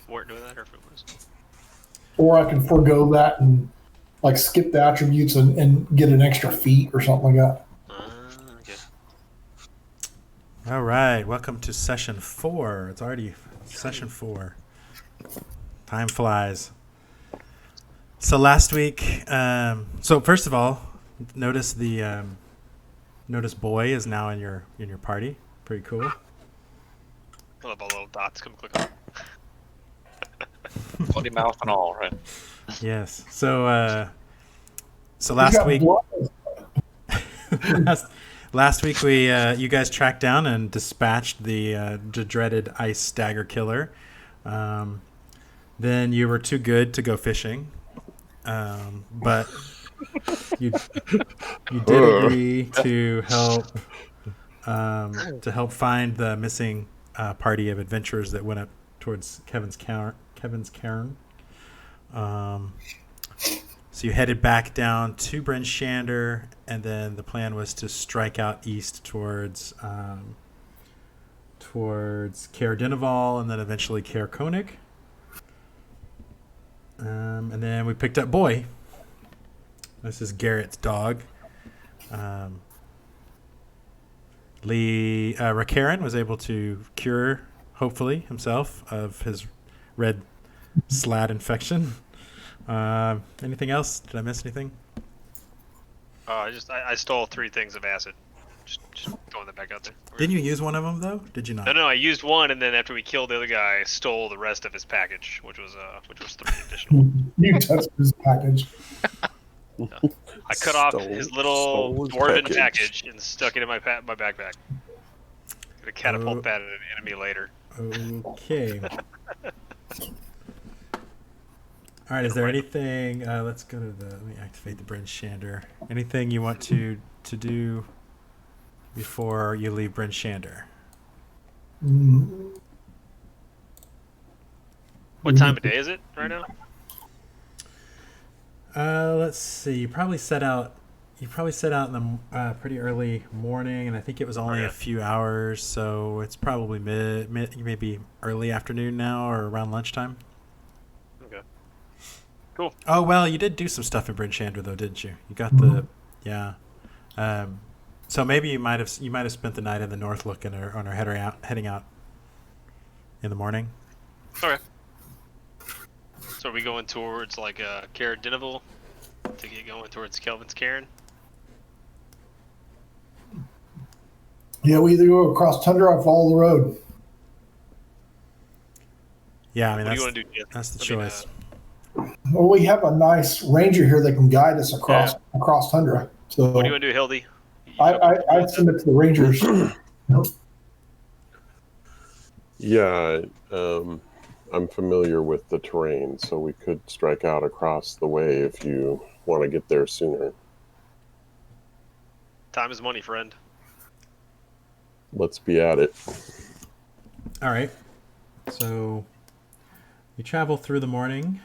weren't doing that, or if it was. Or I can forego that and like skip the attributes and get an extra feat or something like that. Okay. All right, welcome to session 4. It's already session 4. Time flies. So last week, so first of all, notice boy is now in your party. Pretty cool. I love all the little dots. Come click on. Bloody mouth and all, right? Yes. So last week, last week we you guys tracked down and dispatched the dreaded ice dagger killer. Then you were too good to go fishing, but you did agree to help find the missing party of adventurers that went up towards Kevin's cairn. So you headed back down to Bryn Shander, and then the plan was to strike out east towards Caer Dineval, and then eventually Caer Koenig. And then we picked up Boy. This is Garrett's dog. Lee Rakaran was able to cure, hopefully, himself of his red slat infection. Anything else? Did I miss anything? I stole 3 things of acid. Just throwing that back out there. Didn't you use one of them though? Did you not? No. I used one, and then after we killed the other guy, I stole the rest of his package, which was 3 additional. You touched his package. I cut off his little dwarven package and stuck it in my backpack. Gonna catapult that at an enemy later. Okay. All right. Is there anything? Let's go to let me activate the Bryn Shander. Anything you want to do before you leave Bryn Shander? What time of day is it right now? Let's see. You probably set out in the pretty early morning, and I think it was only a few hours, so it's probably maybe early afternoon now or around lunchtime. Okay. Cool. Oh well, you did do some stuff in Bryn Shander though, didn't you? You got the so maybe you might have spent the night in the North Look and are heading out in the morning. Okay. So are we going towards like Caer Dineval to get going towards Kelvin's cairn? Yeah, we either go across tundra or follow the road. Yeah, I mean What do you want to do, Jim? that's the choice. Well, we have a nice ranger here that can guide us across tundra. So What do you want to do, Hildy? I submit to the rangers. Yeah, I'm familiar with the terrain, so we could strike out across the way if you want to get there sooner. Time is money, friend. Let's be at it. All right. So you travel through the morning.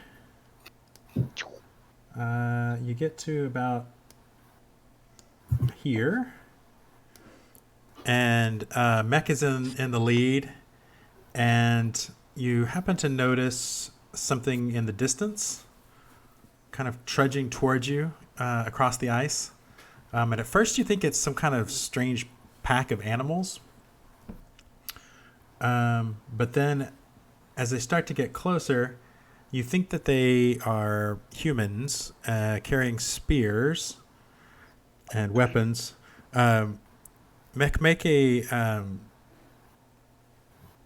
You get to about here, and Mech is in the lead, and you happen to notice something in the distance, kind of trudging towards you across the ice. And at first you think it's some kind of strange pack of animals. But then as they start to get closer, you think that they are humans carrying spears and weapons.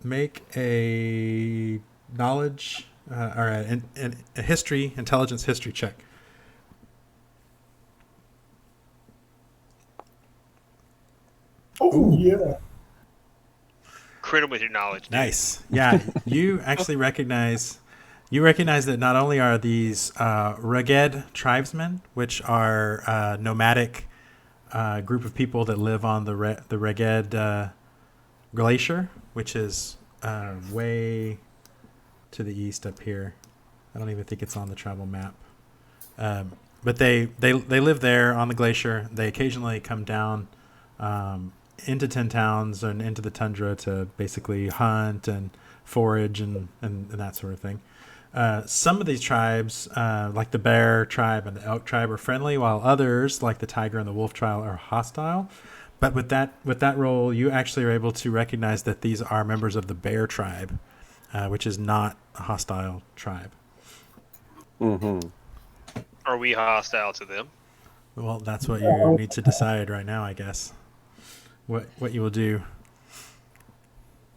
Make a knowledge or a intelligence history check. Oh, yeah. Crit him with your knowledge. Dude. Nice. Yeah, you actually recognize that not only are these Reged tribesmen, which are nomadic group of people that live on the Reged Glacier, which is way to the east up here. I don't even think it's on the travel map. But they live there on the glacier. They occasionally come down into 10 towns and into the tundra to basically hunt and forage and that sort of thing. Some of these tribes, like the bear tribe and the elk tribe, are friendly, while others, like the tiger and the wolf tribe, are hostile. But with that role, you actually are able to recognize that these are members of the bear tribe, which is not a hostile tribe. Mm-hmm. Are we hostile to them? Well, that's what you need to decide right now, I guess. What you will do.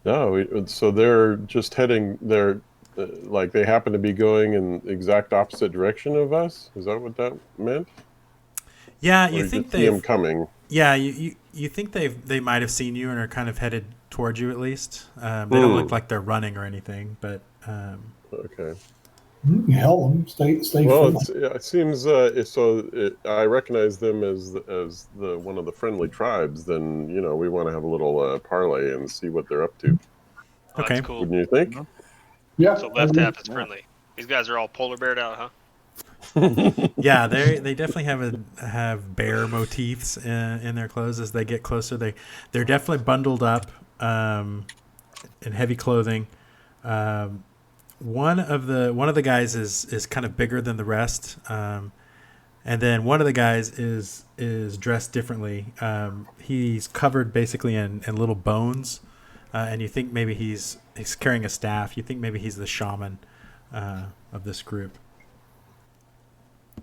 No, so they're just heading. They're like they happen to be going in the exact opposite direction of us. Is that what that meant? Yeah, Or you think see them they've. coming? Yeah, you think they might have seen you and are kind of headed towards you at least. They don't look like they're running or anything, but. Okay. Hell them. Stay Well, friendly. it seems I recognize them as the one of the friendly tribes. Then we want to have a little parlay and see what they're up to. Oh, Okay. that's cool. Wouldn't you think? Yeah. So left tap is friendly. These guys are all polar beared out, huh? Yeah, they definitely have bear motifs in their clothes as they get closer. They're definitely bundled up in heavy clothing. One of the guys is kind of bigger than the rest, and then one of the guys is dressed differently. He's covered basically in little bones, and you think maybe he's carrying a staff. You think maybe he's the shaman of this group.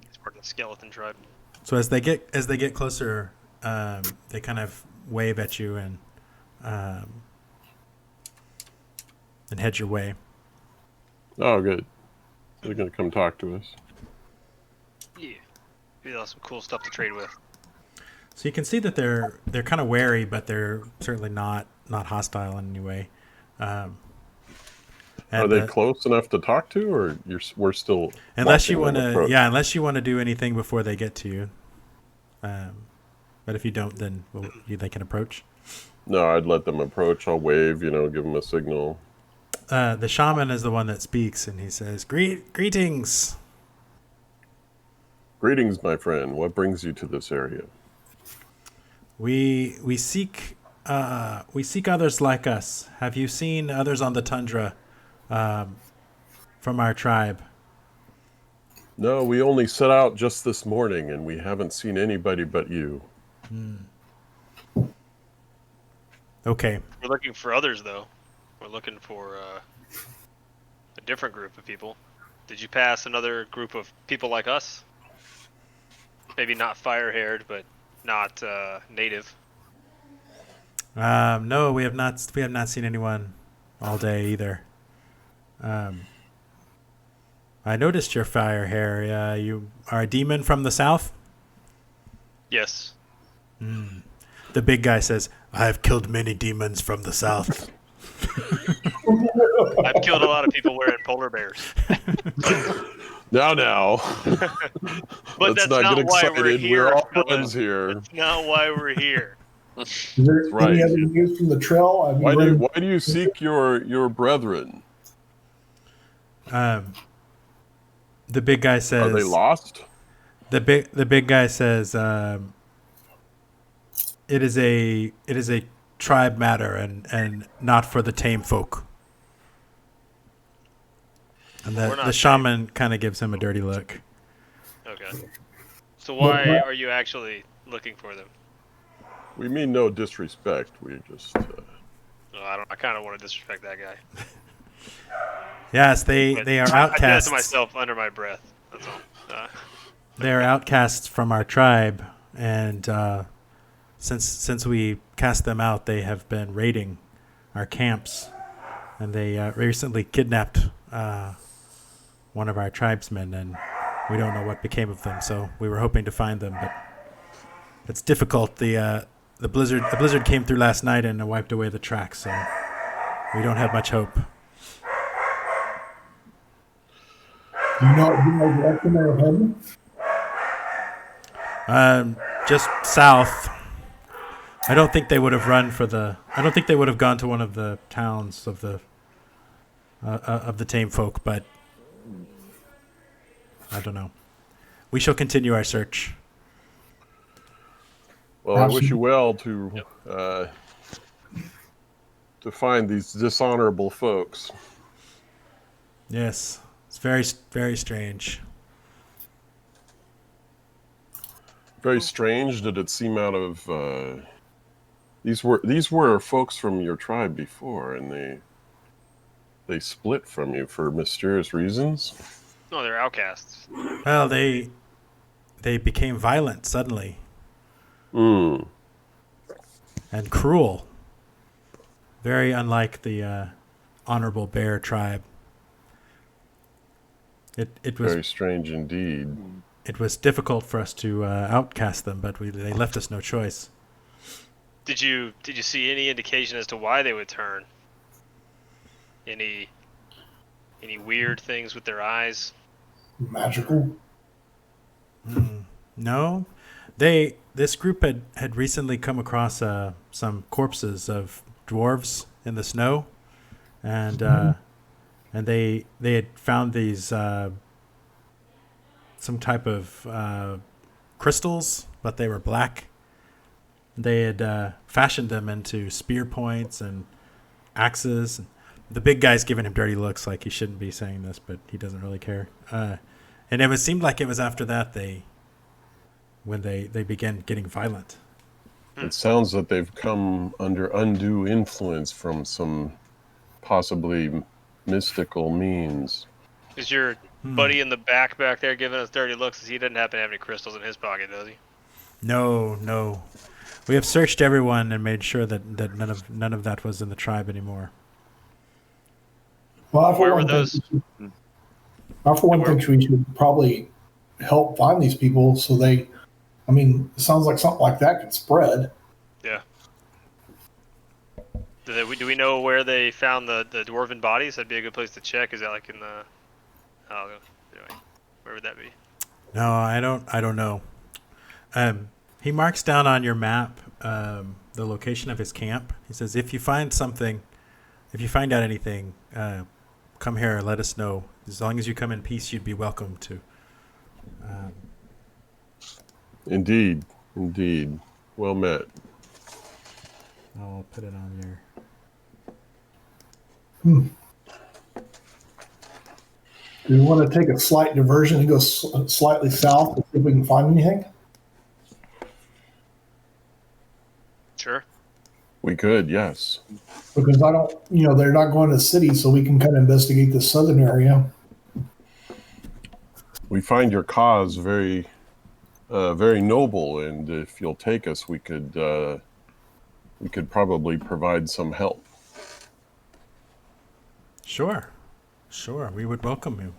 He's part of the skeleton tribe. So as they get closer, they kind of wave at you and head your way. Oh, good. They're gonna come talk to us. Yeah. Maybe they'll have some cool stuff to trade with. So you can see that they're kind of wary, but they're certainly not hostile in any way. Are they close enough to talk to, or we're still? Unless you want to do anything before they get to you. But if you don't, then they can approach. No, I'd let them approach. I'll wave, give them a signal. The shaman is the one that speaks, and he says, "Greetings." Greetings, my friend. What brings you to this area? We seek others like us. Have you seen others on the tundra from our tribe? No, we only set out just this morning, and we haven't seen anybody but you. Okay. We're looking for others, though. We're looking for a different group of people. Did you pass another group of people like us? Maybe not fire-haired, but not native. No, we have not seen anyone all day either. I noticed your fire hair. You are a demon from the south? Yes. The big guy says, "I've killed many demons from the south." I've killed a lot of people wearing polar bears. Now. But Let's that's not get why excited. we're here. We're all fellas. friends here. That's not why we're here. Is there Right. any other news from the trail? Have you read- Why do you seek your brethren? The big guy says, Are they lost? The big guy says, it is a tribe matter and not for the tame folk. And the shaman kind of gives him a dirty look. Okay. So why are you actually looking for them? We mean no disrespect. We just. I kind of want to disrespect that guy. Yes, they are outcasts. I did that to myself under my breath. That's all. They are outcasts from our tribe, and since we cast them out, they have been raiding our camps, and they recently kidnapped one of our tribesmen, and we don't know what became of them. So we were hoping to find them, but it's difficult. The blizzard came through last night and wiped away the tracks, so we don't have much hope. Do you know direction they're heading? Just south. I don't think they would have I don't think they would have gone to one of the towns of the tame folk, but I don't know. We shall continue our search. Well, I wish you well to to find these dishonorable folks. Yes, it's very, very strange. Very strange. Did it seem out of? These were folks from your tribe before, and they split from you for mysterious reasons. No, they're outcasts. Well, they became violent suddenly Hmm. and cruel. Very unlike the honorable bear tribe. It was Very strange indeed. it was difficult for us to outcast them, but they left us no choice. Did you see any indication as to why they would turn? Any weird things with their eyes? Magical. No, this group had recently come across some corpses of dwarves in the snow, and they had found these some type of crystals, but they were black. They had fashioned them into spear points and axes. The big guy's giving him dirty looks, like he shouldn't be saying this, but he doesn't really care. And it seemed like it was after that when they began getting violent. It sounds that they've come under undue influence from some possibly mystical means. Is your buddy in the back there giving us dirty looks? He doesn't happen to have any crystals in his pocket, does he? No. We have searched everyone and made sure that none of that was in the tribe anymore. Well, Where were those? I, for one, think we should probably help find these people so it sounds like something like that could spread. Yeah. Do we know where they found the dwarven bodies? That'd be a good place to check. Is that like in the... Oh, anyway, where would that be? No, I don't know. He marks down on your map the location of his camp. He says, if you find out anything, come here and let us know. As long as you come in peace, you'd be welcome to. Indeed. Well met. I'll put it on your... Do we want to take a slight diversion and go slightly south to see if we can find anything? Sure. We could, yes. Because they're not going to the city, so we can kind of investigate the southern area. We find your cause very, very noble, and if you'll take us, we could probably provide some help. Sure, we would welcome you.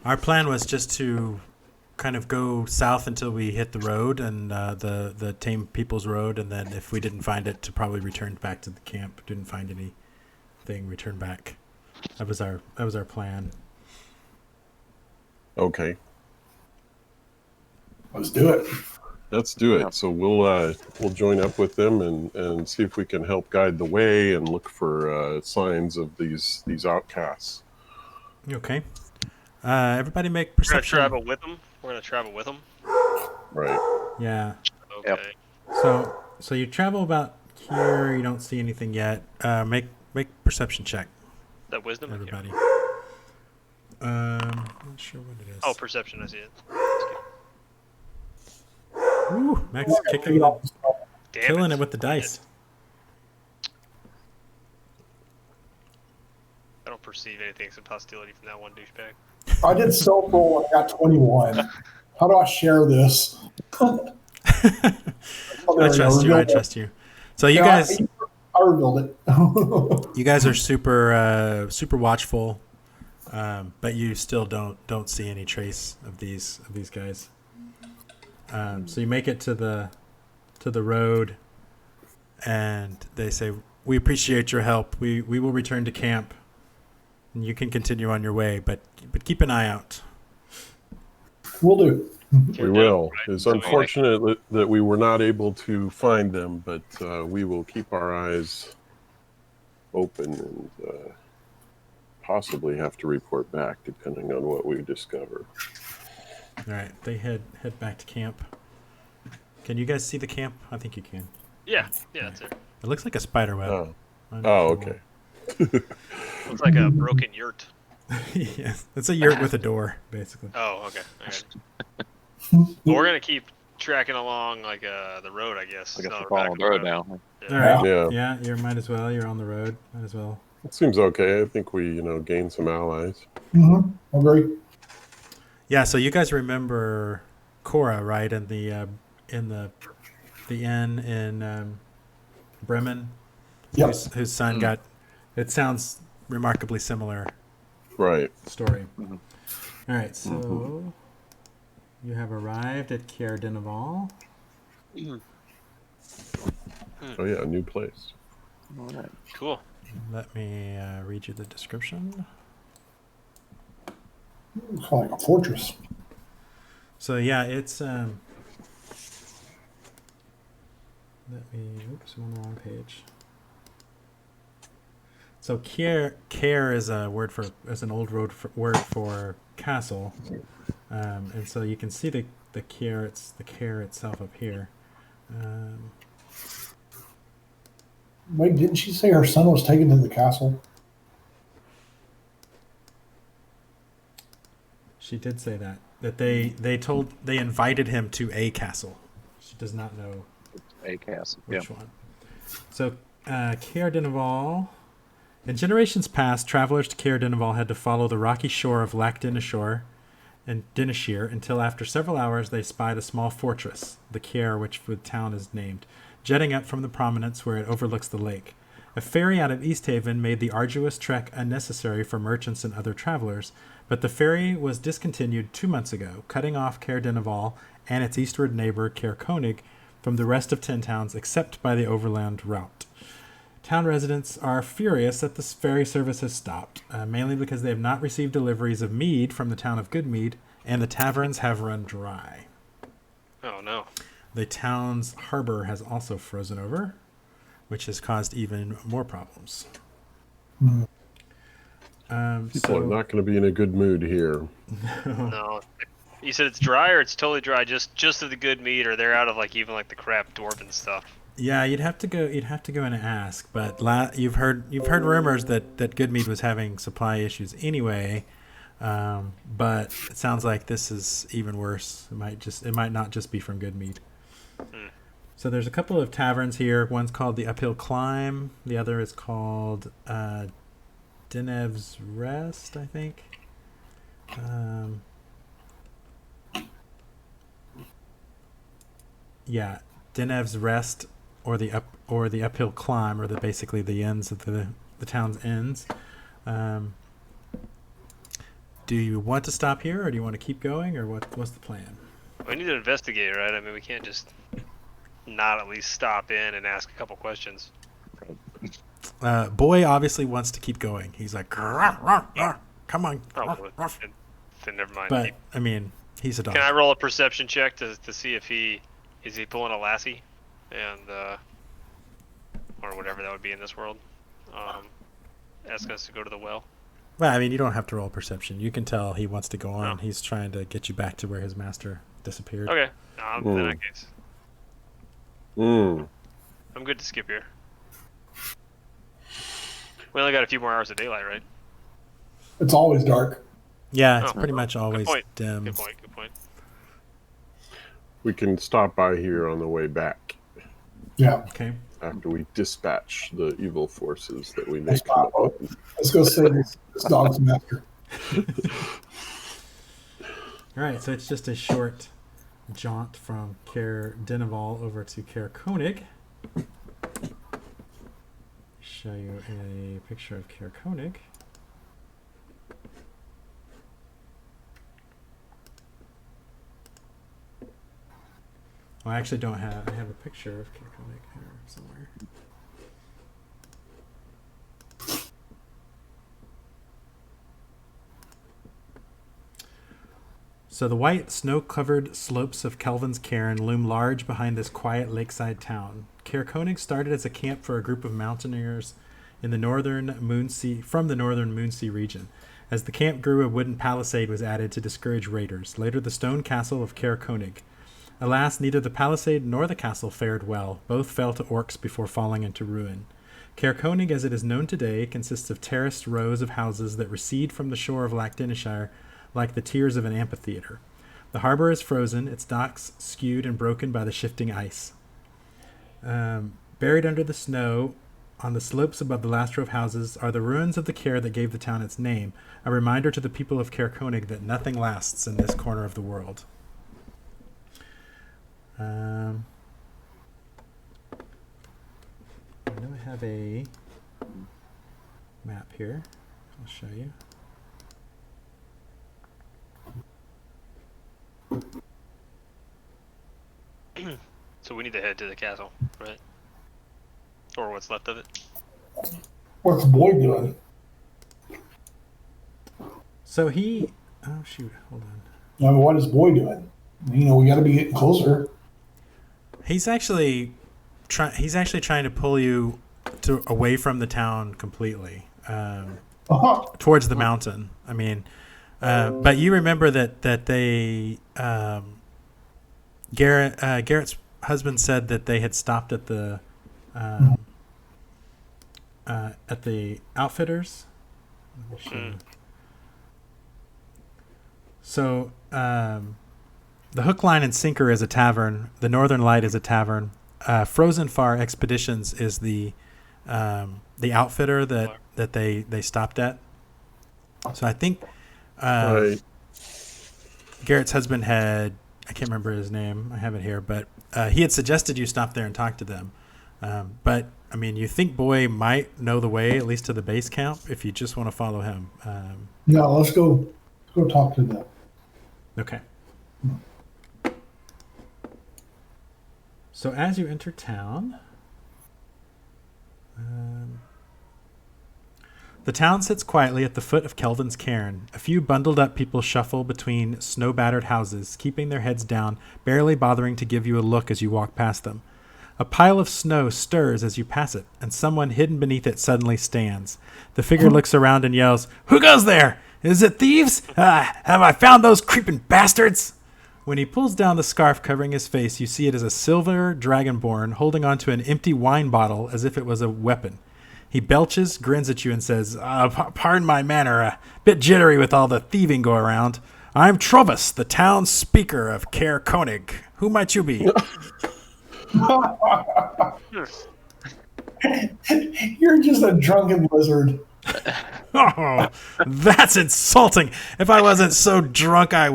Our plan was just to kind of go south until we hit the road and the Tame People's Road, and then if we didn't find it, to probably return back to the camp. Didn't find anything, return back. That was our plan. Okay. Let's do it. Let's do it. So we'll join up with them and see if we can help guide the way and look for signs of these outcasts. Okay. Everybody make perception. We're gonna travel with them. Right. Yeah. Okay. Yep. So you travel about here. You don't see anything yet. Make perception check. That wisdom. Everybody. Not sure what it is. Oh, perception. I see it. Ooh, Max killing it with the dice. I don't perceive anything except hostility from that one douchebag. I did self-roll and I got 21. How do I share this? I trust you. So you guys... I revealed it. You guys are super watchful, but you still don't see any trace of these guys. So you make it to the road, and they say, "We appreciate your help. We will return to camp, and you can continue on your way, but keep an eye out." We'll do. We will. It's unfortunate that we were not able to find them, but we will keep our eyes open and possibly have to report back depending on what we discover. All right, they head back to camp. Can you guys see the camp? I think you can. Yeah, that's it. It looks like a spider web. Oh, I'm not oh, sure okay. Looks like a broken yurt. why. Yes, it's a yurt with a door, basically. Oh, okay. Well, we're gonna keep tracking along like the road, I guess. I guess No, we're back following of the road now. All right. Yeah. Yeah, you might as well. You're on the road. Might as well. It seems okay. I think we, gained some allies. Agree. Yeah. So you guys remember Cora, right? In the inn in Bremen, Yep. whose son got. It sounds remarkably similar Right. story. Mhm. All right. So you have arrived at Kier Dinaval. Oh yeah, a new place. All right. Cool. Let me read you the description. It's kind of like a fortress. So yeah, it's Let me. Oops, I'm on the wrong page. So Kier is a word for an old word for castle, and so you can see the Kier. It's the Kier itself up here. Wait, didn't she say her son was taken to the castle? She did say that they invited him to a castle. She does not know A castle. Yeah. which one. So, Kier Dinaval. In generations past, travelers to Kier Dinaval had to follow the rocky shore of Lac Dinishore and Dinishir until after several hours they spied a small fortress, the Kier, which the town is named, jetting up from the prominence where it overlooks the lake. A ferry out of East Haven made the arduous trek unnecessary for merchants and other travelers, but the ferry was discontinued 2 months ago, cutting off Kier Dinaval and its eastward neighbor, Kier Konig, from the rest of 10 towns except by the overland route. Town residents are furious that this ferry service has stopped, mainly because they have not received deliveries of mead from the town of Goodmead, and the taverns have run dry. Oh no. The town's harbor has also frozen over, which has caused even more problems. People are not going to be in a good mood here. No. You said it's dry or it's totally dry, just of the good meat, or they're out of even the crap dwarven stuff. Yeah, you'd have to go in and ask, but you've heard rumors that Goodmead was having supply issues anyway. But it sounds like this is even worse. It might not just be from Goodmead. So there's a couple of taverns here. One's called the Uphill Climb. The other is called Denev's Rest, I think. Yeah, Denev's Rest, or the Uphill Climb, or basically the ends of the town's ends. Do you want to stop here, or do you want to keep going, or what's the plan? We need to investigate, right? I mean, we can't just not at least stop in and ask a couple questions. Boy obviously wants to keep going. He's like, "Rah, rah, rah, come on. Probably. Then never mind. But I mean, he's a dog. Can I roll a perception check to see if he pulling a lassie, and or whatever that would be in this world, asking us to go to the well? Well, I mean, you don't have to roll perception. You can tell he wants to go on. Oh. He's trying to get you back to where his master disappeared. Okay. In that case, I'm good to skip here. We only got a few more hours of daylight, right? It's always dark. Yeah, it's Oh. pretty much always point. dim. Good point. Good point. We can stop by here on the way back Yeah. Okay. after we dispatch the evil forces that we may Let's come go. upon. Let's go save this dog's master. All right, so it's just a short jaunt from Kier Dinaval over to Kier Konig. Show you a picture of Kier Konig. Well, I actually don't have. I have a picture of Kier Konig here somewhere. So the white, snow-covered slopes of Kelvin's Cairn loom large behind this quiet lakeside town. Cair Konig started as a camp for a group of mountaineers in the northern Moonsea region. As the camp grew, a wooden palisade was added to discourage raiders. Later, the stone castle of Cair Konig Alas, neither the palisade nor the castle fared well. Both fell to orcs before falling into ruin. Caer Konig, as it is known today, consists of terraced rows of houses that recede from the shore of Lancashire like the tiers of an amphitheater. The harbor is frozen, its docks skewed and broken by the shifting ice. Buried under the snow, on the slopes above the last row of houses, are the ruins of the Caer that gave the town its name, a reminder to the people of Caer Konig that nothing lasts in this corner of the world. I know I have a map here. I'll show you. So we need to head to the castle, right? Or what's left of it. What's the boy doing? So he... Oh, shoot. Hold on. I mean, what is boy doing? You know, we got to be getting closer. He's actually trying to pull you away from the town completely, towards the mountain. I mean, but you remember that they Garrett's husband said that they had stopped at the outfitters. So the Hook, Line, and Sinker is a tavern. The Northern Light is a tavern. Frozen Far Expeditions is the outfitter that they stopped at. So I think Right. Garrett's husband had, I can't remember his name, I have it here, but he had suggested you stop there and talk to them. But I mean, you think Boy might know the way, at least to the base camp, if you just want to follow him. No, let's go talk to them. Okay. So as you enter town, the town sits quietly at the foot of Kelvin's cairn. A few bundled up people shuffle between snow-battered houses, keeping their heads down, barely bothering to give you a look as you walk past them. A pile of snow stirs as you pass it, and someone hidden beneath it suddenly stands. The figure looks around and yells, "Who goes there? Is it thieves? Have I found those creeping bastards?" When he pulls down the scarf covering his face, you see it is a silver dragonborn holding onto an empty wine bottle as if it was a weapon. He belches, grins at you, and says, "Pardon my manner, a bit jittery with all the thieving go around. I'm Trovus, the town speaker of Caer Konig. Who might you be?" You're just a drunken lizard. Oh, that's insulting. If I wasn't so drunk, I'd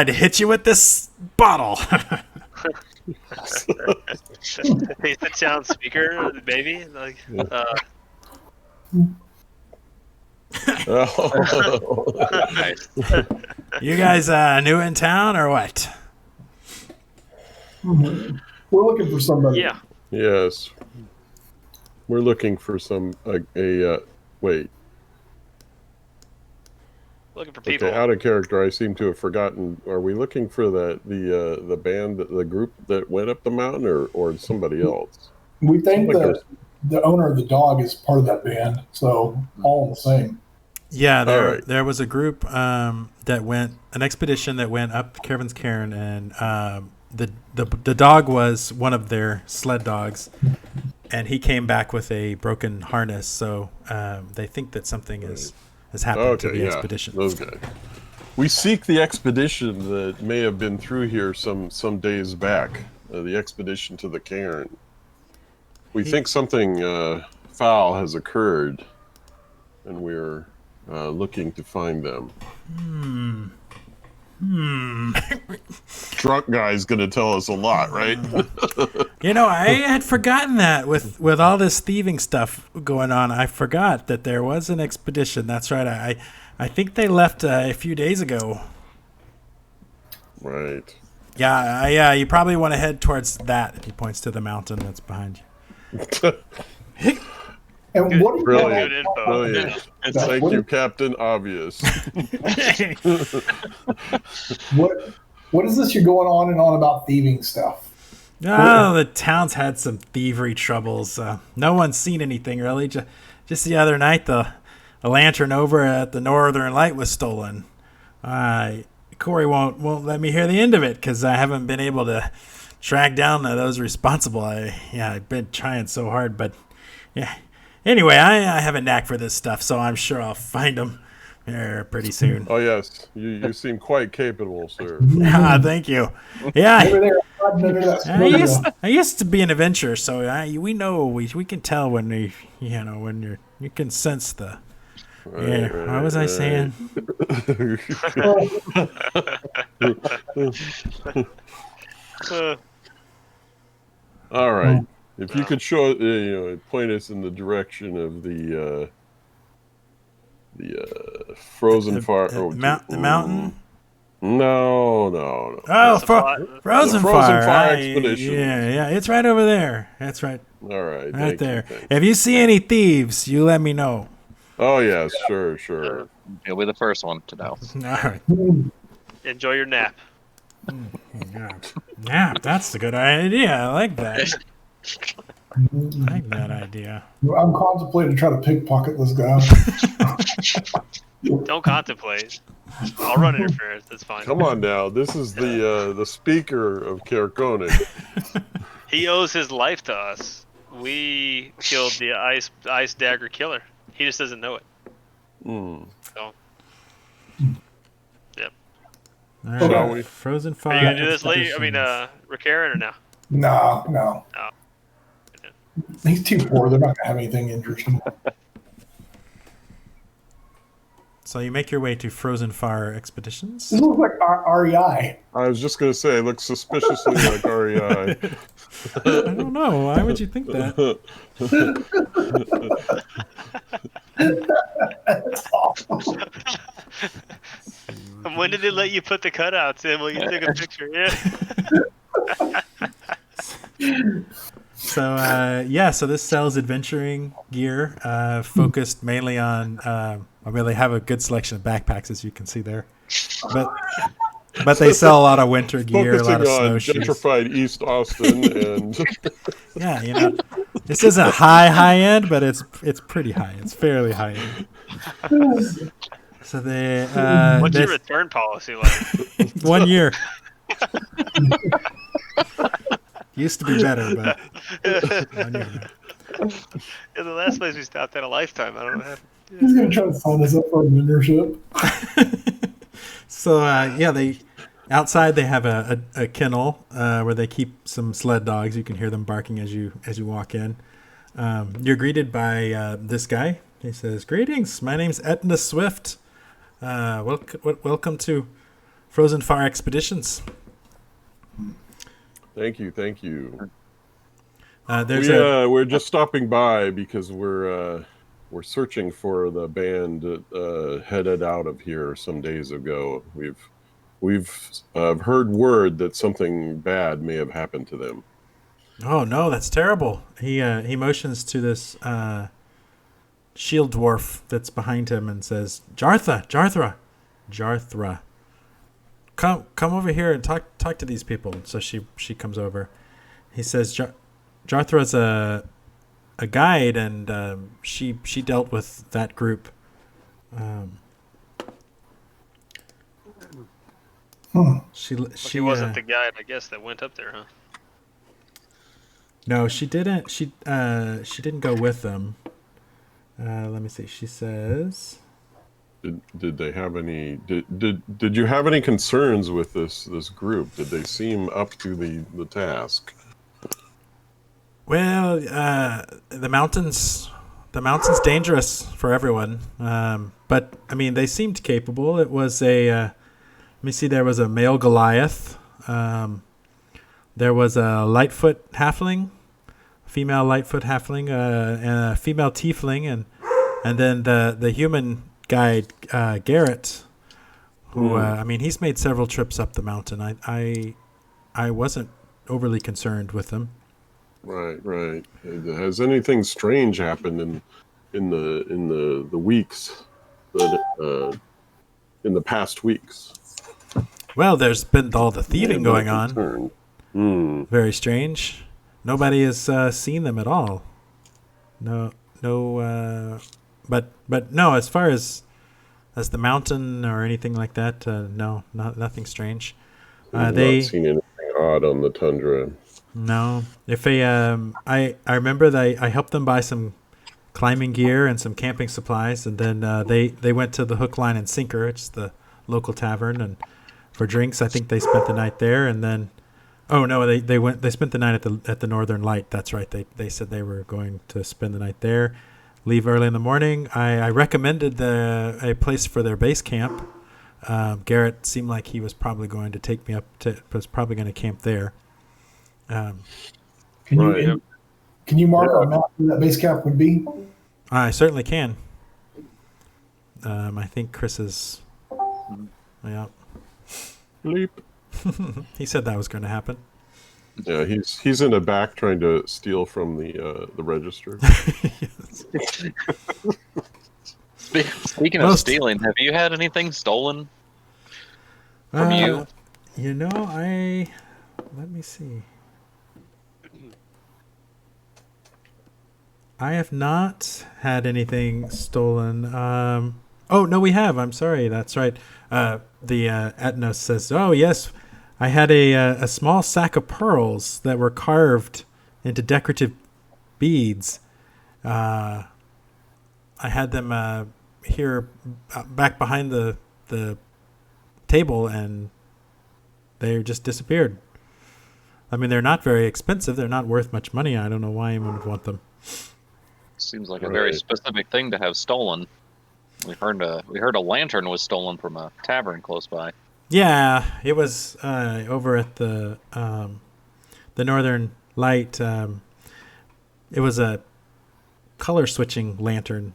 hit you with this bottle. He's the town speaker, maybe. Like, Nice. You guys new in town or what? We're looking for somebody. yeah. Yes. We're looking for some wait. Looking for people. Okay, out of character. I seem to have forgotten. Are we looking for the band, the group that went up the mountain, or somebody else? We think Like that the owner of the dog is part of that band, so all the same. Yeah, Alright. there was a group that went, an expedition that went up Kevin's cairn, and the dog was one of their sled dogs, and he came back with a broken harness. So they think that something has happened to the expedition. Those guys. We seek the expedition that may have been through here some days back. The expedition to the cairn. We think something foul has occurred, and we're looking to find them. Drunk guy's gonna tell us a lot, right? You know, I had forgotten that with all this thieving stuff going on. I forgot that there was an expedition. That's right. I think they left a few days ago. Right. Yeah. You probably want to head towards that. He points to the mountain that's behind you. And Good. what do you Brilliant. Good info. Brilliant. Thank you, Captain Obvious. what is this you're going on and on about thieving stuff? Oh, the town's had some thievery troubles. No one's seen anything really. Just the other night, the lantern over at the Northern Light was stolen. Corey won't let me hear the end of it because I haven't been able to track down those responsible. I've been trying so hard, but yeah. Anyway, I have a knack for this stuff, so I'm sure I'll find them there pretty soon. Oh yes, you seem quite capable, sir. Thank you. Yeah, Over there, under that I used to be an adventurer, so we know we can tell when you can sense the. What was I saying? All right. If you could show, point us in the direction of the frozen fire. The mountain. No. Oh, frozen fire expedition. Yeah, it's right over there. That's right. All right. Right there. Thank you. If you see any thieves, you let me know. Oh yes, sure. You'll be the first one to know. All right. Enjoy your nap. Nap. That's a good idea. I like that. I like that idea. I'm contemplating to try to pickpocket this guy. Don't contemplate. I'll run interference. That's fine. Come on now. This is the speaker of Carcone. He owes his life to us. We killed the ice dagger killer. He just doesn't know it. So, yep. All right. Shall we? Frozen fire. Are you gonna do this later? I mean, Rickaren or no? No. Oh. He's too poor. They're not going to have anything interesting. So you make your way to Frozen Fire Expeditions. This looks like REI. I was just going to say, it looks suspiciously like REI. I don't know. Why would you think that? That's awful. When did it let you put the cutouts in while you took a picture? Yeah. So this sells adventuring gear, focused mainly on. They have a good selection of backpacks, as you can see there, but they sell a lot of winter gear, a lot of Focusing on snowshoes. gentrified East Austin and Yeah, this isn't high end, but it's pretty high. It's fairly high end. So they. What's your return policy like? 1 year. Used to be better, but 1 year now. Yeah, the last place we stopped at a lifetime. I don't know what happened. He's going to try to sign us up for a membership. So they outside they have a kennel where they keep some sled dogs. You can hear them barking as you walk in. You're greeted by this guy. He says, "Greetings. My name's Etna Swift. Welcome to Frozen Fire Expeditions." Thank you. There's we're just stopping by because we're searching for the band that headed out of here some days ago. We've heard word that something bad may have happened to them. Oh no, that's terrible. He motions to this shield dwarf that's behind him and says, Jarthra, come over here and talk to these people. So she comes over. He says, Jarthra's a guide, and she dealt with that group. She wasn't the guide, I guess, that went up there, huh? No, she didn't. She didn't go with them. Let me see. She says, Did they have any? Did you have any concerns with this group? Did they seem up to the task? well, the mountain's dangerous for everyone. But I mean, they seemed capable. It was let me see. There was a male Goliath. There was a Lightfoot halfling, female Lightfoot halfling, and a female tiefling, and then the human guide Garrett, who I mean, he's made several trips up the mountain. I wasn't overly concerned with him. Right. Has anything strange happened in the weeks that in the past weeks? Well, there's been all the thieving going on. Concerned. Very strange. Nobody has seen them at all. No. But no. As far as as the mountain or anything like that. No, nothing strange. I've They not seen anything odd on the tundra. no. If they I remember that I helped them buy some climbing gear and some camping supplies, and then they went to the Hook, Line, and Sinker. It's the local tavern, and for drinks, I think they spent the night there, and then. Oh no! They spent the night at the Northern Light. That's right. They said they were going to spend the night there, leave early in the morning. I recommended a place for their base camp. Garrett seemed like he was probably going to take me up to. Was probably going to camp there. Can Right. you can you mark on a map where that base camp would be? I certainly can. I think Chris is. Yeah, Bleep. he said that was going to happen. Yeah, he's in the back trying to steal from the register. Speaking of stealing, have you had anything stolen from you? You know, let me see. I have not had anything stolen. Oh no, we have. I'm sorry. That's right. The Etnos says, "Oh yes, I had a small sack of pearls that were carved into decorative beads. I had them here back behind the table, and they just disappeared. I mean, they're not very expensive. They're not worth much money. I don't know why anyone would want them." Seems like a very specific thing to have stolen. We heard a lantern was stolen from a tavern close by. Yeah, it was over at the Northern Light. It was a color switching lantern,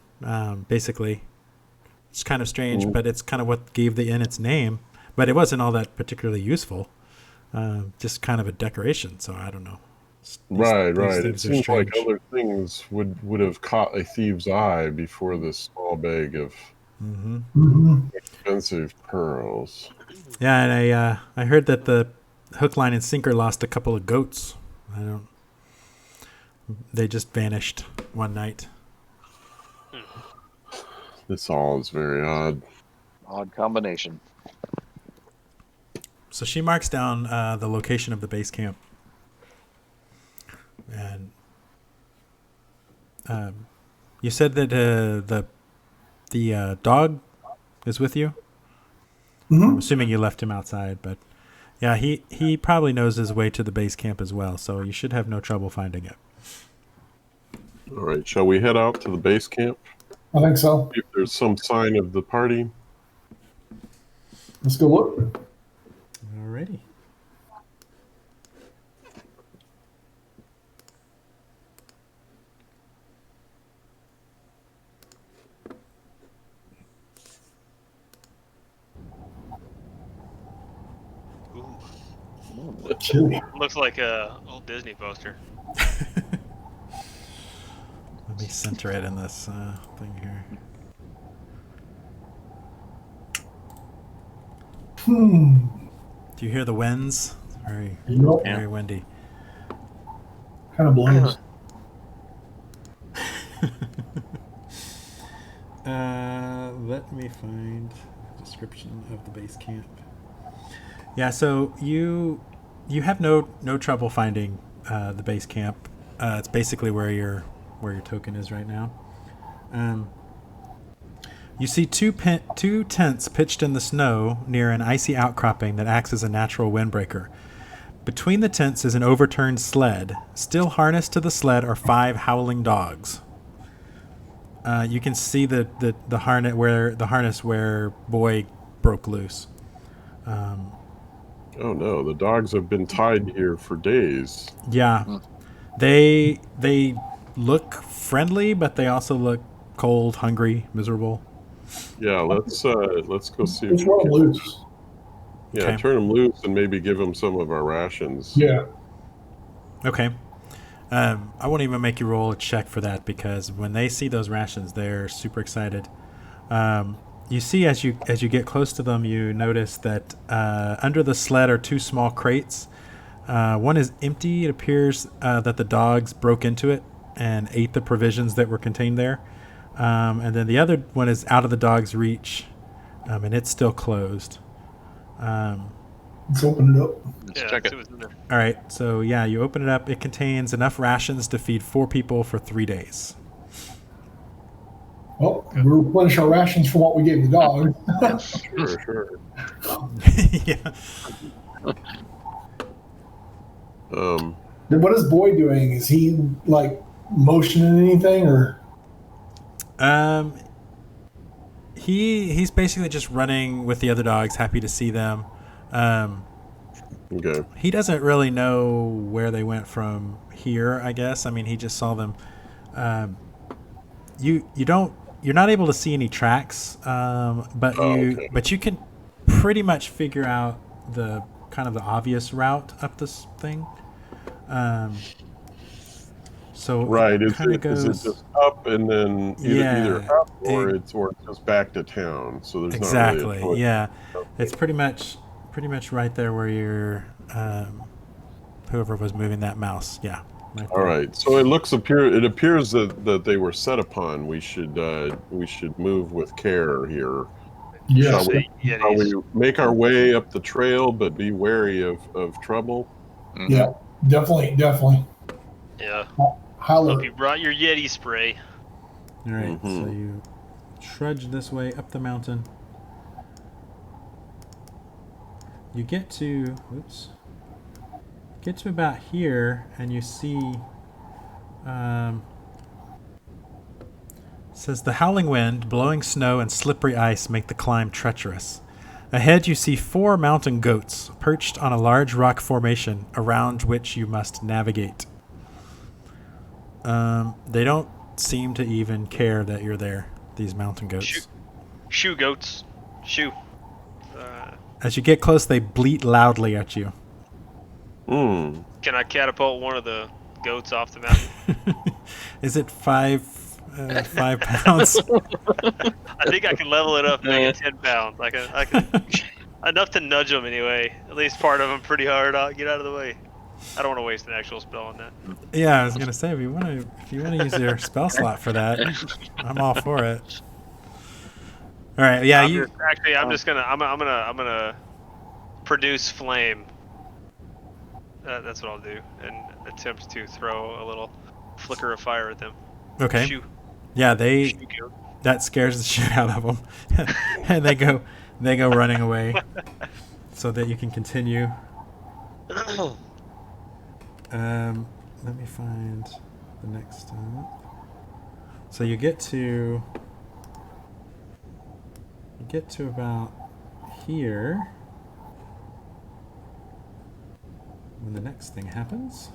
basically. It's kind of strange, but it's kind of what gave the inn its name. But it wasn't all that particularly useful. Just kind of a decoration. So I don't know. Right. It things are seems like strange. other things would have caught a thief's eye before this small bag of expensive pearls. Yeah, and I heard that the Hook, Line, and Sinker lost a couple of goats. They just vanished one night. This all is very odd. Odd combination. So she marks down the location of the base camp. And you said that the dog is with you? I'm assuming you left him outside, but yeah, he probably knows his way to the base camp as well, so you should have no trouble finding it. All right, shall we head out to the base camp? I think so. If there's some sign of the party. Let's go look. Alrighty. Ooh, Chilly. looks like a old Disney poster. Let me center it in this thing here. Do you hear the winds? It's very, Nope. very windy. Kind of blows. Let me find a description of the base camp. Yeah, so you have no trouble finding the base camp. It's basically where your token is right now. You see two tents pitched in the snow near an icy outcropping that acts as a natural windbreaker. Between the tents is an overturned sled. Still harnessed to the sled are 5 howling dogs. You can see the harness where Boy broke loose. Oh no, the dogs have been tied here for days. Yeah, they look friendly, but they also look cold, hungry, miserable. Yeah, let's go see if Let's we run can. loose. Yeah, Okay. turn them loose and maybe give them some of our rations. Yeah. Okay. I won't even make you roll a check for that because when they see those rations, they're super excited. You see as you get close to them, you notice that under the sled are 2 small crates. One is empty. It appears that the dogs broke into it and ate the provisions that were contained there. And then the other one is out of the dog's reach. and it's still closed. Let's open it up. Let's Yeah, check see it. what's in there. All right, so yeah, you open it up. It contains enough rations to feed 4 people for 3 days. Well, we replenish our rations from what we gave the dog. Sure. Yeah. What is Boy doing? Is he like motioning anything or? He's basically just running with the other dogs, happy to see them. Okay. He doesn't really know where they went from here, I guess. I mean, he just saw them. You're not able to see any tracks, but you can pretty much figure out the kind of the obvious route up this thing. So Right. it kind of Is it goes just up and then either up or it's just back to town? So there's not really exactly. a choice. Yeah, it's pretty much right there where you're. Whoever was moving that mouse, yeah. Right All there. right. So it appears that they were set upon. We should move with care here. Yes. Shall we make our way up the trail, but be wary of trouble? Mm-hmm. Yeah. Definitely. Yeah. Holler. Hope you brought your Yeti spray. All right, so you trudge this way up the mountain. You get to about here, and you see. Says the howling wind, blowing snow, and slippery ice make the climb treacherous. Ahead, you see 4 mountain goats perched on a large rock formation around which you must navigate. They don't seem to even care that you're there, these mountain goats. Shoo goats. Shoo. As you get close, they bleat loudly at you. Can I catapult one of the goats off the mountain? Is it 5 pounds? I think I can level it up, make it 10 pounds. I can enough to nudge them anyway. At least part of them pretty hard. I'll get out of the way. I don't want to waste an actual spell on that. Yeah, I was gonna say if you want to use your spell slot for that, I'm all for it. All right, yeah, I'm gonna produce flame. That's what I'll do, and attempt to throw a little flicker of fire at them. Okay. Shoo. Yeah, Shoo goat. that scares the shit out of them, and they go running away, so that you can continue. Let me find the next stop. So you get to about here when the next thing happens.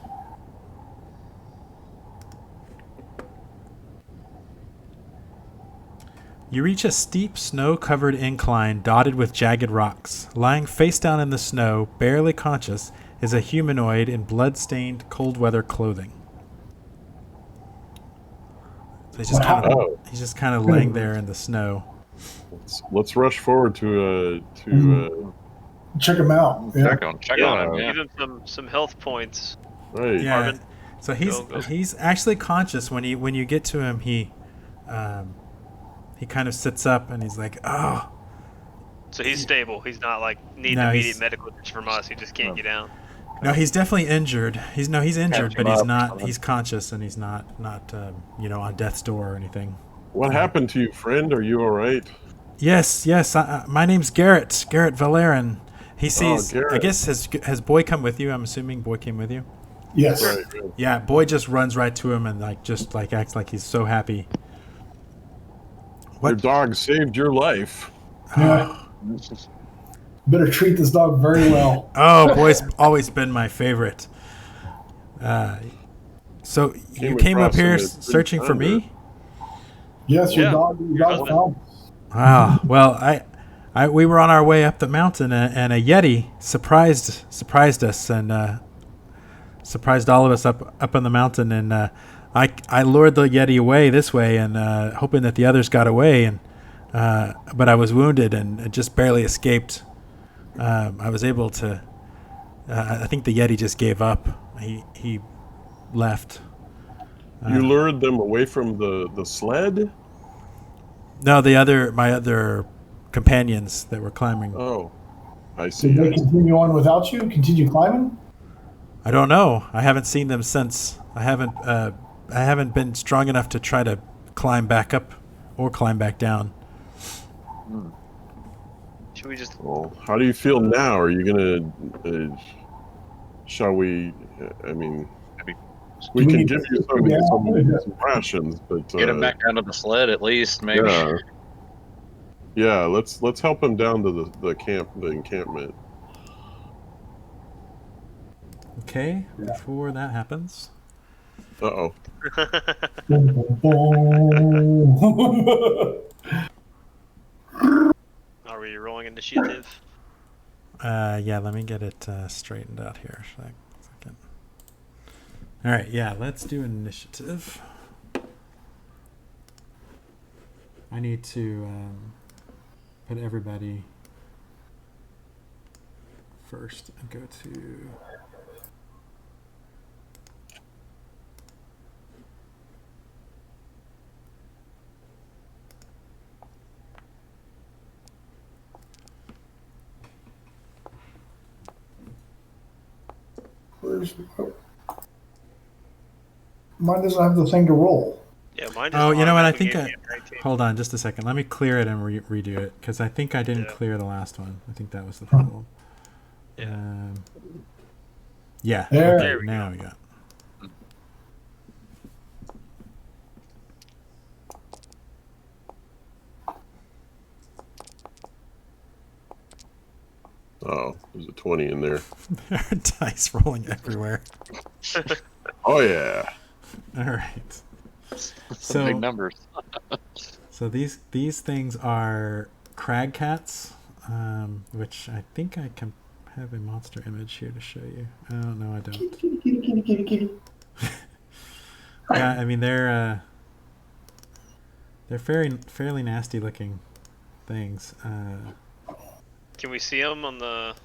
You reach a steep, snow-covered incline dotted with jagged rocks. Lying face down in the snow, barely conscious, is a humanoid in blood-stained, cold-weather clothing. So he's just kind of laying there in the snow. Let's rush forward to check him out. Yeah. Check on him. Yeah. Give him some health points. right. Yeah. Marvin. So Go. he's actually conscious when you get to him. He kind of sits up and he's like, oh. So he's stable. He's not like needing No, immediate he's- medical attention from us. He just can't get down. No, he's definitely injured. He's injured, Catch but him he's up. not. He's conscious and he's not on death's door or anything. What happened to you, friend? Are you all right? Yes. My name's Garrett Valerian. He sees. Garrett. I guess has Boy come with you? I'm assuming Boy came with you. Yes. Right. Yeah, Boy just runs right to him and just acts like he's so happy. What? Your dog saved your life. Yeah. Better treat this dog very well. Oh, Boy's always been my favorite. So you came up across here him at searching for tundra. me? Yes, your Yeah. dog husband. found. Wow. Well, we were on our way up the mountain, and a Yeti surprised us and surprised all of us up on the mountain. And I lured the Yeti away this way, and hoping that the others got away. And but I was wounded and just barely escaped. I was able to. I think the Yeti just gave up. He left. You lured them away from the sled? No, my other companions that were climbing. Oh, I see. Did they continue on without you? Continue climbing? I don't know. I haven't seen them since. I haven't been strong enough to try to climb back up or climb back down. Should we just? Well, how do you feel now? Are you gonna? Shall we? I mean, we Do we can need give to you sit down? some rations, but Get him back down to the sled at least, maybe. Yeah. Let's help him down to the encampment. Okay, before that happens. Uh-oh. Are we rolling initiative? Yeah, let me get it straightened out here. Second. All right, yeah, let's do initiative. I need to put everybody first and go to. Mine doesn't have the thing to roll. Yeah, mine. Oh, you know what? I think automatically hold on just a second. Let me clear it and redo it because I think I didn't clear the last one. I think that was the problem. Yeah. Yeah. There. Okay, There we now we got. Oh, there's a 20 in there. There are dice rolling everywhere. Oh yeah. All right. Some big numbers. So these things are crag cats, which I think I can have a monster image here to show you. Oh no, I don't. Kitty, kitty, kitty, kitty, kitty. Yeah, I mean they're fairly nasty looking things. Can we see them on the?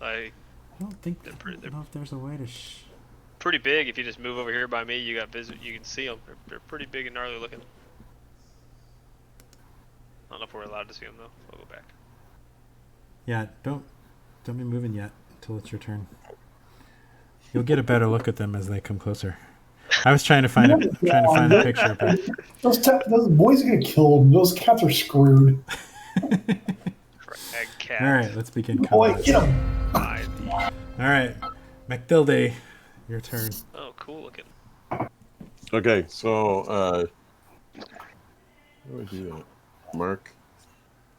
I don't think They're I don't know if there's a way to. Pretty big. If you just move over here by me, you can see them. They're pretty big and gnarly looking. I don't know if we're allowed to see them though. We'll go back. Yeah, don't be moving yet until it's your turn. You'll get a better look at them as they come closer. I was trying to find a picture, but Those boys are gonna kill them. Those cats are screwed. Crag cat. all right, let's begin. Boy, combat. get them. All right, McDilday, your turn. Oh, cool looking. Okay, so how do I do that? Mark.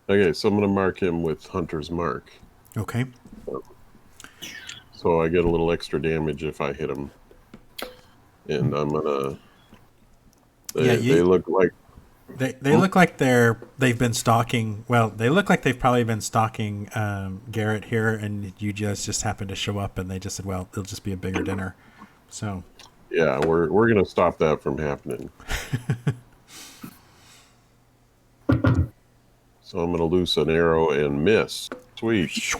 Okay, so I'm gonna mark him with Hunter's Mark. Okay. So I get a little extra damage if I hit him. And I'm gonna. They look like. They look like they've been stalking. Well, they look like they've probably been stalking Garrett here, and you just happened to show up, and they just said, "Well, it'll just be a bigger dinner." So. Yeah, we're gonna stop that from happening. So I'm gonna loose an arrow and miss. Sweet.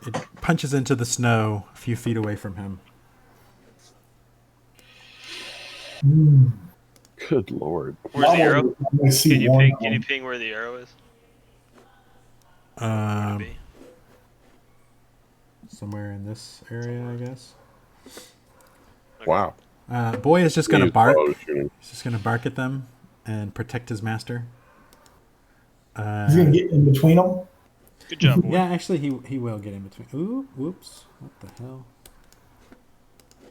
It punches into the snow a few feet away from him. Good lord. Where's the arrow? I see Can you one ping? of Can you them. ping where the arrow is? Maybe. Somewhere in this area, I guess. Wow. Boy is just going to He's bark. bow shooting. He's just going to bark at them and protect his master. He's gonna get in between them. Good job, boy. Yeah, actually, he will get in between. Ooh, whoops. What the hell?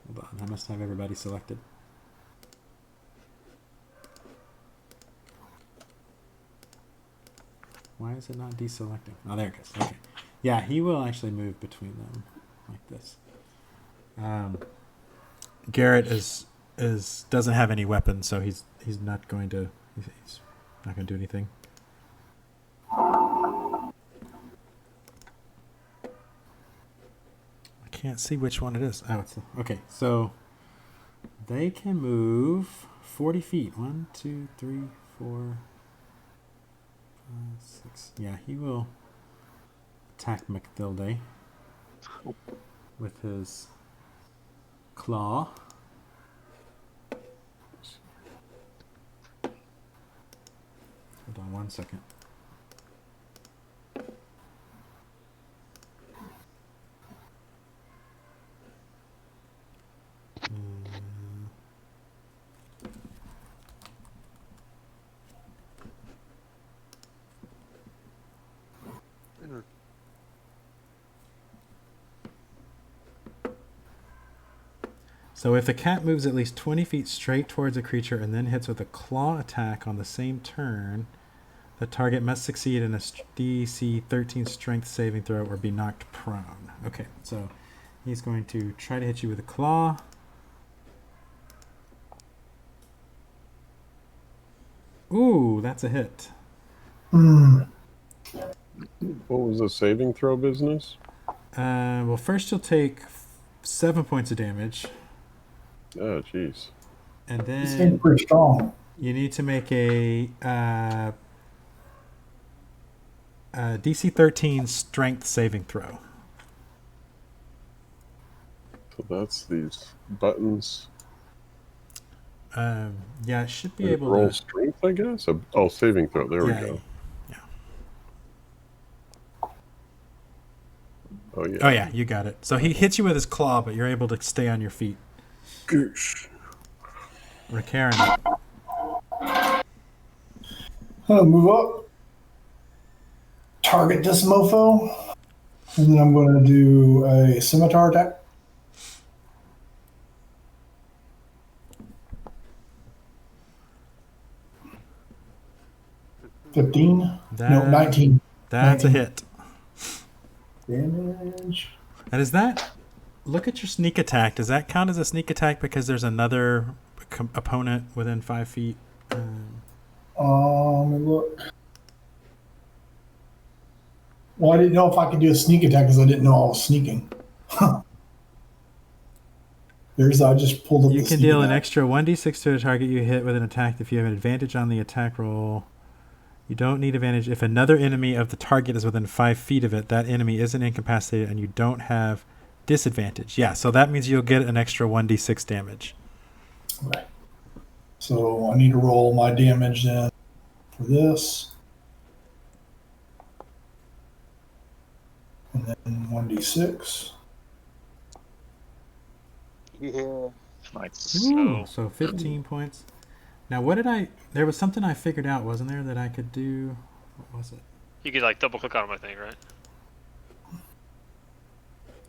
Hold on, I must have everybody selected. Why is it not deselecting? Oh, there it goes. Okay. Yeah, he will actually move between them like this. Garrett doesn't have any weapons, so he's not going to do anything. I can't see which one it is. Oh, okay. So they can move 40 feet. 1, 2, 3, 4, 5, 6. Yeah, he will attack McDilday with his claw. Hold on 1 second. So if the cat moves at least 20 feet straight towards a creature and then hits with a claw attack on the same turn, the target must succeed in a DC 13 strength saving throw or be knocked prone. Okay, so he's going to try to hit you with a claw. Ooh, that's a hit. Mm. What was the saving throw business? Well, first you'll take 7 points of damage, Oh, jeez. and This then thing's pretty strong. you need to make a DC 13 strength saving throw. So that's these buttons. Yeah, it should be And able roll to. strength, I guess. Oh, saving throw. There Yeah, we go. yeah. Oh yeah. Oh yeah, you got it. So he hits you with his claw, but you're able to stay on your feet. Goosh. Karen. Move up. Target this mofo. And then I'm going to do a scimitar attack. 15. No, 19. That's 19. a hit. Damage. And is that? Look at your sneak attack. Does that count as a sneak attack because there's another opponent within 5 feet? Let me look. Well, I didn't know if I could do a sneak attack because I didn't know I was sneaking. I just pulled up You the can sneak deal an attack. extra 1d6 to a target you hit with an attack if you have an advantage on the attack roll. You don't need advantage if another enemy of the target is within 5 feet of it. That enemy isn't incapacitated, and you don't have disadvantage. Yeah, so that means you'll get an extra 1d6 damage. Okay. So I need to roll my damage then for this. And then 1d6. Yeah. Nice. Ooh, so 15 points. Now, what did I... There was something I figured out, wasn't there, that I could do... What was it? You could like double click on my thing, right?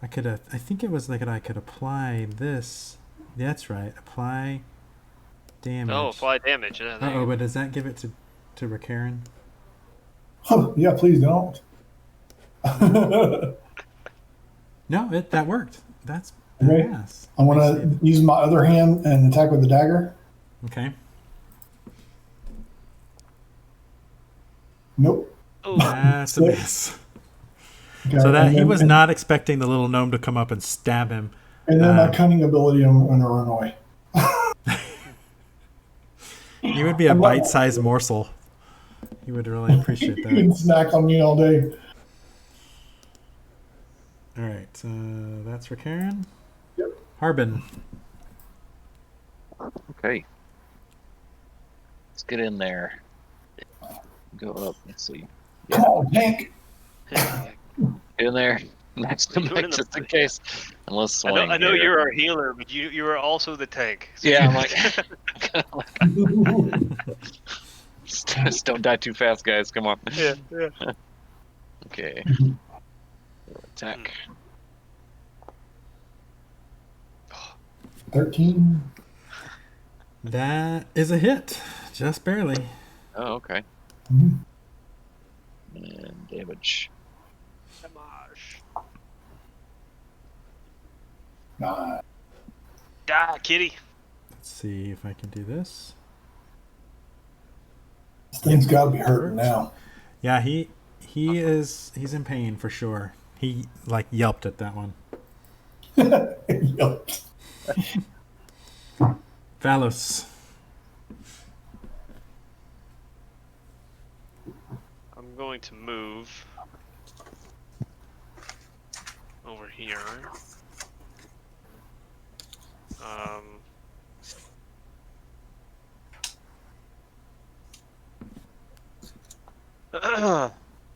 I could... I think it was like I could apply this. That's right. Apply damage. Oh, apply damage. Yeah, there you Uh-oh, go. but does that give it to Karen? Huh, yeah, please don't. No, that worked. That's Okay. badass. I want to use my other hand and attack with the dagger. Okay. Nope. Oh, That's a miss. Okay, So that and he then- was not expecting the little gnome to come up and stab him. And then my cunning ability, I'm going to run away. You would be a bite-sized morsel. He would really appreciate You that. can snack on me all day. All right, that's for Karen. Yep. Harbin. Okay. Let's get in there. Go up. Let's see. Come on, tank. Get in there. Next to You Mike, in the- just in case. And let's I swing. know here. you're our healer, but you are also the tank. So Yeah, I'm like, just don't die too fast, guys. Come on. yeah. Okay. Attack. 13. That is a hit, just barely. Oh, okay. Mhm. And damage. Damage. Nah. Die, kitty. Let's see if I can do this. This thing's got to be hurting now. Yeah, he's in pain for sure. He like yelped at that one. Yep. Valos. I'm going to move over here.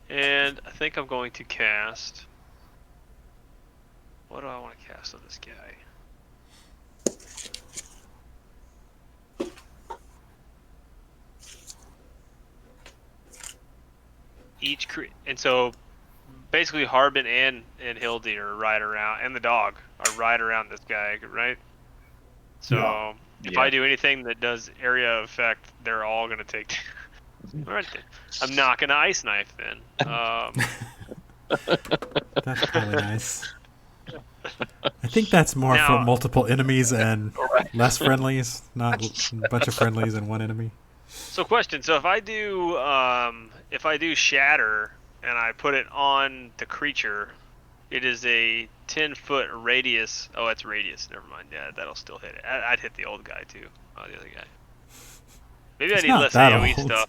And I think I'm going to cast. What do I want to cast on this guy? And so basically Harbin and Hildy are right around, and the dog are right around this guy, right? So Yeah. if Yeah. I do anything that does area effect, they're all gonna take. All right, then. I'm not gonna ice knife then. That's probably nice. I think that's more for Now- multiple enemies and less friendlies, not a bunch of friendlies and one enemy. So question. So if I do shatter and I put it on the creature, it is a 10-foot radius. Oh, it's radius. Never mind. Yeah, that'll still hit it. I'd hit the old guy too. Oh, the other guy. Maybe It's I need not less that AOE old. stuff.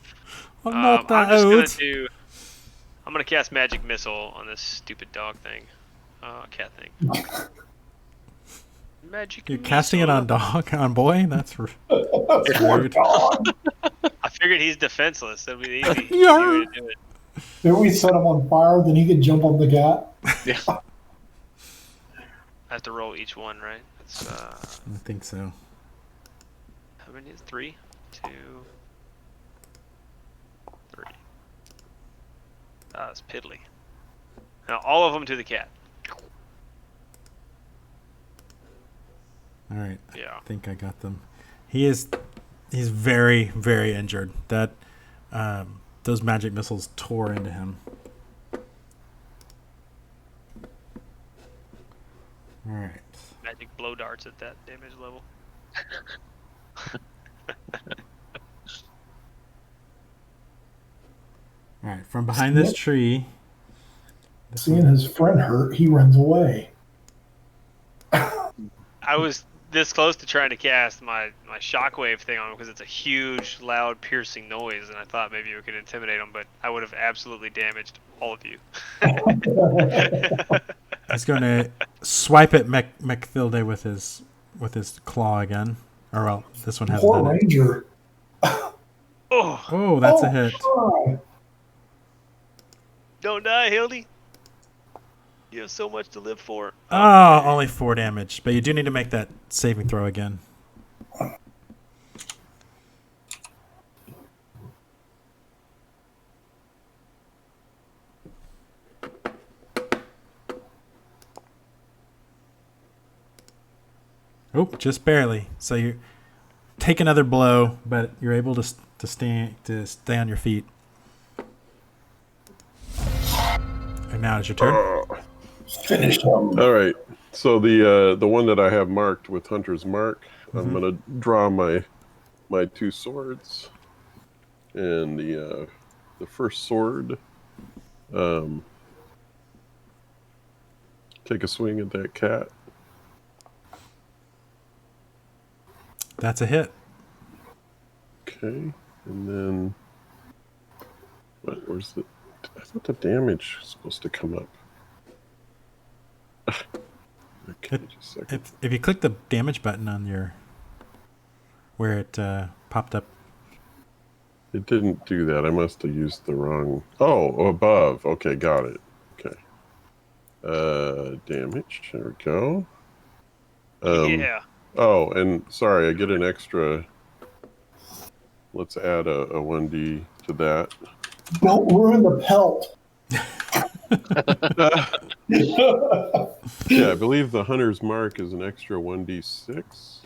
I'm not that I'm old. just I'm gonna cast magic missile on this stupid dog thing. Cat thing. Magic You're casting it missile. on dog, on boy? That's Poor weird. dog. I figured he's defenseless. That'd be the easy, easy Yeah. way to do it. If we set him on fire, then he could jump on the cat. Yeah. I have to roll each one, right? That's I think so. how many is 3, 2, 3. That's piddly. Now all of them to the cat. All right. Yeah. I think I got them. He's very, very injured. That those magic missiles tore into him. All right. Magic blow darts at that damage level. All right. From behind this tree. Seeing his friend hurt, he runs away. I was this close to trying to cast my shockwave thing on him because it's a huge, loud, piercing noise, and I thought maybe we could intimidate him, but I would have absolutely damaged all of you. He's going to swipe at McFilde with his claw again. Or well, this one hasn't Poor done it. ranger. Oh, Oh, that's a hit. God. don't die, Hildy. You have so much to live for. Oh, only 4 damage. But you do need to make that saving throw again. Oh, just barely. So you take another blow, but you're able to stay on your feet. And now it's your turn. Finish him. All right. So the one that I have marked with Hunter's Mark, I'm Mhm. gonna draw my 2 swords, and the first sword, take a swing at that cat. That's a hit. Okay, and then where's the? I thought the damage was supposed to come up. Okay, just a second. If you click the damage button on your where it popped up. It didn't do that. I must have used the wrong. Oh, above. Okay, got it. Okay. Damage. There we go. Yeah. Oh, and sorry, I get an extra. Let's add a 1d to that. Don't ruin the pelt. Yeah, I believe the Hunter's Mark is an extra 1d6. Is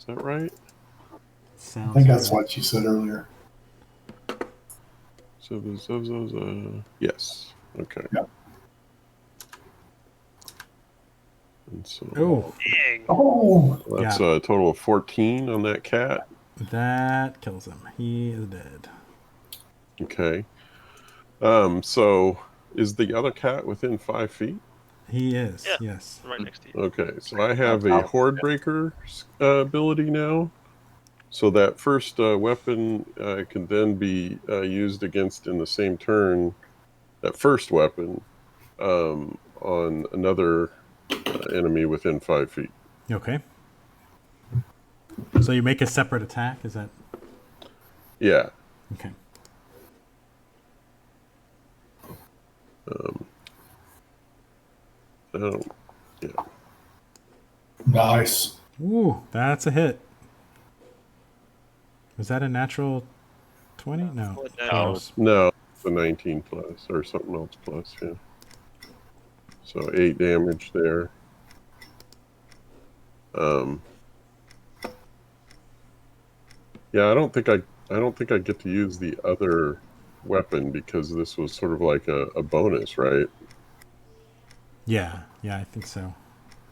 that right? I Sounds think that's right. what you said earlier. So those, yes. Okay. Yeah. And so Oh, Dang. Oh, that's Yeah. a total of 14 on that cat. that kills him. He is dead. Okay. So is the other cat within 5 feet? He is. Yeah. Yes. Right next to you. Okay, so I have a Horde Breaker ability now. So that first weapon can then be used against in the same turn, that first weapon, on another enemy within 5 feet. Okay. So you make a separate attack. Is that Yeah. okay? Oh, yeah. nice. Ooh, that's a hit. Was that a natural 20? No. What that No. is. No, it's a 19 plus or something else plus, yeah. So 8 damage there. Yeah, I don't think I get to use the other weapon because this was sort of like a bonus, right? Yeah, I think so.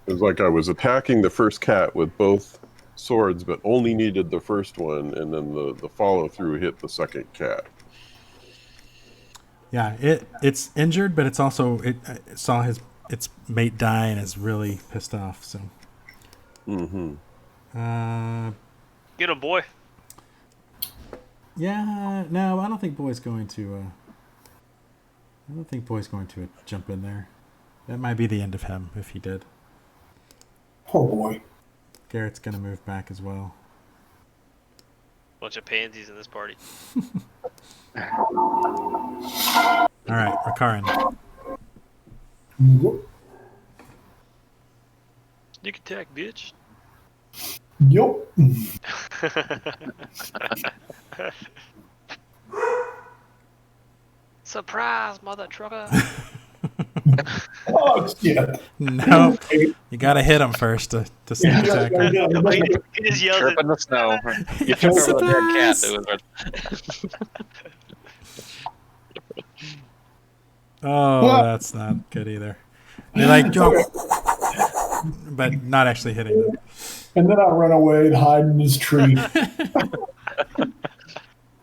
It was like I was attacking the first cat with both swords, but only needed the first one, and then the follow through hit the second cat. Yeah, it's injured, but it's also it saw its mate die and is really pissed off. So, Mm-hmm. Get him, boy. Yeah, no, I don't think Boy's going to. I don't think Boy's going to jump in there. That might be the end of him if he did. Poor boy. Garrett's gonna move back as well. Bunch of pansies in this party. All right, Rakaran. Sneak attack, bitch. Yup. Surprise, mother trucker. Oh shit. No, you gotta hit him first to sneak attack him. He just yells Trip in the snow. You trip over the dead cat. Oh, that's not good either. You're like, jump, but not actually hitting them. And then I run away and hide in this tree.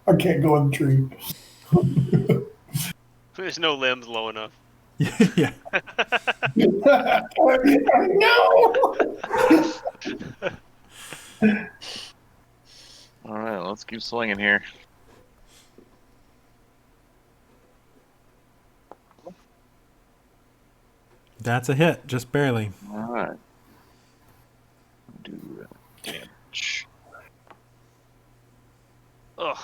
I can't go in the tree. There's no limbs low enough. Yeah. No. All right, let's keep swinging here. That's a hit, just barely. All right. Do damage. Ugh.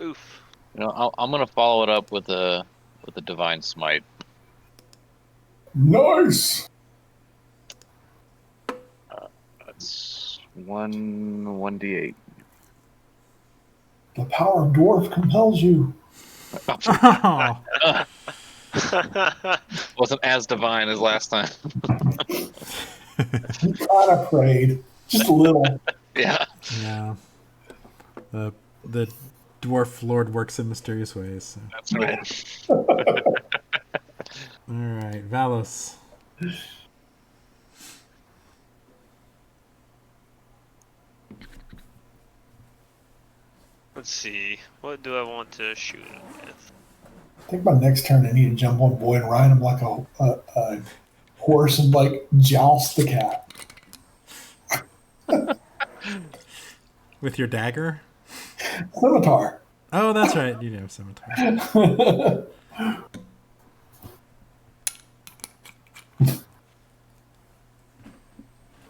Oof. You know, I'm gonna follow it up with a divine smite. Nice. That's 1d8. The power of dwarf compels you. Oh, Wasn't as divine as last time. You kind of prayed. Just a little. Yeah. yeah. The dwarf lord works in mysterious ways. So. That's right. All right, Valos. Let's see. What do I want to shoot him with? I think by next turn I need to jump on boy and ride him like a horse and like joust the cat. With your dagger? Scimitar. Oh, that's right. You know scimitar.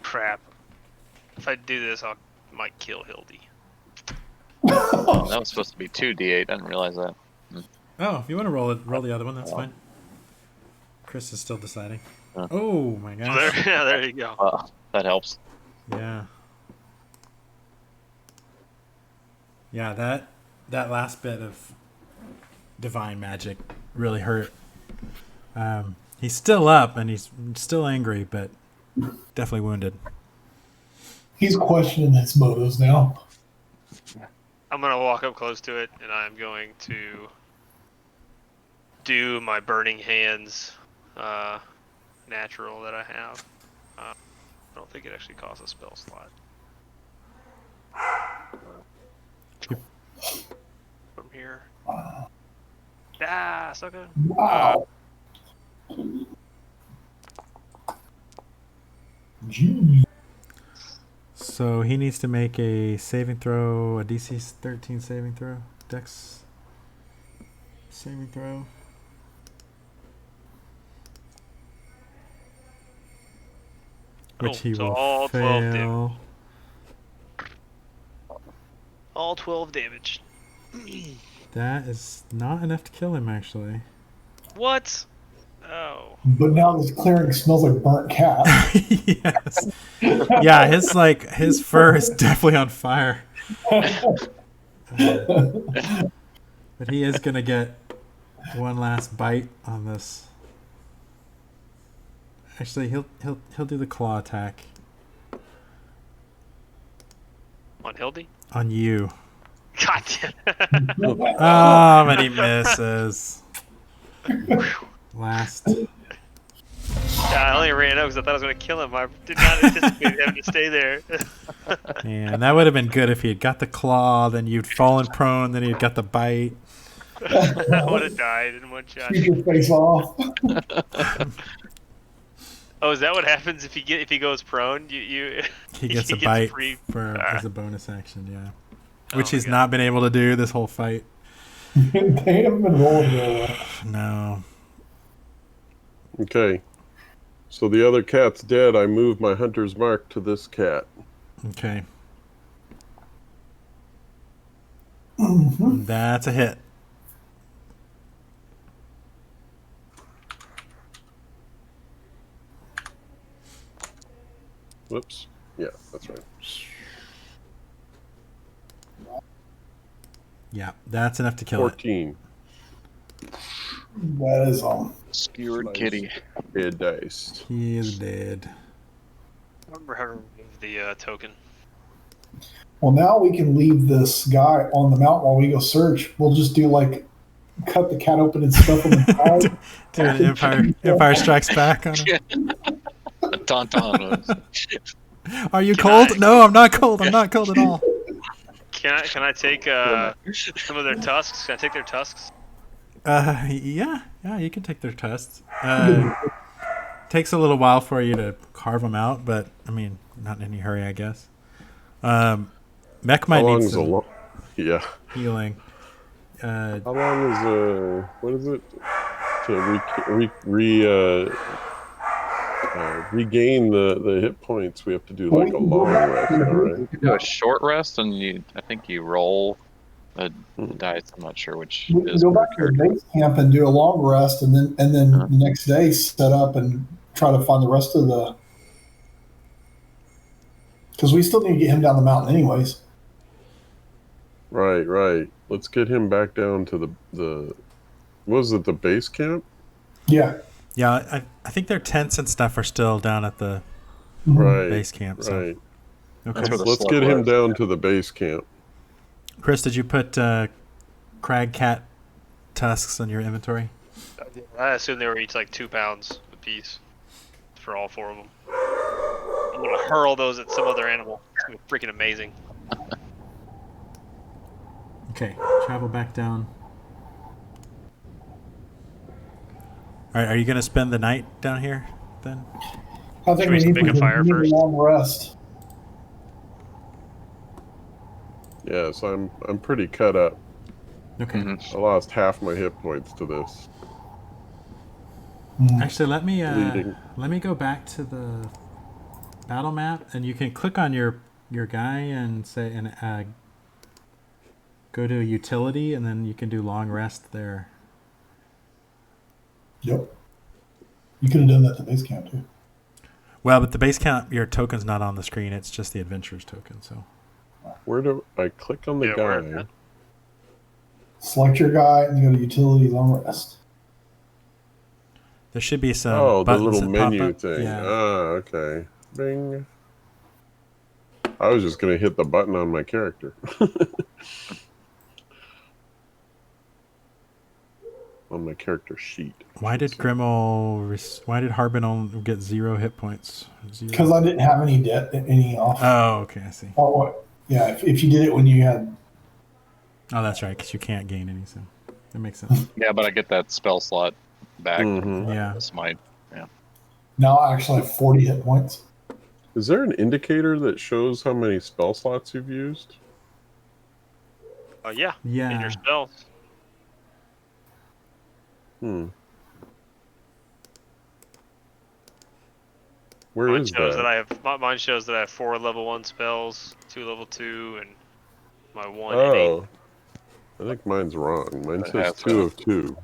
Crap. If I do this, I might kill Hildy. That was supposed to be 2d8. I didn't realize that. Oh, if you want to roll the other one, that's fine. Chris is still deciding. Huh. Oh my There, gosh. yeah, there you go. That helps. Yeah. Yeah, that last bit of divine magic really hurt. He's still up and he's still angry, but definitely wounded. He's questioning his motives now. I'm going to walk up close to it, and I'm going to do my Burning Hands natural that I have. I don't think it actually costs a spell slot. From here. Ah, sucker. Wow. Gee. So he needs to make a saving throw, a DC 13 saving throw, Dex saving throw. Which he so will all 12 damage. fail. All 12 damage. That is not enough to kill him, actually. What? Oh. But now this clearing smells like burnt cat. Yes. Yeah, his fur is definitely on fire. But he is gonna get one last bite on this. Actually, he'll do the claw attack On Hildy? on you. God damn. Oh, but he misses. Last. I only ran up because I thought I was going to kill him. I did not anticipate having to stay there. Man, that would have been good if he had got the claw, then you'd fallen prone, then he'd got the bite. I would have died in one shot. Shoot your face off. Oh, is that what happens if he goes prone? You He gets a bite free. as a bonus action, yeah. Which my he's God. not been able to do this whole fight. They haven't been rolling real well. No. Okay. So the other cat's dead. I move my hunter's mark to this cat. Okay. Mhm. That's a hit. Whoops. Yeah, that's right. Yeah, that's enough to kill 14. That is Skewered Nice. kitty. Dead dice. He is dead. I remember how to remove the token. Well, now we can leave this guy on the mountain while we go search. We'll just do like cut the cat open and stuff him inside. Do an Empire Strikes Back on him. A tauntaun. Are you Can cold? I- No, I'm not cold. I'm not cold at all. Can I take some of their tusks? Can I take their tusks? Yeah, you can take their tusks. Takes a little while for you to carve them out, but I mean, not in any hurry, I guess. Mech might How long need is a some long? Yeah. healing. How long is what is it to regain the hit points? We have to do like a long rest, all right? You do a short rest, and I think you roll a dice. I'm not sure which We can is go per back to the character. base camp and do a long rest, and then the next day set up and try to find the rest of the. Because we still need to get him down the mountain, anyways. Right. Let's get him back down to the was it the base camp? Yeah. Yeah, I think their tents and stuff are still down at the Right. base camp. So. Right. Okay. That's where the Let's slug get him was. down to the base camp. Chris, did you put crag cat tusks on your inventory? I assume they were each like 2 pounds a piece for all 4 of them. I'm gonna hurl those at some other animal. It's gonna be freaking amazing. Okay, travel back down. All right, are you going to spend the night down here then? I think Should we we need make a fire need first? a long rest. Yes, I'm pretty cut up. Okay. Mhm. I lost half my hit points to this. Actually, Bleeding. let me go back to the battle map, and you can click on your guy and say go to utility, and then you can do long rest there. Yep. You could have done that to base camp too. Well, but the base count, your token's not on the screen. It's just the adventurer's token. So Where do I click on the Yeah, where is guy? that? Select your guy and go to utility long rest. there should be some Oh, the buttons little that pop menu up. thing. Yeah. Ah, okay. Bing. I was just gonna hit the button on my character. On my character sheet. Why did why did Harbin get 0 hit points? 0. Because I didn't have any debt, any off. Oh, okay, I see. Oh, what? Yeah, if you did it when you had. Oh, that's right, because you can't gain any, so that makes sense. Yeah, but I get that spell slot back. Mhm. Yeah. This might. Now I actually have 40 hit points. Is there an indicator that shows how many spell slots you've used? Oh yeah. Yeah. In your spells. Where Mine is shows that? that I have. Mine shows that I have 4 level 1 spells, 2 level 2, and my 1 and 8. Oh, I think mine's wrong. Mine It says has 2 to. of 2.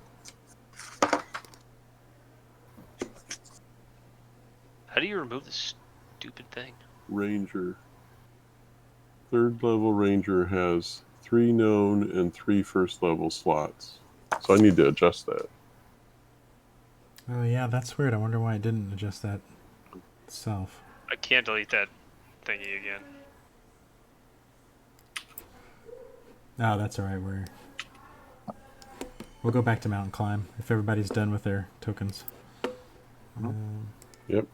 How do you remove this stupid thing? Ranger. 3rd level Ranger has 3 known and 3 first level slots. So I need to adjust that. Oh, yeah, that's weird. I wonder why it didn't adjust that itself. I can't delete that thingy again. Oh, that's all right. We'll go back to mountain climb if everybody's done with their tokens. Yep.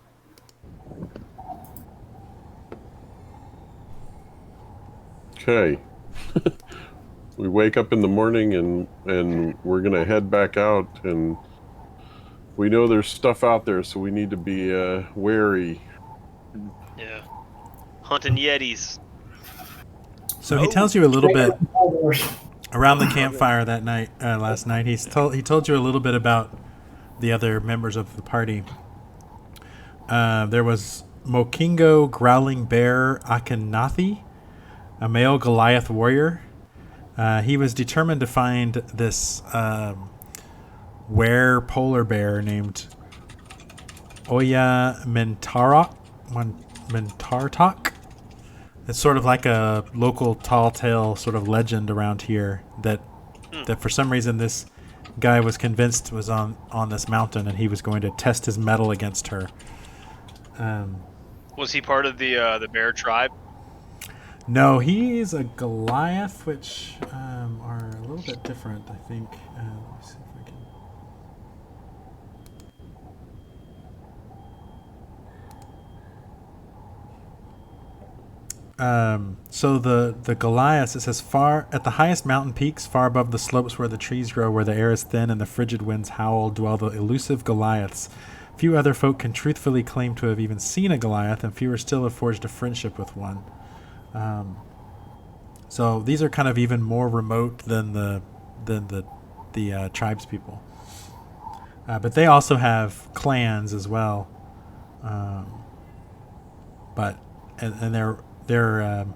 Okay. We wake up in the morning and we're gonna head back out, and we know there's stuff out there, so we need to be wary. Yeah. Hunting yetis. So he tells you a little bit around the campfire that night, last night. He told you a little bit about the other members of the party. There was Mokingo Growling Bear Akhenathi, a male Goliath warrior. He was determined to find this were polar bear named Oya Mentartok. It's sort of like a local tall tale sort of legend around here that for some reason this guy was convinced was on this mountain, and he was going to test his mettle against her. Was he part of the bear tribe? No, he's a Goliath, which are a little bit different, I think. Let me see if I can. So the Goliaths, it says, far at the highest mountain peaks, far above the slopes where the trees grow, where the air is thin and the frigid winds howl, dwell the elusive Goliaths. Few other folk can truthfully claim to have even seen a Goliath, and fewer still have forged a friendship with one. So these are kind of even more remote than the tribes people. But they also have clans as well. But they're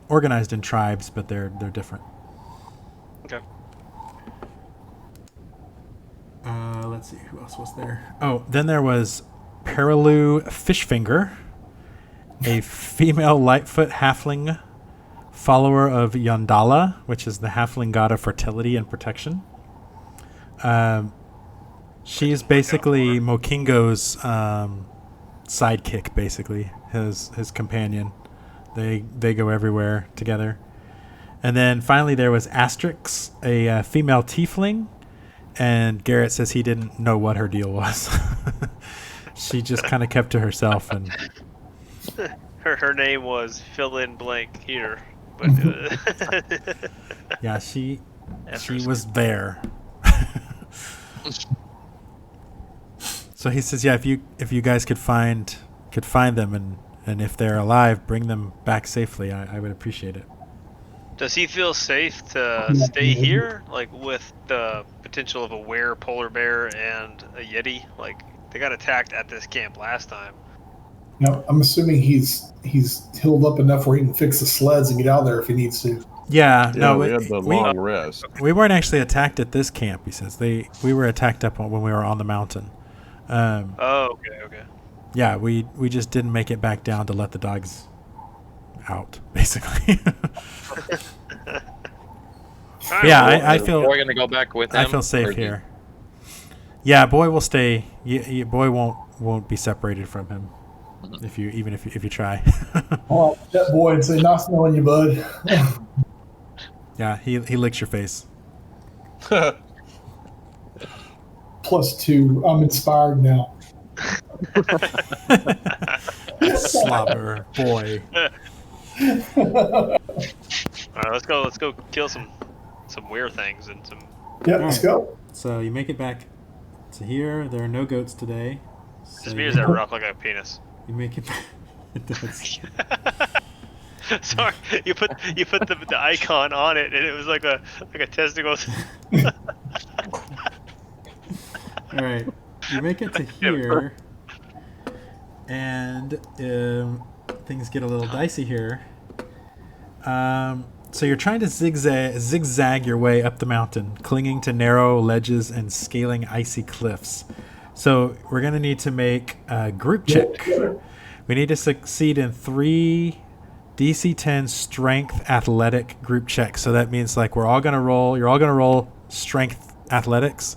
organized in tribes, but they're different. Okay. Let's see, who else was there? Oh, then there was Perilu Fishfinger, a female Lightfoot halfling follower of Yondala, which is the halfling god of fertility and protection. She's basically Mokingo's sidekick, basically his companion. They go everywhere together. And then finally there was Astrix, a female tiefling, and Garrett says he didn't know what her deal was. She just kind of kept to herself, and her name was fill in blank here, but yeah, she was there. So he says, yeah, if you guys could find them, and if they're alive, bring them back safely. I would appreciate it. Does he feel safe to stay here, like with the potential of a were polar bear and a yeti? Like they got attacked at this camp last time. No, I'm assuming he's healed up enough where he can fix the sleds and get out there if he needs to. Yeah, no, we had the long rest. We weren't actually attacked at this camp. He says we were attacked up when we were on the mountain. Okay. Yeah, we just didn't make it back down to let the dogs out, basically. Yeah, I feel. We're gonna go back with him. I feel safe here. Yeah, Boy will stay. Boy won't be separated from him. If you try. Oh, that boy and say, "Nice knowing you, bud." Yeah, he licks your face. +2. I'm inspired now. Slobber boy. All right, let's go kill some weird things and some. Yeah, let's go. So you make it back to here. There are no goats today. So His beard's that rough like a penis. You make it back. It does. Sorry, you put the icon on it, and it was like a testicle. All right, you make it to here, and things get a little dicey here. So you're trying to zigzag your way up the mountain, clinging to narrow ledges and scaling icy cliffs. So we're going to need to make a group check. We need to succeed in 3 DC 10 strength athletic group checks. So that means like you're all going to roll strength athletics,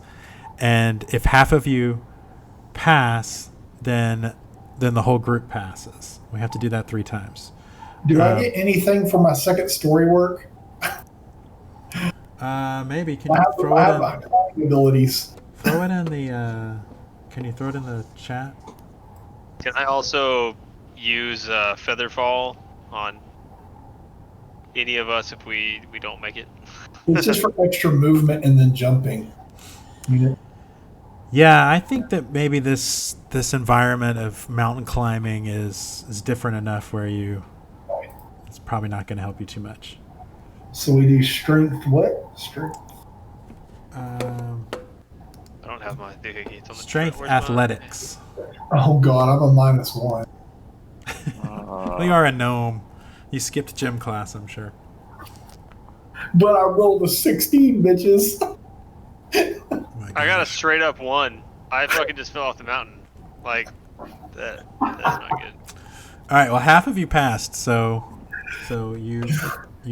and if half of you pass, then the whole group passes. We have to do that 3 times. Do I get anything for my second story work? Maybe. Can I you have, throw I it have in? my climbing abilities. Throw it in the. Can you throw it in the chat? Can I also use Featherfall on any of us if we don't make it? It's just for extra movement and then jumping. Yeah, I think that maybe this environment of mountain climbing is different enough where it's probably not going to help you too much. So we do strength. What? Strength. I don't have my doohickey. It's on the Strength where's mine? athletics. Oh God, I'm a -1. Well, you are a gnome. You skipped gym class, I'm sure. But I rolled a 16, bitches. My I got a gosh. straight up 1. I fucking just fell off the mountain. Like that. That's not good. All right. Well, half of you passed, so you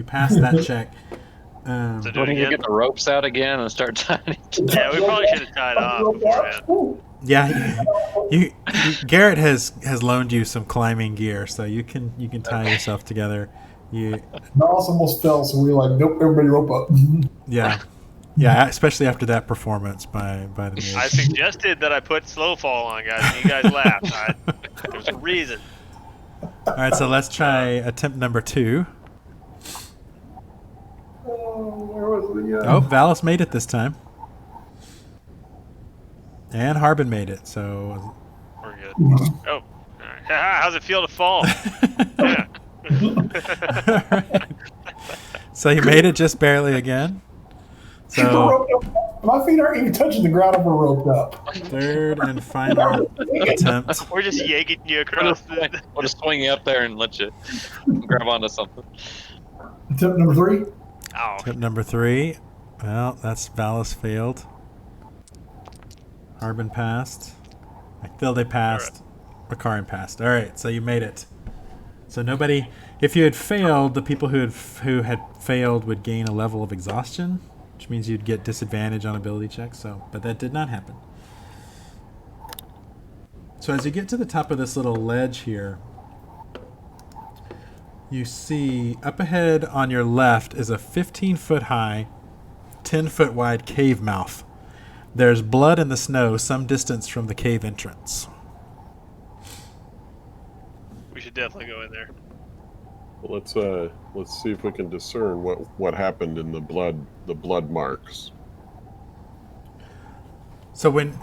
passed that check. So do Do we it need to again. get the ropes out again and start tying? Yeah, we probably should have tied off beforehand. Yeah, Garrett has loaned you some climbing gear, so you can tie yourself together. Mouse almost fell, so we were like, nope, everybody rope up. Yeah, especially after that performance by the mage. I suggested that I put slow fall on, guys, and you guys laughed. There's a reason. All right, so let's try attempt number 2. Where was the? Oh, Valis made it this time, and Harbin made it. So We're good. Oh, all right. How's it feel to fall? Yeah. So you made it just barely again. So My feet aren't even touching the ground. I'm roped up. third and final attempt. We're just yanking you across the. We'll just swing you up there and let you grab onto something. Attempt number 3. Ow. Attempt number 3. Well, that's Valis failed. Harbin passed. Mathilde passed. Makarin passed. All right, so you made it. So nobody. If you had failed, the people who had failed would gain a level of exhaustion, which means you'd get disadvantage on ability checks. But that did not happen. So as you get to the top of this little ledge here, you see up ahead on your left is a 15-foot high, 10-foot wide cave mouth. There's blood in the snow some distance from the cave entrance. We should definitely go in there. Well, let's see if we can discern what happened in the blood marks. So when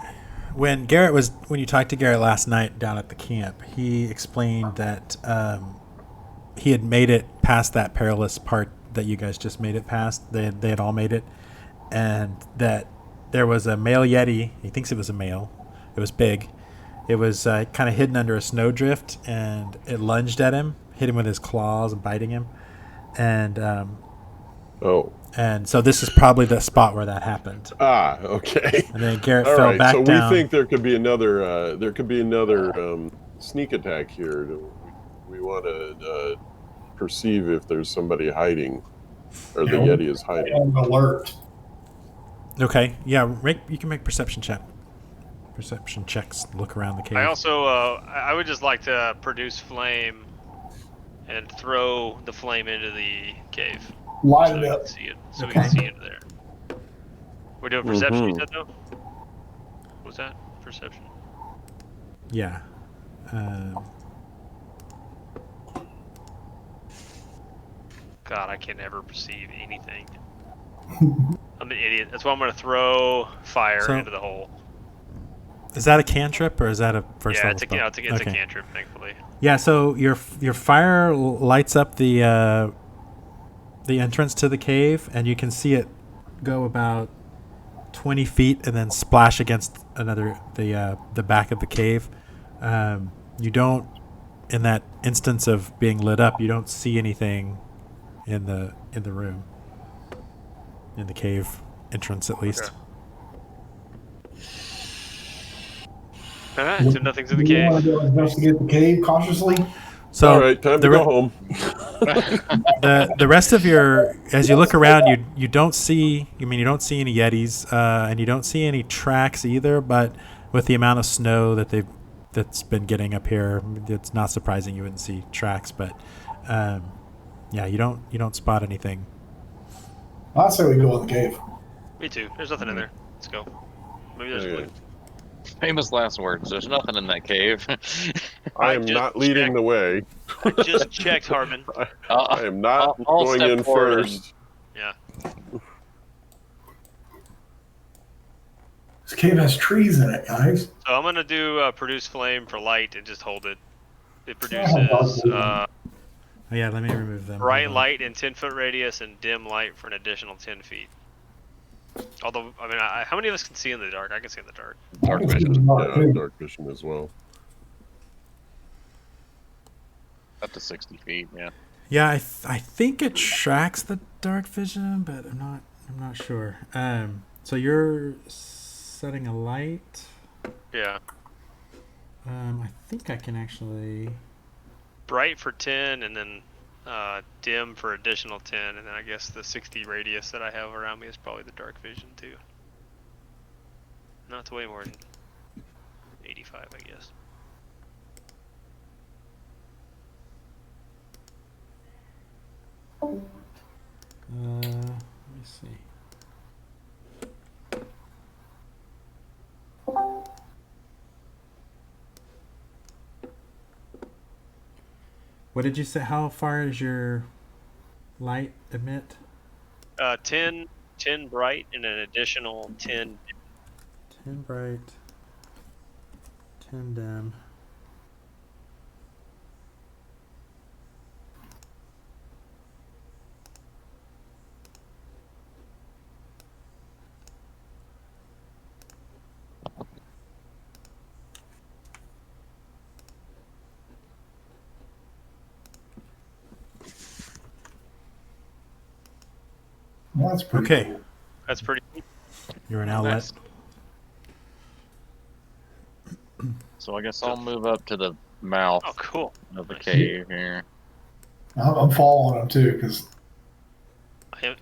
you talked to Garrett last night down at the camp, he explained that he had made it past that perilous part that you guys just made it past. They had all made it, and that there was a male yeti. He thinks it was a male. It was big. It was kind of hidden under a snowdrift, and it lunged at him, hit him with his claws, and biting him. And and so this is probably the spot where that happened. Ah, okay. And then Garrett All fell right, back so down. we think there could be another sneak attack here. We want to perceive if there's somebody hiding, or the Yeti is hiding. On alert. Okay, yeah, you can make perception checks. Look around the cave. I also, I would just like to produce flame and throw the flame into the cave. Light So it we up. can see it. So we can see into there. We're doing perception, you said, though? What was that? Perception? Yeah. God, I can never perceive anything. I'm an idiot. That's why I'm going to throw fire into the hole. Is that a cantrip or is that a first Yeah, level it's a, spell? it's a cantrip, thankfully. Yeah, so your fire lights up the entrance to the cave, and you can see it go about 20 feet and then splash against the back of the cave. You don't, in that instance of being lit up, you don't see anything in the room, in the cave entrance at least. Okay. Alright, so nothing's in the You want cave. to go investigate the cave cautiously? So All right, time to go home. the rest of as you look around, you don't see. You don't see any yetis, and you don't see any tracks either. But with the amount of snow that's been getting up here, it's not surprising you wouldn't see tracks. But yeah, you don't spot anything. I say we go in the cave. Me too. There's nothing in there. Let's go. Maybe there's Okay. loot. Famous last words. There's nothing in that cave. I am just not leading checked. the way. I just checked, Harmon. I am not I'll going step in forward and- first. Yeah. This cave has trees in it, guys. So I'm gonna do produce flame for light and just hold it. It Oh, produces God. Oh, yeah, let me remove them. bright Hold on. light in 10-foot radius and dim light for an additional 10 feet. Although, I mean, how many of us can see in the dark? I can see in the dark. I can see the dark, Yeah, too. dark vision as well. Up to 60 feet. Yeah. Yeah, I think it tracks the dark vision, but I'm not sure. So you're setting a light. Yeah. I think I can actually. Bright for 10 and then dim for additional 10, and then I guess the 60 radius that I have around me is probably the dark vision too. No, it's way more than 85, I guess. Let me see. What did you say? How far is your light emit? 10 bright and an additional 10. 10 bright, 10 dim. Well, that's pretty Okay. cool. That's pretty. You're now Nice. lit. So I guess I'll move up to the mouth Oh, cool. of the Nice. cave here. I'm following them, too, because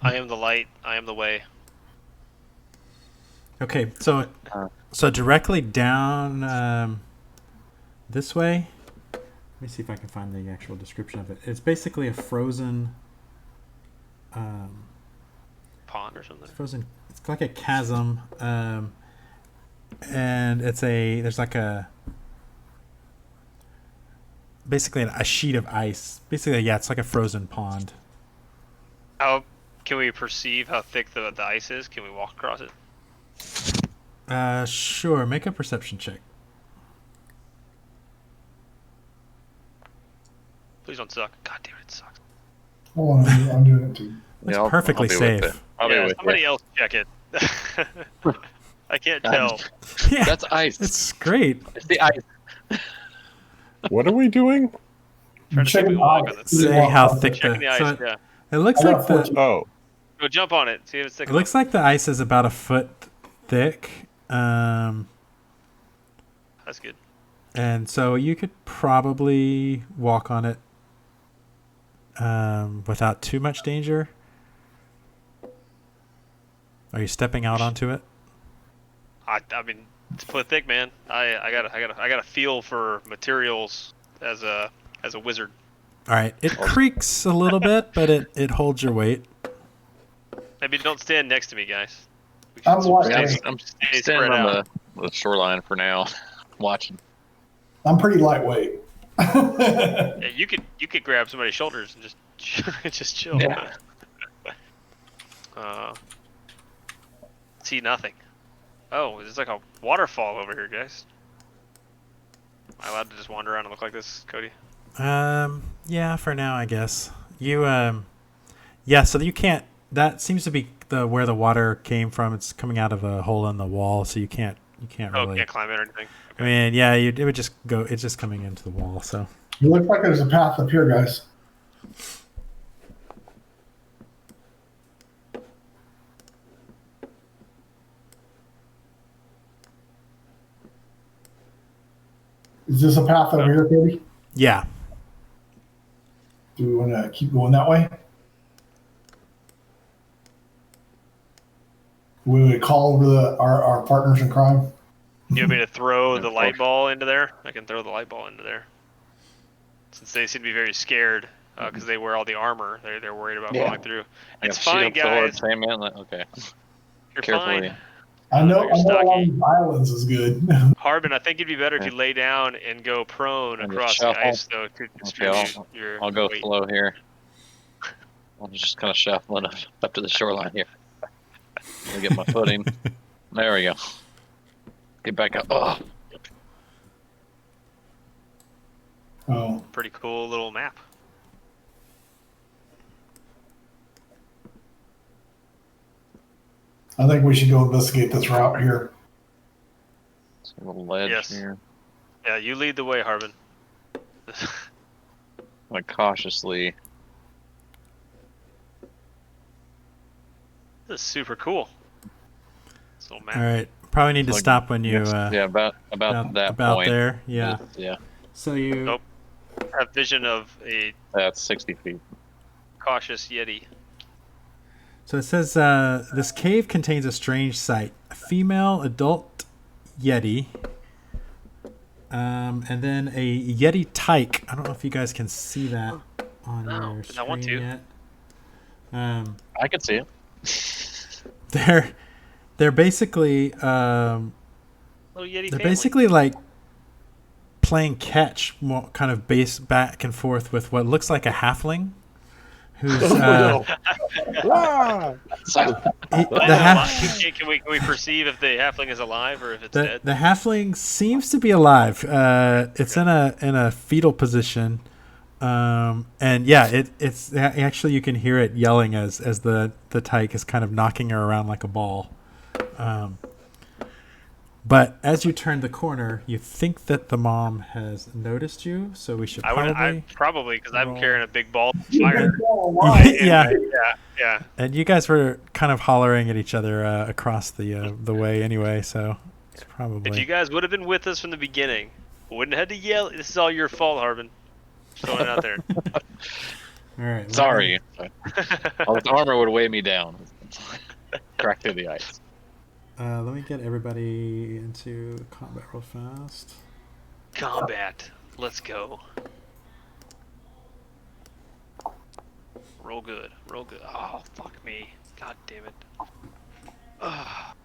I am the light. I am the way. Okay, so directly down this way. Let me see if I can find the actual description of it. It's basically a frozen. Pond or something. Frozen. It's like a chasm, and there's like a basically a sheet of ice. Basically, yeah, it's like a frozen pond. How can we perceive how thick the ice is? Can we walk across it? Sure. Make a perception check. Please don't suck. God damn it, it sucks. hold on, I'm doing it, too. It's Yeah, perfectly I'll be with safe. you. I'll be Yeah, with somebody you. else check it. I can't tell. Yeah, That's ice. it's great. It's the ice. What are we doing? Trying to see if we Checking can walk the on ice. this. Say how thick Checking the ice. so it, Yeah. it looks I got like the 14. Oh, Go jump on it. See if it's thick it looks like the ice is about a foot thick. That's good. And so you could probably walk on it without too much danger. Are you stepping out onto it? I mean, it's a foot thick, man. I got a feel for materials as a wizard. All right. It creaks a little bit, but it holds your weight. Maybe don't stand next to me, guys. We I'm should watching. stay- I'm stay standing spread on out. the shoreline for now, watching. I'm pretty lightweight. Yeah, you could grab somebody's shoulders and just just chill. Yeah. See nothing. Oh, there's like a waterfall over here, guys. Am I allowed to just wander around and look like this, Cody? Yeah, for now, I guess. You, yeah, so you can't, that seems to be where the water came from. It's coming out of a hole in the wall, so you can't Oh, really. can't climb it or anything. I mean, yeah, it would just go, it's just coming into the wall, so. It looks like there's a path up here, guys. Is this a path over here, Cody? Yeah. Do we want to keep going that way? We would call over our partners in crime. You want me to throw Yeah, the of light course. ball into there? I can throw the light ball into there. Since they seem to be very scared, because they wear all the armor. They're worried about Yeah. falling through. I It's got fine, shield, sword, guys. same man. Okay. You're Carefully. fine. I know You're stocky. along these islands is good. Harbin, I think it'd be better if Okay. you lay down and go prone And across just the shuffle. ice, though, to distribute your I'll go weight. slow here. I'm just kind of shuffling up to the shoreline here. Let me get my footing. There we go. Get back up. Oh. Oh, Pretty cool little map. I think we should go investigate this route here. It's a little ledge Yes. here. Yeah, you lead the way, Harbin. Like cautiously. This is super cool. This little map. All right. Probably need to Like, stop when you yeah, about that about point. there. Yeah. Yeah. So you. Nope. Have vision of a That's 60 feet. cautious Yeti. So it says this cave contains a strange sight: a female adult Yeti, and then a Yeti tyke. I don't know if you guys can see that on No, your but I want screen to. yet. I could see it. They're basically Little Yeti they're family. basically like playing catch, kind of back and forth with what looks like a halfling. Who's No. Ah! Can we perceive if the halfling is alive or if it's the dead? halfling seems to be alive. It's in a fetal position, and yeah, it's actually you can hear it yelling as the tyke is kind of knocking her around like a ball. But as you turn the corner, you think that the mom has noticed you, so we should Probably because I'm roll. carrying a big ball of fire. yeah. Yeah. And you guys were kind of hollering at each other across the way anyway, so it's probably. If you guys would have been with us from the beginning, wouldn't have had to yell. This is all your fault, Harbin. Just throwing it out there. All right. Sorry. All this armor would weigh me down. Crack through the ice. Let me get everybody into combat real fast. Combat. Let's go. Roll good. Roll good. Oh, fuck me. God damn it. Ugh.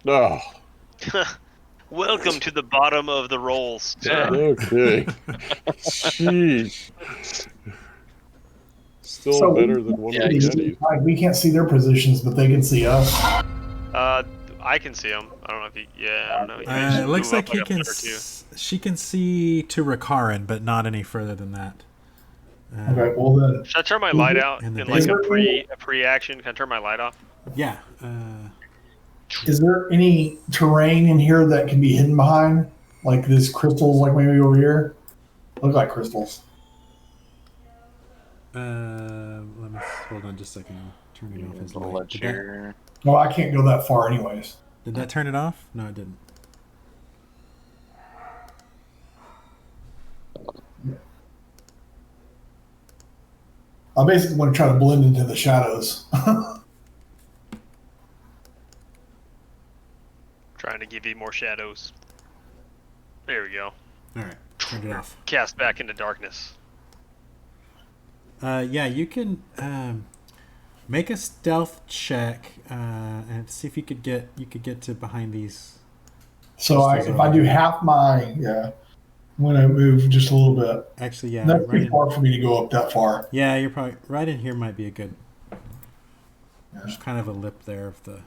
Oh, Welcome to the bottom of the rolls. okay. Jeez. Still So- better than one of the Yetis. We can't see their positions, but they can see us. I can see him. I don't know if he. Yeah, I don't know. He may just It looks move like up he a can. foot or two. She can see to Rakaran, but not any further than that. Okay, well then, Should I turn my light out And the in like bigger- a pre-action? Can I turn my light off? Yeah. is there any terrain in here that can be hidden behind? Like these crystals, like maybe over here? Look like crystals. Let me hold on just a second. I'm turning off his Little light. ledge here. Well, I can't go that far anyways. Did that turn it off? No, it didn't. I basically want to try to blend into the shadows. Trying to give you more shadows. There we go. All right, turned it off. Cast back into darkness. Yeah, you can make a stealth check and see if you could get to behind these. So if I do half my, I'm going to move just a little bit. Actually, yeah, That's right pretty in, far for me to go up that far. yeah, you're probably right in here. Might be a good. There's kind of a lip there of the.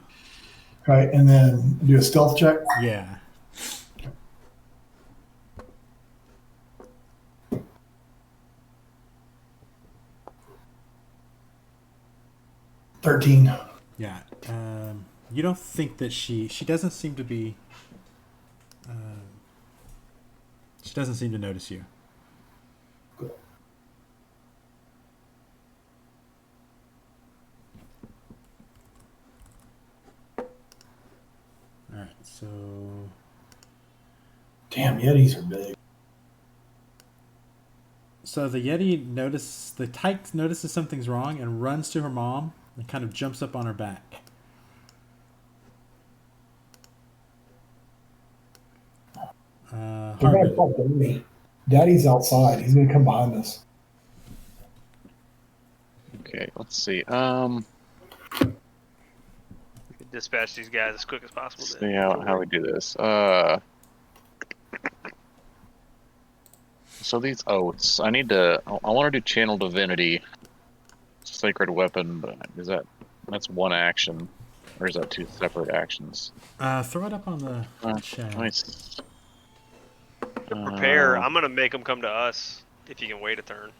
Okay, and then do a stealth check. Yeah. $13. Yeah. You don't think that she doesn't seem to be. She doesn't seem to notice you. All right. So. Damn, Yetis are big. So the Yeti the tyke notices something's wrong and runs to her mom and kind of jumps up on her back. They're gonna Harbin. call Daddy. Daddy's outside. He's gonna come behind us. Okay, let's see. Dispatch these guys as quick as possible. See Then. how we do this. So these oaths, I want to do channel divinity, sacred weapon, but that's one action, or is that two separate actions? Throw it up on the chat. Nice. To prepare, I'm gonna make them come to us if you can wait a turn.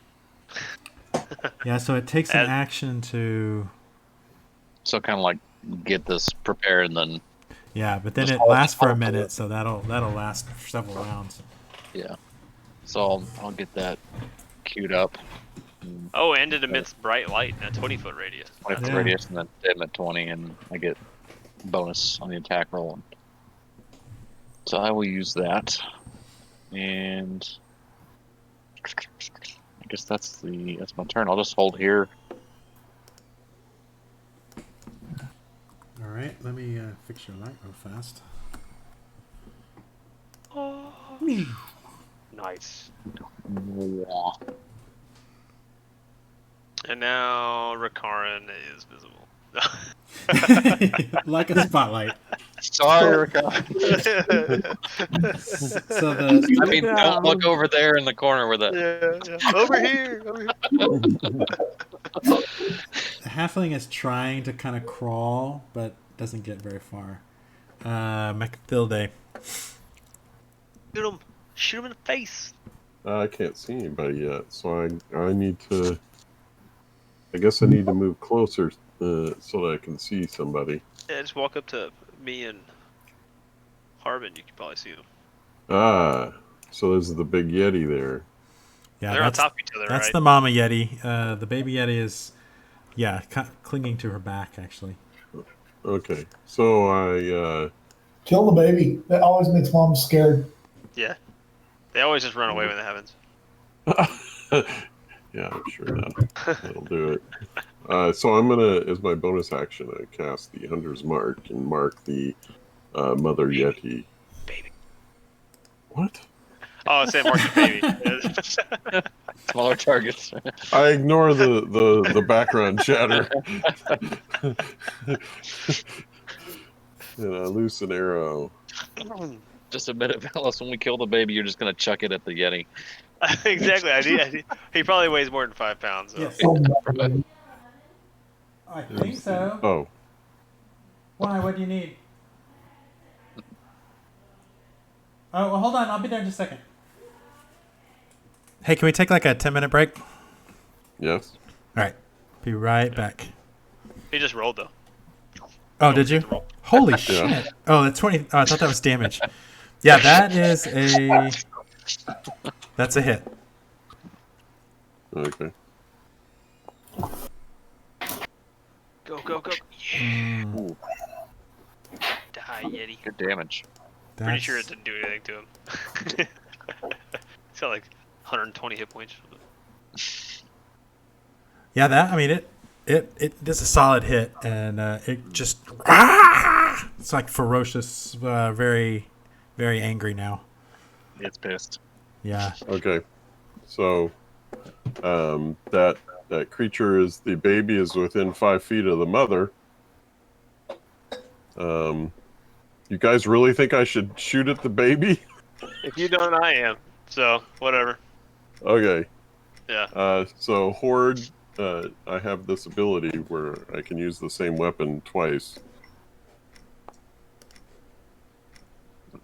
Yeah, so it takes an As- action to. So kind of like get this prepared and then Yeah, but then Just it hold- lasts for a hold minute, it. so that'll last for several rounds. yeah. So I'll get that queued up. Oh, and it emits bright light in a 20-foot radius. 20 Yeah. radius and then dim at 20, and I get bonus on the attack roll. So I will use that, and I guess that's my turn. I'll just hold here. All right, let me fix your light real fast. Nice. Yeah. And now Rakaran is visible. Like a spotlight. Sorry, Rico. So the I mean, don't look over there in the corner where the. yeah. Over here. halfling is trying to kind of crawl, but doesn't get very far. McFilday. Shoot him. Shoot him in the face. I can't see anybody yet, so I need to. I guess I need to move closer so that I can see somebody. Yeah, just walk up to me and Harbin. You can probably see them. Ah, so there's the big Yeti there. Yeah, They're on that's, top of each other, that's right? the mama Yeti. The baby Yeti is, clinging to her back, actually. Okay, so I Kill the baby. That always makes mom scared. Yeah. They always just run away when that happens. yeah, I'm sure that'll do it. So I'm gonna, as my bonus action, I cast the Hunter's Mark and mark the Mother Yeti. Baby. What? Oh, Sam mark the baby. Smaller targets. I ignore the background chatter. And I loose an arrow. Just admit it, Alice. When we kill the baby, you're just gonna chuck it at the Yeti. Exactly. I need. He probably weighs more than 5 pounds. So. Yes. Oh, I think so. Oh, Why? What do you need? Oh, well, hold on. I'll be there in just a second. Hey, can we take like a 10-minute break? yes. All right. Be right back. He just rolled though. Oh, did you? Holy shit. Oh, that's 20. Oh, I thought that was damage. Yeah, that's a hit. Okay. Go. Mm, Die, Yeti. Good damage. Pretty sure it didn't do anything to him. He's got like 120 hit points. Yeah, it does a solid hit, and it just it's like ferocious, very, very angry now. It's pissed. Yeah. Okay. So, that creature the baby is within 5 feet of the mother. You guys really think I should shoot at the baby? If you don't, I am. So whatever. Okay. Yeah. So Horde, I have this ability where I can use the same weapon twice.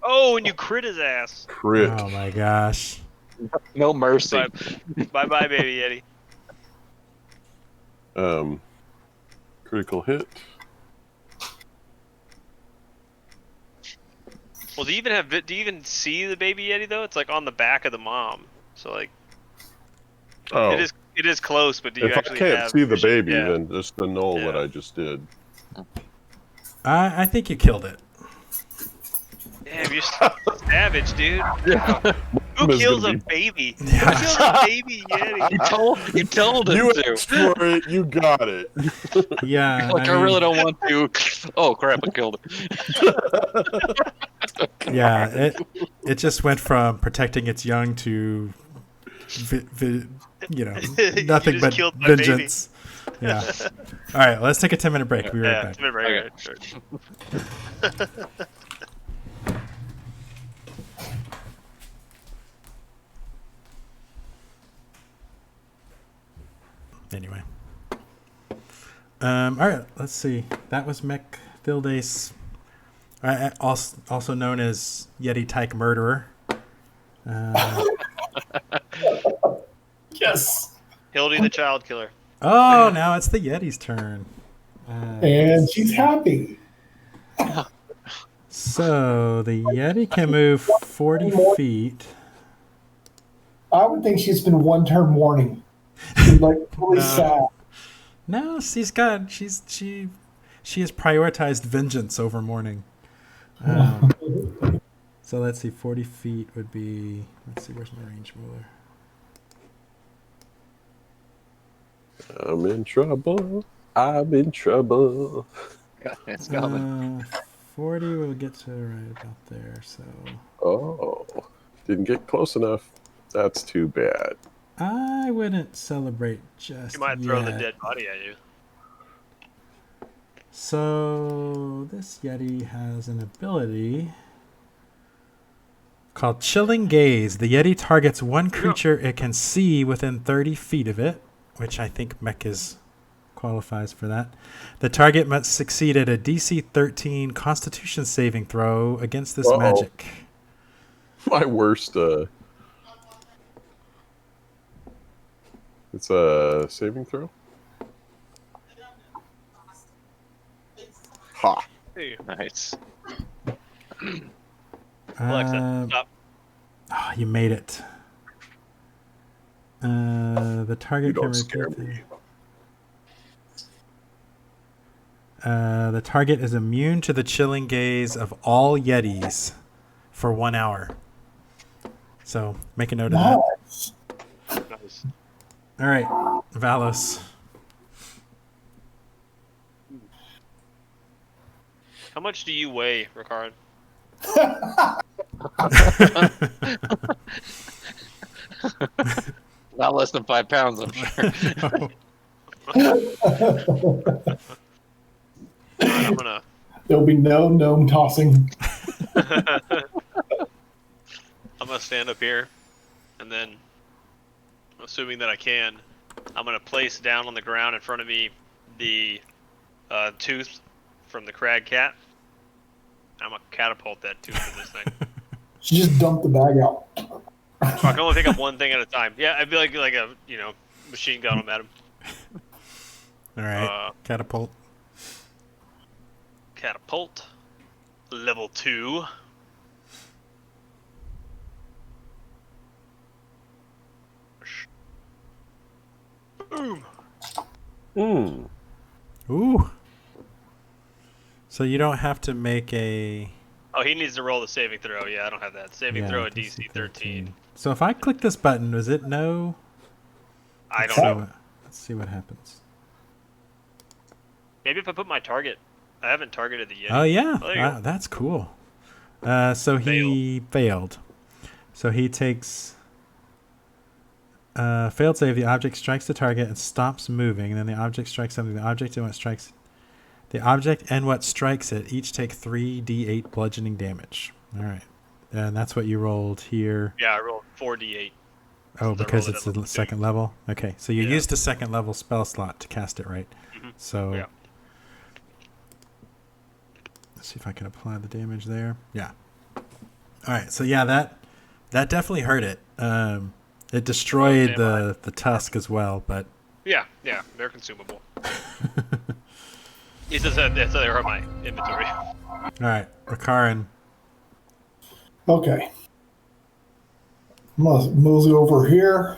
Oh, and you crit his ass. Crit. Oh my gosh. No mercy. Bye, baby Yeti. Critical hit. Well, do you even see the baby Yeti though? It's like on the back of the mom. So like, Oh, it is close, but do you if I actually can't have see the vision? baby, Yeah. then just annul what Yeah. I just did. I think you killed it. Damn, you're savage, dude. Who Is kills a gonna baby? Who Yeah. kills a baby Yeti? You told him You to. asked for it. You got it. Yeah. Like, I really don't want to. Oh crap! I killed it. Yeah, it just went from protecting its young to, nothing just but killed my baby. vengeance. Yeah. All right, let's take a 10-minute break. We'll be right Yeah, back. it's been right. Anyway. All right, let's see. That was Mech Thildace, also known as Yeti Tyke Murderer. Yes. Hildy the child killer. Oh, now it's the Yeti's turn. And she's happy. So the Yeti can move 40 feet. I would think she's been one turn mourning. She's like really sad. No, she has prioritized vengeance over mourning. So let's see, 40 feet would be. Let's see, where's my range ruler? I'm in trouble. I'm in trouble. It's coming. 40 will get to right about there. So Oh, didn't get close enough. That's too bad. I wouldn't celebrate just She might throw the yet. dead body at you. So this Yeti has an ability called Chilling Gaze. The Yeti targets one creature it can see within 30 feet of it, which I think Mech qualifies for that. The target must succeed at a DC 13 Constitution saving throw against this magic. My worst. It's a saving throw. Ha! Hey, Nice. Alexa, stop. Oh, you made it. The target You don't can scare repeat me. the target is immune to the chilling gaze of all Yetis for 1 hour. So make a note of that. Nice. Nice. All right, Valos. How much do you weigh, Ricard? Not less than 5 pounds, I'm sure. I'm gonna. There'll be no gnome tossing. I'm gonna stand up here, and then, assuming that I can, I'm gonna place down on the ground in front of me the tooth from the crag cat. I'm gonna catapult that tooth in this thing. She just dumped the bag out. I can only pick up one thing at a time. Yeah, I'd be like a machine gun them at him. All right, catapult. Catapult. Level 2. Boom. Ooh. So you don't have to make a. Oh, he needs to roll the saving throw. Yeah, I don't have that. Saving throw at DC 13. So if I click this button, does it know? I don't know. Let's see what happens. Maybe if I put my target. I haven't targeted the Yeti. Oh yeah, there you go. that's cool. So he failed. So he takes failed save. The object strikes the target and stops moving. And then the object strikes something. The object and what strikes it each take 3d8 bludgeoning damage. All right, and that's what you rolled here. Yeah, I rolled 4d8. Oh, Since I because rolled it's it at the level second level. Okay, so you used a second level spell slot to cast it, right? Mhm. So. Yeah. Let's see if I can apply the damage there. Yeah. All right. So yeah, that definitely hurt it. It destroyed the tusk as well, but Yeah, they're consumable. He says that that's how they hurt my inventory. all right, Rakaran. Okay. I'm gonna mosey over here,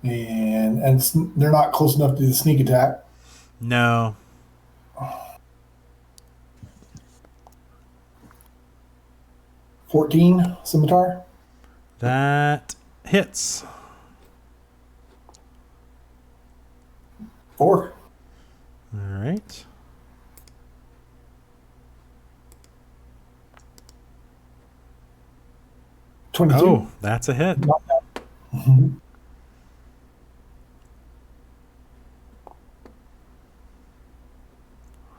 and they're not close enough to do the sneak attack. No. 14 scimitar. That hits. 4. All right. 22. Oh, that's a hit. Mhm.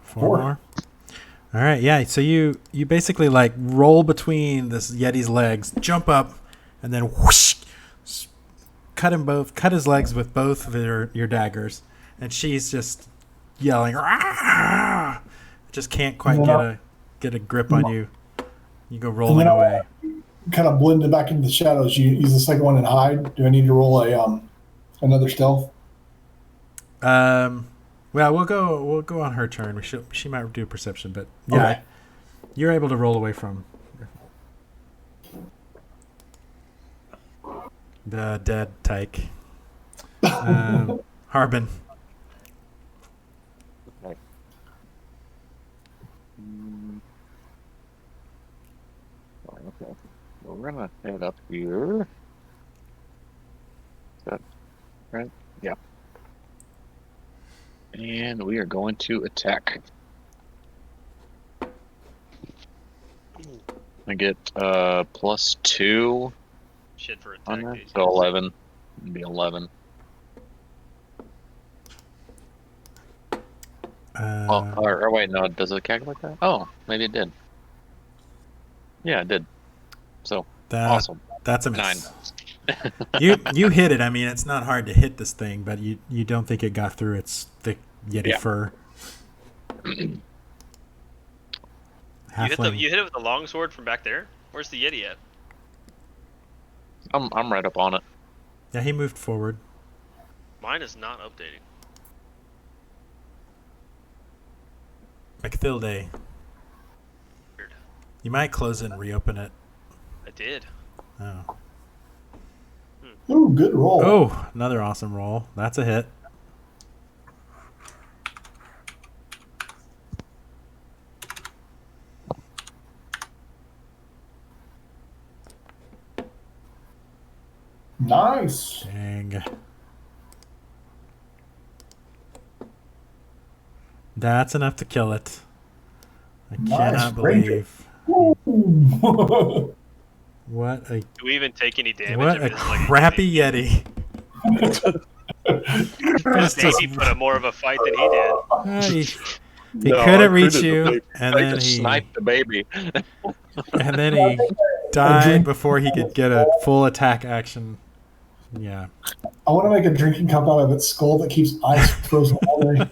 Four more. All right, yeah. So you basically like roll between this Yeti's legs, jump up, and then whoosh, cut his legs with both of your daggers, and she's just yelling, "Rah!" Just can't quite And then get a grip on you. You go And rolling then away. kind of blended back into the shadows. You use the second one and hide. Do I need to roll a another stealth? Well, we'll go on her turn. She might do perception, but yeah, Okay. you're able to roll away from the dead tyke. Harbin. Okay. Okay. Well, we're gonna head up here. Is that right? Yeah. And we are going to attack. I get +2 Shit for on attack. that, DC. so 11. It'd be 11. Or wait, no, does it calculate that? Oh, maybe it did. Yeah, it did. So awesome. That's a 9. miss. You hit it. I mean, it's not hard to hit this thing, but you don't think it got through its thick Yeti fur. You Halfling. hit it with the longsword from back there? Where's the Yeti at? I'm right up on it. Yeah, he moved forward. Mine is not updating. McThilday. Weird. You might close it and reopen it. I did. Oh. Ooh, good roll. Oh, another awesome roll. That's a hit. Nice. Dang. That's enough to kill it. I Nice, cannot Ranger. believe Ooh. what a Do we even take any damage? what a crappy Yeti. It's just- He put up more of a fight than he did. he No, I couldn't reach critted the you, baby. and I then just he sniped the baby. died before he could get a full attack action. Yeah. I want to make a drinking cup out of its skull that keeps ice frozen all day.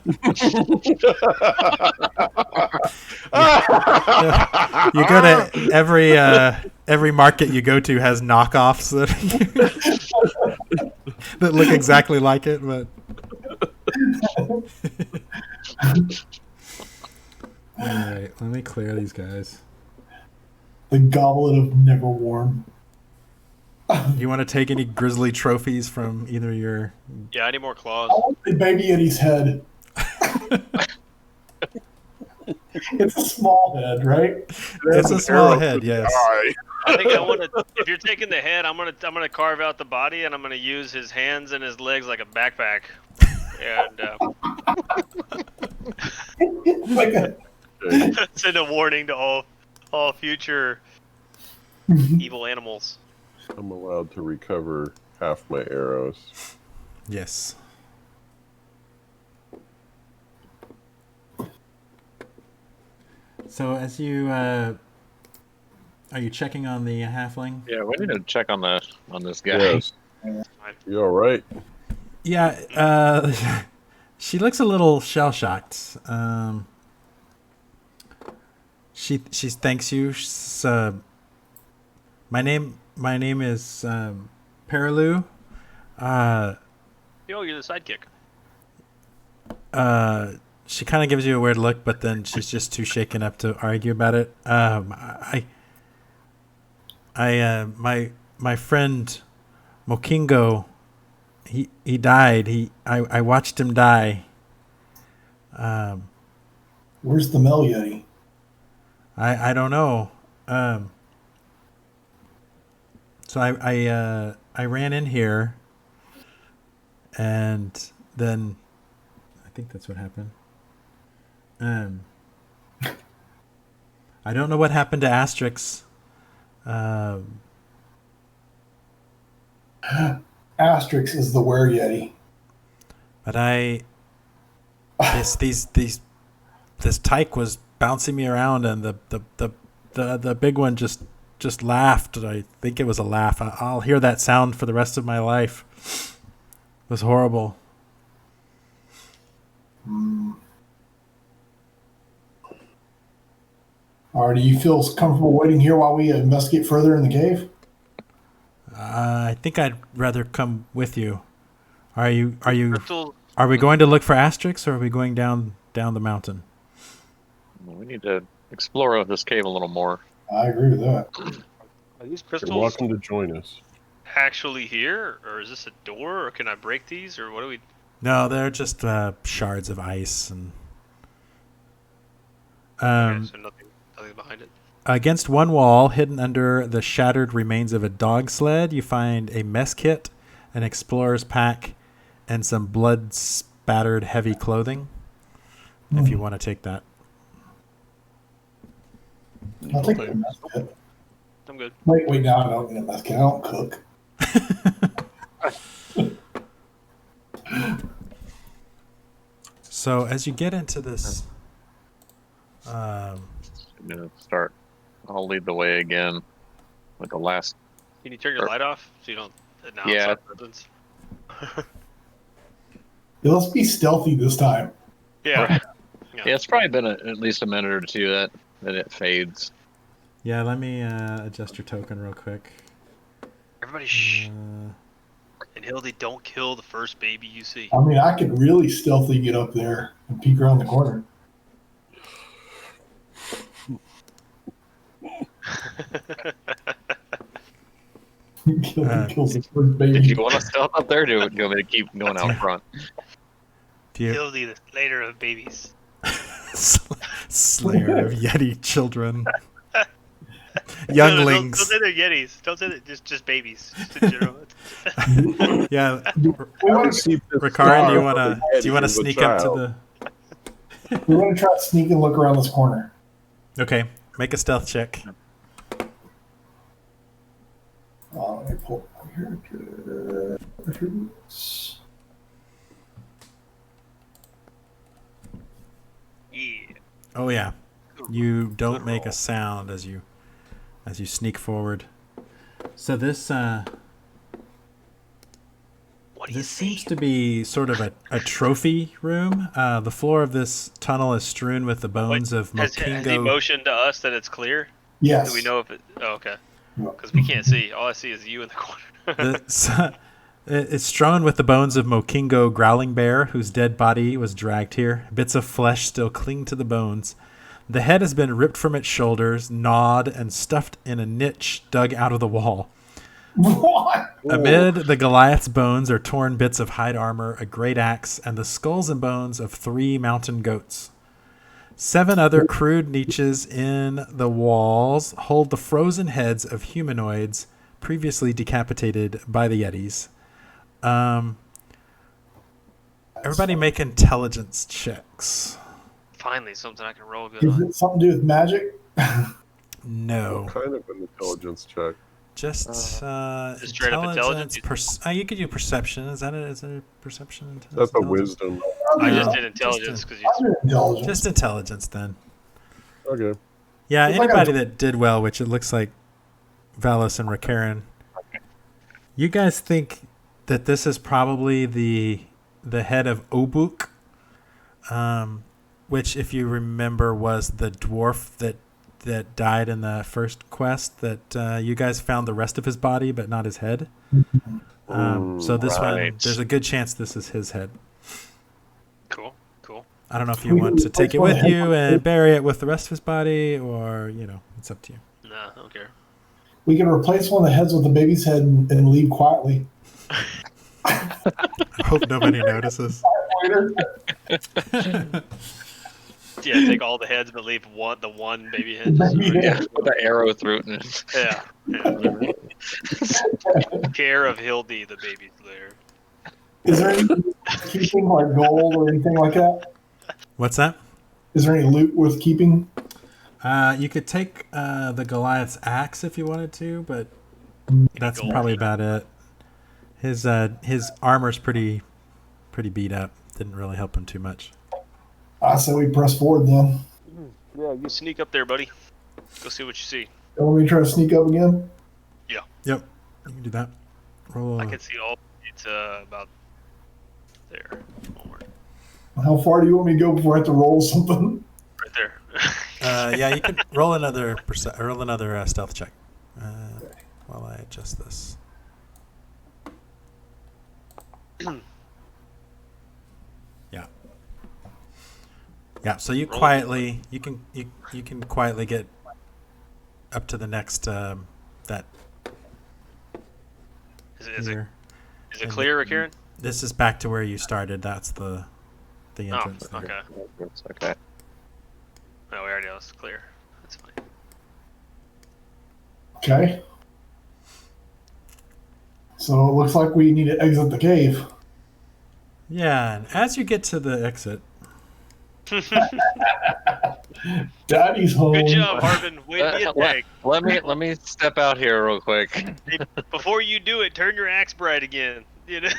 You go to every market you go to has knockoffs that look exactly like it, but all right, let me clear these guys. The goblet of Neverwarm. You want to take any grizzly trophies from either your? Yeah, I need more claws. I want the baby Yeti's head. It's a small head, right? It's a small head, yes. I think I want to. If you're taking the head, I'm gonna carve out the body, and I'm gonna use his hands and his legs like a backpack. And Like a, send a warning to all future evil animals. I'm allowed to recover half my arrows. Yes. So as you are you checking on the halfling? Yeah, we need to check on this guy. Yes. You all right? Yeah, she looks a little shell shocked. She thanks you. My name is Perilou. Yo, you're the sidekick. She kind of gives you a weird look, but then she's just too shaken up to argue about it. My friend Mokingo, he died. I watched him die. where's the Mel Yeti? I don't know. So I ran in here, and then I think that's what happened. I don't know what happened to Asterix. Asterix is the were yeti. But this tyke was bouncing me around, and the big one just laughed. I think it was a laugh. I'll hear that sound for the rest of my life. It was horrible. All right, do you feel comfortable waiting here while we investigate further in the cave? I think I'd rather come with you. Are you? Crystal, Are we going to look for Asterix, or are we going down the mountain? We need to explore this cave a little more. I agree with that. are these You're crystals welcome to join us. actually here, or is this a door, or can I break these, or what do we? No, they're just shards of ice, and Okay, so nothing behind it. against one wall, hidden under the shattered remains of a dog sled, you find a mess kit, an explorer's pack, and some blood-spattered heavy clothing. If you want to take that. I'll take the mess kit. I'm good. Wait, no, I don't need a mess kit. I don't cook. So as you get into this, I'm gonna start. I'll lead the way again with the last. Can you turn your light off so you don't announce Yeah. our presence? Yeah, let's be stealthy this time. Yeah. Yeah, it's probably been at least a minute or two that it fades. yeah, let me adjust your token real quick. Everybody shh. And Hildy, don't kill the first baby you see. I mean, I could really stealthily get up there and peek around the corner. Kills the first Did baby. you want to stealth up there, or do you want me to keep going out front? Do you Hildy, the later of babies. Slayer of Yeti children, No, younglings? don't say they're Yetis. Don't say that. Just babies. Just in general. Yeah, We want to Ricard, do you wanna sneak up to try to sneak and look around this corner. the? Okay, make a stealth check. Let me pull up my character. Yeah. Oh yeah, you don't make a sound as you sneak forward. So this What do you this see? seems to be sort of a trophy room. The floor of this tunnel is strewn with the bones of Has he Mokingo. motioned to us that it's clear? Yes. Do we know if it? Oh, okay. No. Because we can't see. All I see is you in the corner. It's strewn with the bones of Mokingo Growling Bear, whose dead body was dragged here. Bits of flesh still cling to the bones. The head has been ripped from its shoulders, gnawed, and stuffed in a niche dug out of the wall. What? Amid the Goliath's bones are torn bits of hide armor, a great axe, and the skulls and bones of 3 mountain goats. 7 other crude niches in the walls hold the frozen heads of humanoids previously decapitated by the Yetis. Everybody make intelligence checks. Finally, something I can roll good Is on. it something to do with magic? No. What kind of an intelligence check? Just straight up intelligence? You could do perception. Is that a perception? That's a Intelligence? wisdom. I just No, did intelligence because I do intelligence. Just intelligence then. Okay. Yeah, It's like anybody that did well, which it looks like Valos and Rakaran. You guys think that this is probably the head of Obuk, which, if you remember, was the dwarf that died in the first quest. That you guys found the rest of his body, but not his head. So this one, Right. there's a good chance this is his head. Cool. I don't know if you want to take it with you and bury it with the rest of his body, or it's up to you. Nah, I don't care. We can replace one of the heads with the baby's head and leave quietly. I hope nobody notices. Yeah, take all the heads but leave the one baby head. Yeah. Put the arrow through it. Yeah. Care of Hildy, the baby slayer. Is there any keeping like gold or anything like that? What's that? Is there any loot worth keeping? You could take the Goliath's axe if you wanted to, but that's gold. probably about it. His armor's pretty beat up. Didn't really help him too much. I say we press forward then. Yeah, you sneak up there, buddy. Go see what you see. You want me to try to sneak up again? Yeah. Yep, you can do that. Roll. I can see all. It's about there. Onward. How far do you want me to go before I have to roll something? Right there. Yeah, you can roll another stealth check while I adjust this. Yeah. So you quietly, you can quietly get up to the next that. Is it And clear, Kieran? This is back to where you started. That's the entrance. Oh, there. okay. It's okay. No, we already know it's clear. That's fine. Okay. So it looks like we need to exit the cave. Yeah, and as you get to the exit, Daddy's home. Good job, Harvin. Way to be a tank. Let me step out here real quick. Hey, before you do it, turn your axe bright again. You know?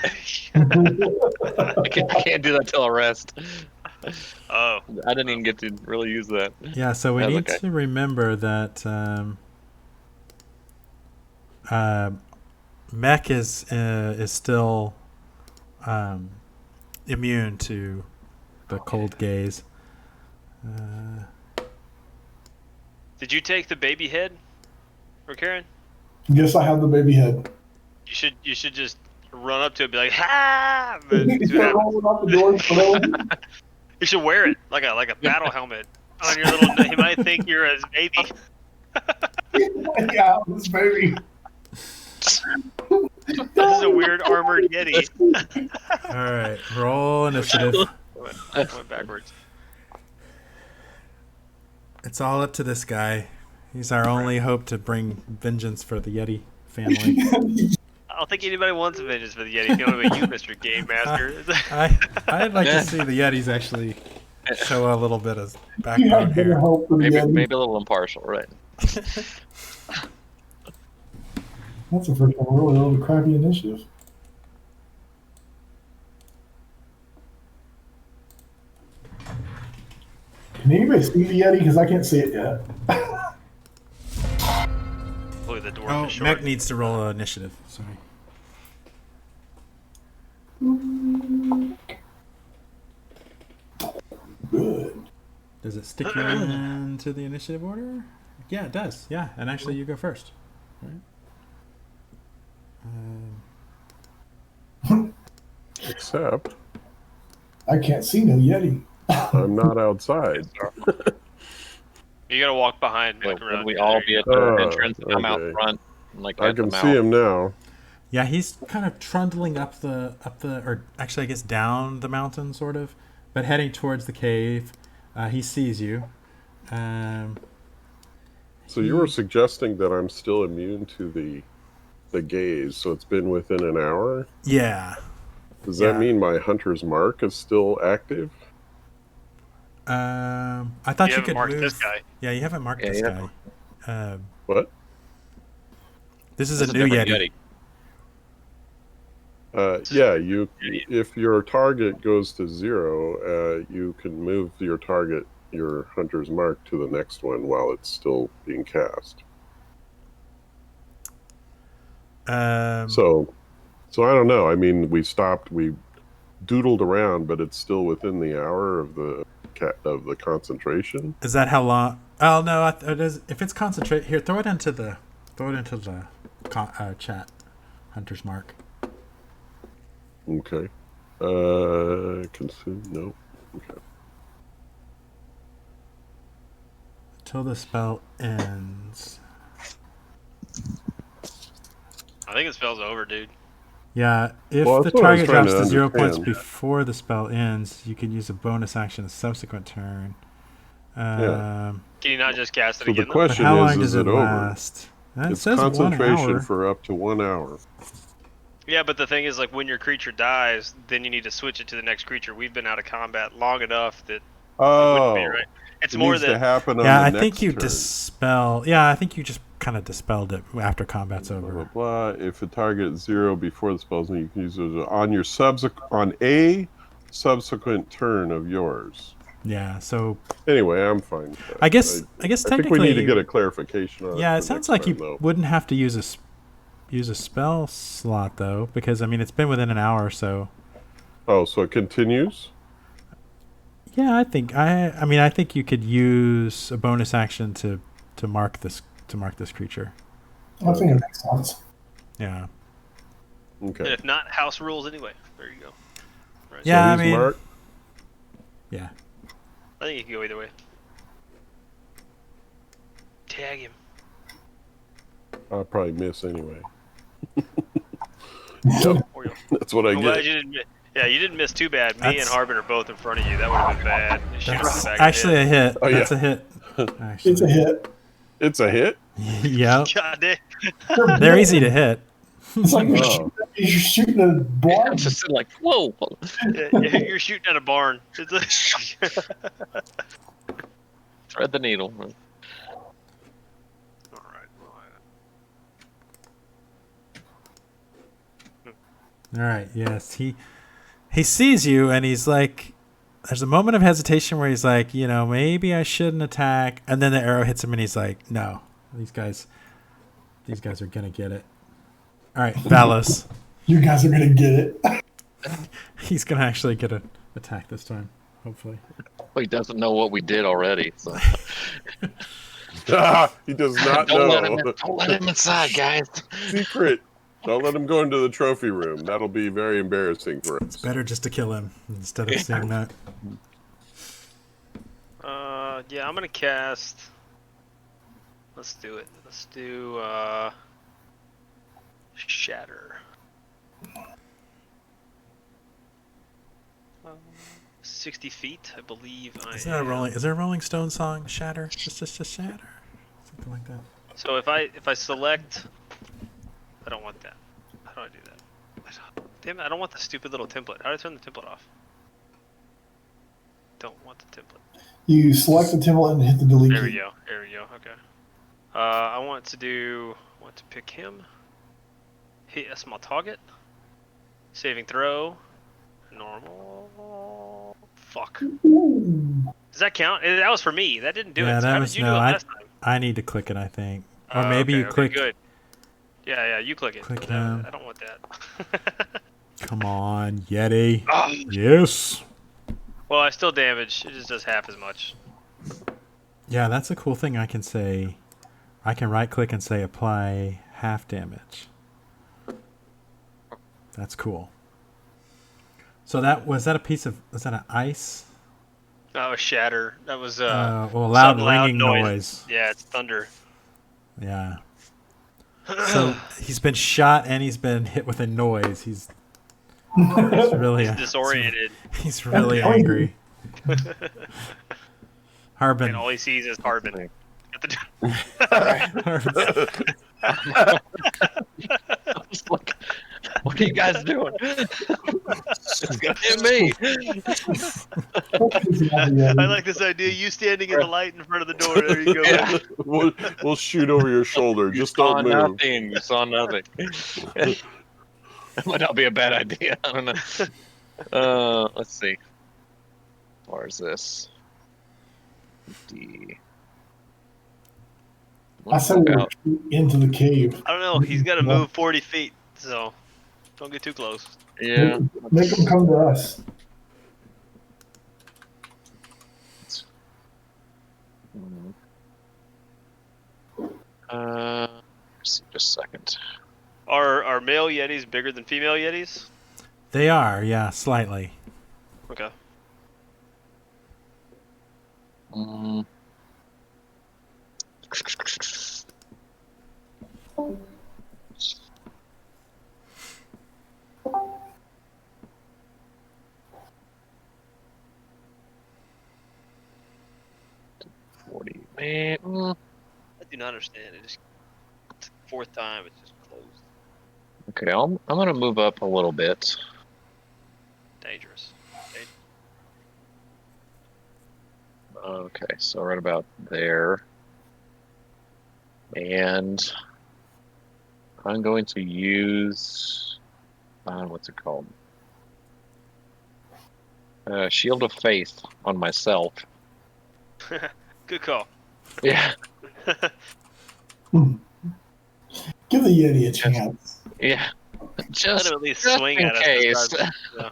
I can't do that till I rest. Oh. I didn't even get to really use that. yeah. So we That's need okay. to remember that Mech is still immune to the cold gaze. Did you take the baby head, or Karen? Yes, I have the baby head. You should just run up to it and be like, ha! But You see what happens. rolling out the door for them. You should wear it like a battle helmet on your little. He might think you're his baby. Yeah, this baby. This is a weird armored yeti. All right, roll initiative. Went backwards. It's all up to this guy. He's our only hope to bring vengeance for the Yeti family. I don't think anybody wants vengeance for the yeti. You know, but you, Mr. Game Master. I'd like to see the Yetis actually show a little bit of You background have better here. help for the Yeti. Maybe a little impartial, right? That's the first one I really rolled a crappy initiative. Can anybody see the Yeti? Because I can't see it yet. Look at the door. Oh, is short. Mech needs to roll an initiative. Sorry. Good. Does it stick you into the initiative order? Yeah, it does. Yeah, and actually you go first. Right? Except I can't see no Yeti. I'm not outside. You gotta walk behind. Like, Like, around. we all be at the Oh, entrance and I'm out okay. front. Like I at the can mouth. see him now. Yeah, he's kind of trundling up the, or actually I guess down the mountain, sort of, but heading towards the cave. He sees you. So you were suggesting that I'm still immune to the gaze, so it's been within an hour? Yeah. Does that Yeah. mean my hunter's mark is still active? I thought You you haven't could marked move. this guy. Yeah, you haven't marked Yeah, this you guy. What? This is This a is new different Yeti. Yeah, you. If your target goes to 0, you can move your target, your hunter's mark, to the next one while it's still being cast. So I don't know. I mean, we doodled around, but it's still within the hour of the concentration. Is that how long? Oh no, it is. If it's concentrate here, throw it into the chat. Hunter's mark. Okay. Consume. No. Okay. Till the spell ends. I think it spells over, dude. Yeah, if Well, the that's what I was target trying drops to to 0 points understand. before the spell ends, you can use a bonus action a subsequent turn. Yeah. Can you not just cast it So the again? though? But question how long is does it it over? last? It It's says 1 concentration hour. for up to 1 hour. Yeah, but the thing is, like, when your creature dies, then you need to switch it to the next creature. We've been out of combat long enough that it wouldn't Oh, be right. It's It more needs to that happen on Yeah, the I next think you turn. dispel. Yeah, I think you just kind of dispelled it after combat's Blah, blah, over. blah. If a target is 0 before the spell's ended, you can use it on your on a subsequent turn of yours. Yeah, so Anyway, I'm fine with that. I guess I think we technically, need to get a clarification on yeah, it it for sounds next like time, you though. wouldn't have to use a spell slot though, because I mean it's been within an hour or so. Oh, so it continues? Yeah, I think you could use a bonus action to mark this creature. I think it makes sense. Yeah. and Okay. if not, house rules anyway. There you go. Right. Yeah, so I he's mean, marked. yeah. I think you can go either way. Tag him. I'll probably miss anyway. Or you'll- That's what I I'm glad get. you didn't. Yeah, you didn't miss too bad. Me That's- and Harbin are both in front of you. That would have been bad. You shoot him in the That's back of actually the a hit. Oh, yeah. That's a hit. Actually. It's a hit. It's a hit? Yep. head. God damn. They're easy to hit. It's like Oh. you're shooting a I'm blind. just like, whoa. Yeah, you're shooting at a barn. It's like Thread the needle. All All right. Yes, he sees you and he's like, there's a moment of hesitation where he's like, maybe I shouldn't attack, and then the arrow hits him and he's like, no, these guys are gonna get it. All right, Valos. You guys are gonna get it. He's gonna actually get an attack this time, hopefully. He doesn't know what we did already. So. He does not Don't know. let him inside, guys. Secret. Don't let him go into the trophy room. That'll be very embarrassing for us. Better just to kill him instead of seeing that. yeah, I'm gonna cast. Let's do it. Let's do Shatter. 60 feet, I believe. Is there a Rolling Stone song? Shatter, just shatter, something like that. So if I select, I don't want that. How do I do that? Damn it! I don't want the stupid little template. How do I turn the template off? Don't want the template. You select the template and hit the delete There we key. go. There we go. Okay. I want to pick him. That's my target. Saving throw. Normal. Fuck. Ooh. Does that count? That was for me. That didn't do Yeah, it. So that how was- did you no, do it I- last time? I need to click it, I think, or maybe Okay, you click. Good. Yeah, you click it. Click No, him. I don't want that. Come on, Yeti. Oh, Yes. well, I still damage. It just does half as much. Yeah, that's a cool thing. I can say, I can right click and say apply half damage. That's cool. So was that an ice? That was shatter. That was Loud some loud ringing noise. Yeah, it's thunder. Yeah. So he's been shot and he's been hit with a noise. He's really Disoriented, He's really angry. and Harbin. all he sees is Harbin. At the Look, what are you guys doing? It's gonna hit me. I like this idea. You standing in the light in front of the door. There you go. Yeah. We'll shoot over your shoulder. Just saw don't move. nothing. You saw nothing. That might not be a bad idea. I don't know. Let's see. Where is this? 50. I said we were into the cave. I don't know. He's got to move 40 feet, so don't get too close. Yeah. Make them come to us. Just a second. Are male Yetis bigger than female Yetis? They are, yeah, slightly. Okay. Mm. Man, I do not understand. It just it's the fourth time. It's just closed. okay, I'm gonna move up a little bit. Dangerous. Okay, so right about there. And I'm going to use what's it called? Shield of Faith on myself. Good call. Yeah, Give the Yeti a chance. yeah. Let Just him at least just swing in at us. case. Yeah.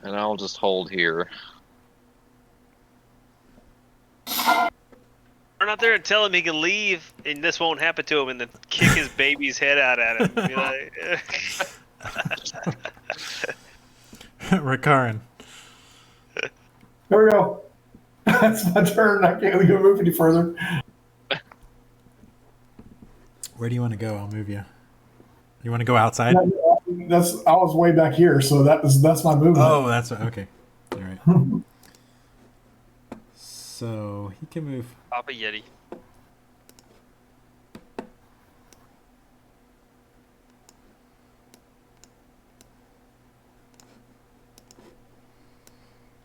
And I'll just hold here. Run out there and tell him he can leave, and this won't happen to him, and then kick his baby's head out at him. Be like, Rakaran. There we go. That's my turn. I can't go move any further. Where do you want to go? I'll move you. You want to go outside? I was way back here, so that's my movement. Oh, that's okay. All right. So he can move. Papa Yeti.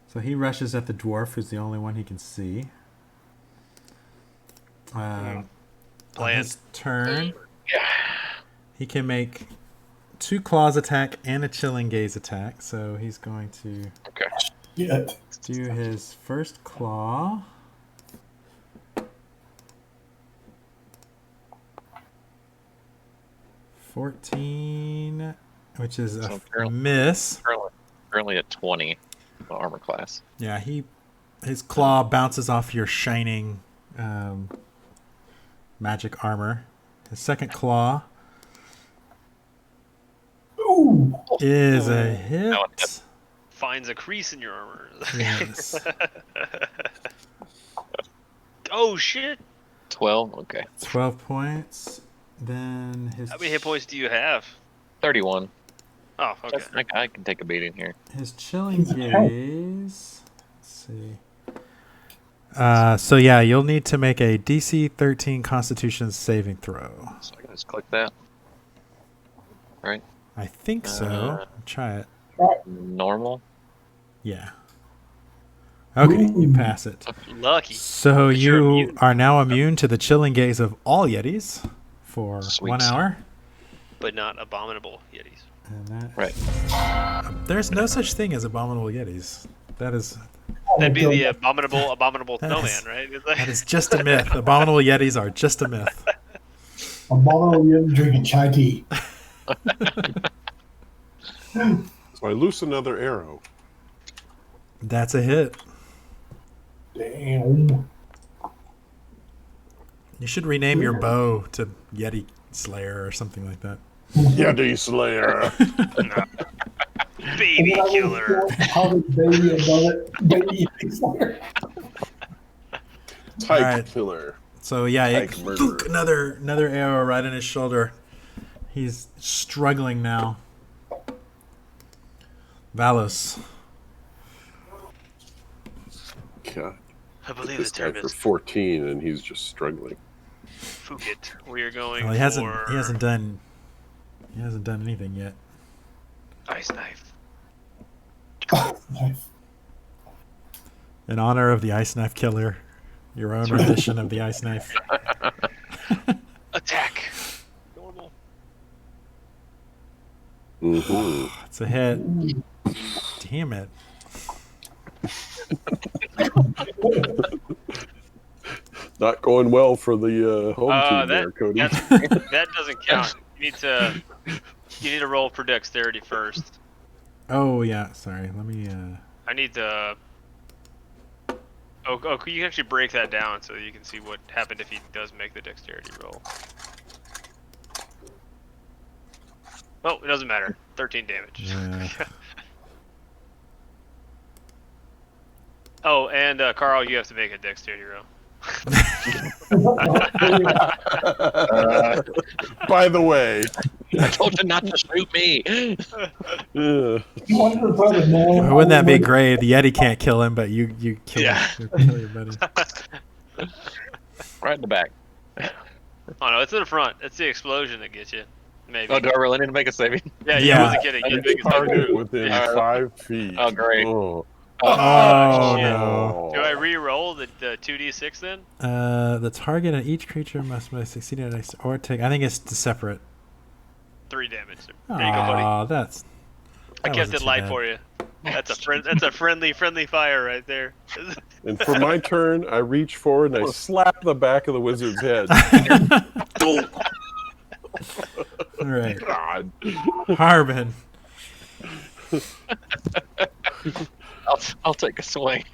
So he rushes at the dwarf, who's the only one he can see. On his turn, he can make 2 claws attack and a chilling gaze attack. So he's going to do his first claw. $14, which is a miss. Currently at 20 armor class. Yeah, his claw bounces off your shining magic armor. His second claw is a hit. Finds a crease in your armor. Yes. Oh shit! 12. Okay. 12 points. Then his. How many hit points do you have? 31. Oh, okay. I can take a beating here. His chilling gaze. Let's see. So yeah, you'll need to make a DC 13 Constitution saving throw. So I can just click that. Right. I think so. Try it. Normal. Yeah. Okay, you pass it. Lucky. So But you're you immune. are now immune to the chilling gaze of all Yetis for Sweet. 1 hour. But not abominable Yetis. And that, Right. there's no such thing as abominable Yetis. That is That'd be the abominable That snowman, is- right? that is just a myth. Abominable Yetis are just a myth. A bottle of Yeti drinking chai tea. So I loose another arrow. That's a hit. Damn. You should rename your bow to Yeti Slayer or something like that. Yeti Slayer. Baby killer. How the baby above it. Baby Yeti Slayer. Tyke Alright. killer. So yeah, Like murderer. another arrow right in his shoulder. He's struggling now. Valos. God. I believe This the guy term for is 14 and he's just struggling. Phuket. We are going Well, he for hasn't done anything yet. ice knife. Nice. In honor of the ice knife killer, your own rendition of the ice knife. Attack. Normal. Mm-hmm. It's a hit. Damn it. Not going well for the home team there, Cody. That doesn't count. You need to roll for dexterity first. Oh yeah, sorry. Let me I need to. Oh, you can actually break that down so you can see what happened if he does make the dexterity roll. Oh, it doesn't matter. 13 damage. Yeah. Oh, and Carl, you have to make a dexterity roll. By the way, I told you not to shoot me. Wouldn't that be great? The Yeti can't kill him, but you kill Yeah. him. You kill your buddy. Right in the back. Oh no, it's in the front. It's the explosion that gets you. Maybe. Oh, do I really need to make a saving? Yeah, Yeah. I wasn't kidding. You make a target saving. within Yeah. 5 feet. Oh, great. Oh, Oh shit. no. Do I re-roll the 2d6 then? The target and each creature must succeed at a or take. I think it's separate. 3 damage. There you go, buddy. Aw, that's. I that kept wasn't it too light bad. for you. That's a friendly fire right there. And for my turn, I reach forward and I slap the back of the wizard's head. All right, God. Harbin. I'll take a swing.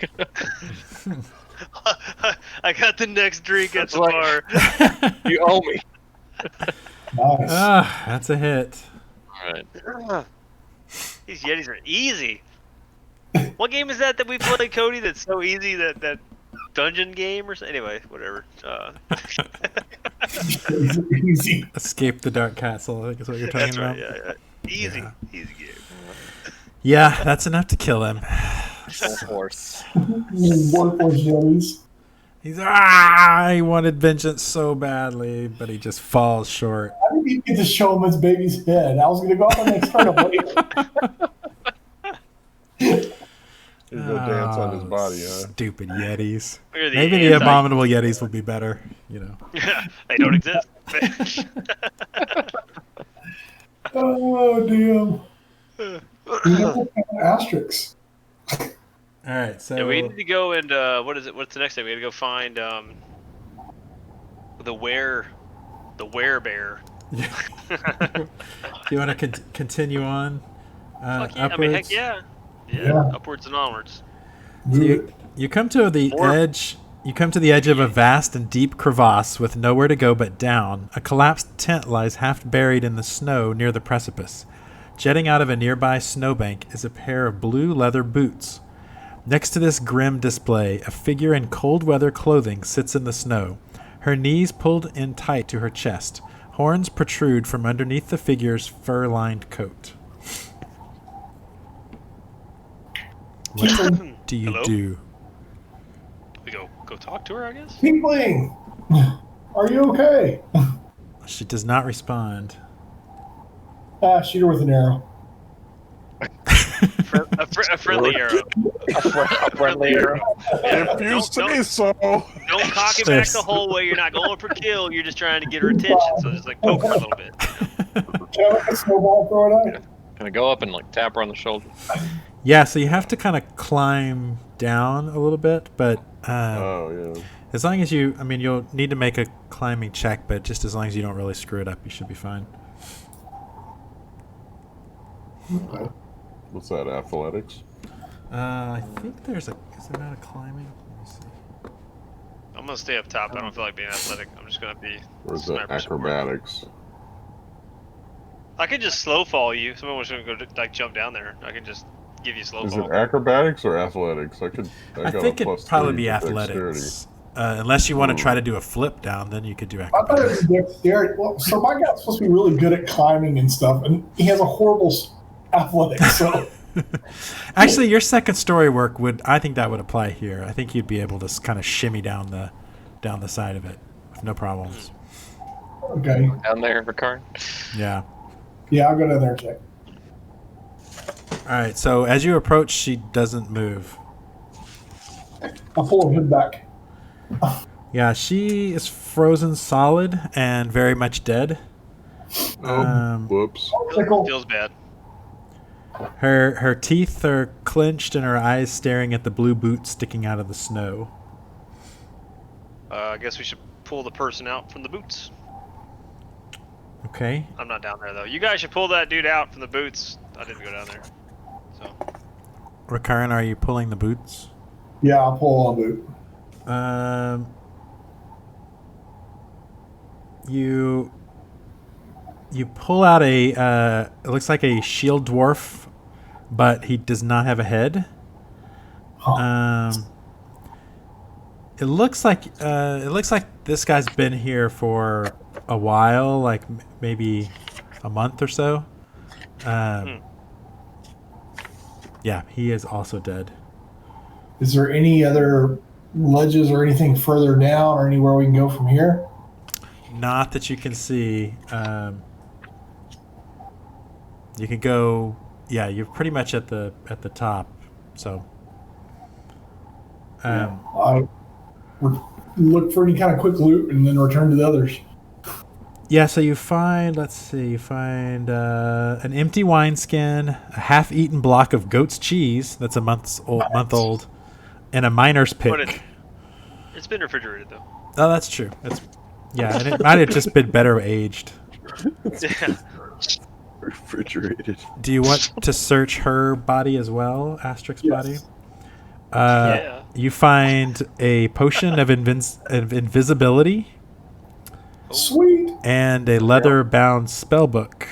I got the next drink at That's the like- bar. You owe me. Nice. Ah, that's a hit. All right. These Yetis are easy. What game is that we played, Cody? That's so easy, that dungeon game or something? Anyway, whatever. Easy. Escape the Dark Castle. I think is what you're talking That's about. right. Yeah. Easy, Yeah. easy game. Yeah, that's enough to kill him. Full force. Worthless jellies. He wanted vengeance so badly, but he just falls short. I didn't even get to show him his baby's head. I was going to go on the next turn. You go dance on his body, huh? Stupid Yetis. We're the Maybe the anti- abominable Yetis will be better. You know. They don't exist. Oh, damn. You know, asterisks. All right, so Yeah, we need to go and what is it? What's the next thing? We got to go find the werebear. do you want to continue on? Fuck yeah! Upwards? I mean, heck yeah. Yeah. Upwards and onwards. So you come to the edge. You come to the edge of a vast and deep crevasse with nowhere to go but down. A collapsed tent lies half buried in the snow near the precipice. Jetting out of a nearby snowbank is a pair of blue leather boots. Next to this grim display, a figure in cold weather clothing sits in the snow, her knees pulled in tight to her chest. Horns protrude from underneath the figure's fur-lined coat. What do you Hello? do? We go talk to her, I guess. Tinkling, are you okay? She does not respond. Shoot her with an arrow. A friendly arrow. A friendly arrow. Yeah, It used to don't- be so. Don't cock it back the whole way. You're not going for kill. You're just trying to get her attention. So just like poke her a little bit. Can I make a snowball throw it at? Can I go up and like tap her on the shoulder? Yeah, so you have to kind of climb down a little bit, but Oh, yeah. as long as you, I mean, you'll need to make a climbing check, but just as long as you don't really screw it up, you should be fine. What's that, athletics? I think is there not a climbing? Let me see. I'm gonna stay up top. I don't feel like being athletic. I'm just gonna be Or is it sniper support. acrobatics? I could just slow fall you. Someone was gonna go like jump down there. I can just give you slow Is fall. it acrobatics or athletics? I I got think a it'd plus probably 3 be to athletics. Unless you want to try to do a flip down, then you could do I thought it acrobatics. was dexterity. Well, so my guy's supposed to be really good at climbing and stuff, and he has a horrible athletics. So Actually, your second story work I think that would apply here. I think you'd be able to kind of shimmy down the side of it with no problems. okay, Down there, Ricard. Yeah. yeah, I'll go down there and check. All right. So as you approach, she doesn't move. I'll pull her hood back. Yeah, she is frozen solid and very much dead. Whoops. Tickle. Feels bad. Her teeth are clenched and her eyes staring at the blue boots sticking out of the snow. I guess we should pull the person out from the boots. Okay. I'm not down there though. You guys should pull that dude out from the boots. I didn't go down there. So Rakaran, are you pulling the boots? Yeah, I'll pull on boot. You pull out it looks like a shield dwarf, but he does not have a head. It looks like this guy's been here for a while, like maybe a month or so. Yeah, he is also dead. Is there any other ledges or anything further down, or anywhere we can go from here? Not that you can see. You can go. Yeah, you're pretty much at the top. So I would look for any kind of quick loot and then return to the others. Yeah, so you find, an empty wineskin, a half-eaten block of goat's cheese that's a month old, and a miner's pick. But it's been refrigerated though. Oh, that's true. And it might have just been better aged. Yeah. Refrigerated. Do you want to search her body as well, Asterix's body? Yeah. You find a potion of invisibility Sweet. and a leather-bound spellbook.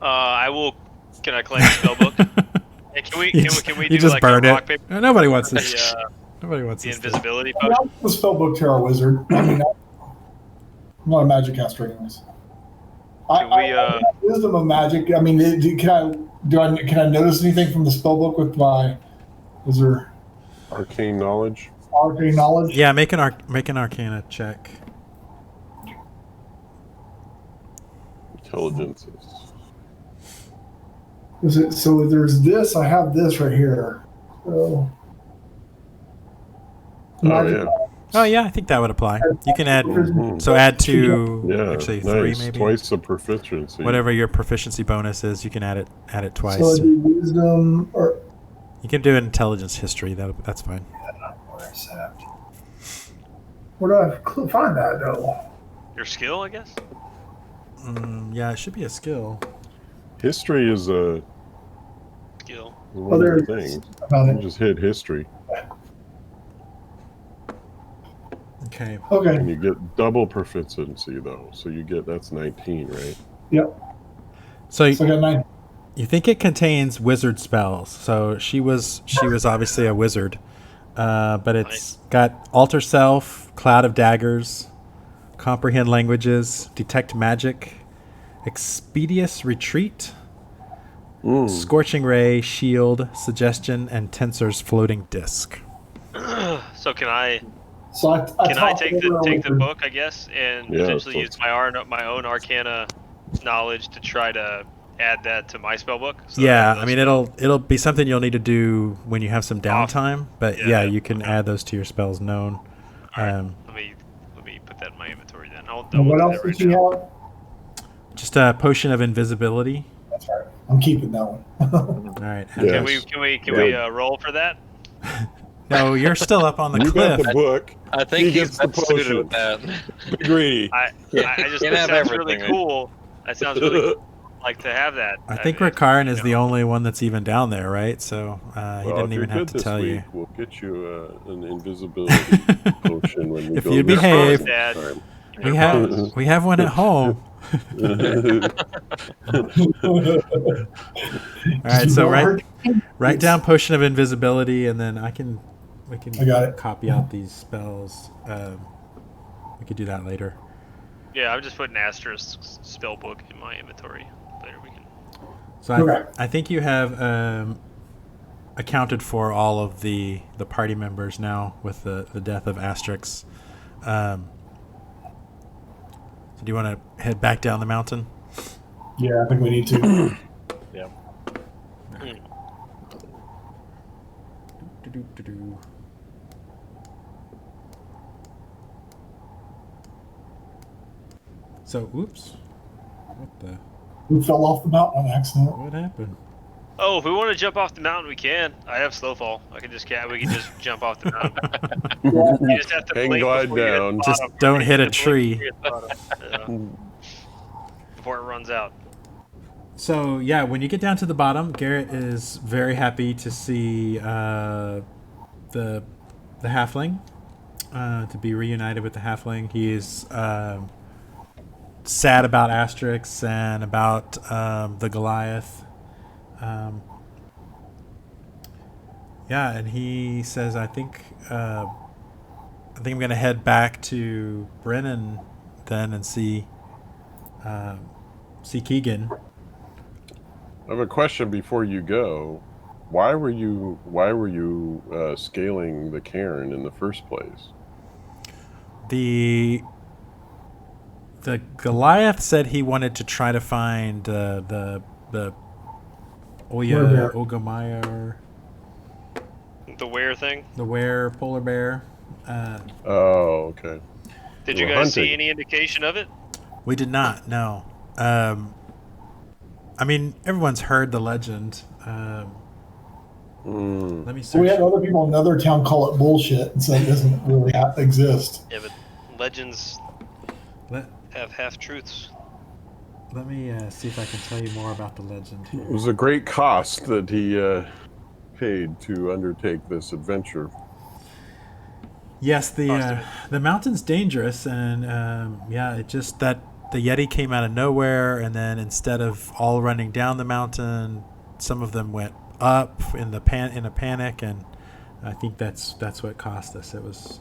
I will. Can I claim the spellbook? Hey, can we You do just like burn a it. rock paper? Nobody wants this. The, Nobody wants the this. invisibility I mean, potion. I'm the spellbook tarot wizard. I mean, I'm not a magic caster, anyways. Can we, I have wisdom of magic. I mean, can I notice anything from the spellbook with my? Is there Arcane knowledge. arcane knowledge? Yeah, make an Arcana check. Intelligence. Is it so? There's this. I have this right here. So, Oh yeah. Oh yeah, I think that would apply. You can add. Mhm. So add two. Yeah. Actually, nice. 3 maybe. Twice the proficiency. Whatever your proficiency bonus is, you can add it twice. So it'd be wisdom or You can do an intelligence history. That's fine. where's that? Where do I find that though? Your skill, I guess. Yeah, it should be a skill. History is a Skill. one there of it the is. things. I found You it. just hit history, Okay. Okay. and you get double proficiency though. So you get that's 19, right? Yep. So So I got 9. you think it contains wizard spells? So she was obviously a wizard, but it's got alter self, cloud of daggers, comprehend languages, detect magic, expeditious retreat, scorching ray, shield, suggestion, and tensor's floating disc. So can I So I can I talked take over the with her. book, I guess, and Yeah, potentially so use my own Arcana knowledge to try to add that to my spellbook? So Yeah, that I mean it'll be something you'll need to do when you have some downtime. But yeah, Yeah, you can add those to your spells known. Alright, let me put that in my inventory then. I'll And what do else that did right she now. have? Just a potion of invisibility. That's right. I'm keeping that one. All right. Yeah. Can we Yeah. roll for that? No, you're still up on the You got cliff. the book. I think He he's gets the best suited potion. with that. Be greedy. I just Can't that have sounds really everything, right? cool. That sounds really like to have that. I think mean, Rakaran is you the know. only one that's even down there, right? So he Well, didn't if you're even have good to this tell week, you. We'll get you an invisibility potion when we If go you next behave. Dad. time. We have one at home. All right, so write down potion of invisibility, and then we can I got it. copy out these spells. We could do that later. Yeah, I'm just putting asterisk spell book in my inventory. Later we can. So Okay. I think you have accounted for all of the party members now with the death of Asterix. So do you want to head back down the mountain? Yeah, I think we need to. Yeah. Do-do-do-do. So, oops. What the? Who fell off the mountain on accident? What happened? Oh, if we want to jump off the mountain, we can. I have slow fall. We can just jump off the mountain. You just have to Hang blink glide before you hit the down. Just bottom. don't You hit a have to blink tree. before you hit the bottom. Before it runs out. So yeah, when you get down to the bottom, Garrett is very happy to see the halfling, to be reunited with the halfling. He is sad about Asterix and about the Goliath. Yeah, and he says, "I think I'm gonna head back to Brennan then and see Keegan." I have a question before you go. Why were you scaling the cairn in the first place? The Goliath said he wanted to try to find the Where? Ogameyer. The where thing? The were polar bear. Oh, okay. Did They you were guys see hunting. any indication of it? We did not. No. I mean, everyone's heard the legend. Let me We search. had other people in another town call it bullshit and say it doesn't really exist. Yeah, but legends Let, have half truths. let me see if I can tell you more about the legend here. It was a great cost that he paid to undertake this adventure. Yes, Cost of it. the mountain's dangerous, and yeah, it just that the Yeti came out of nowhere, and then instead of all running down the mountain, some of them went up in a panic, and I think that's what cost us. It was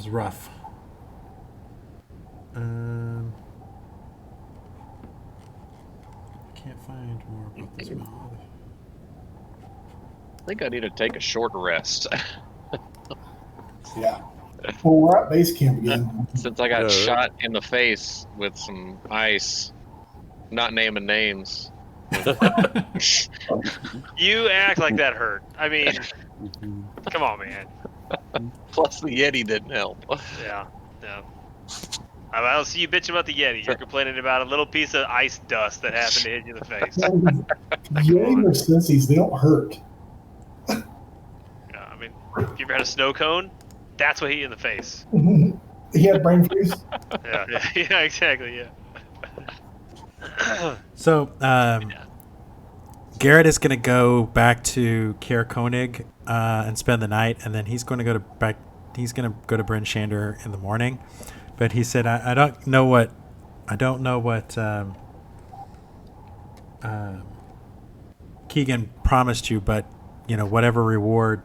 rough. I can't find more about this mountain. I think I need to take a short rest Yeah. Well, we're at base camp again. since I got Yeah, right. shot in the face with some ice. Not naming names. You act like that hurt. I mean, come on, man. Plus the Yeti didn't help. Yeah. I don't see you bitching about the Yeti. You're complaining about a little piece of ice dust that happened to hit you in the face. Yeti or sissies, they don't hurt. Yeah, I mean, if you ever had a snow cone, that's what hit you in the face. He had brain freeze. Yeah, exactly, yeah. So, Garrett is going to go back to Kaer Koenig and spend the night, and then he's going to go to Bryn Shander in the morning. But he said, I don't know what Keegan promised you, but whatever reward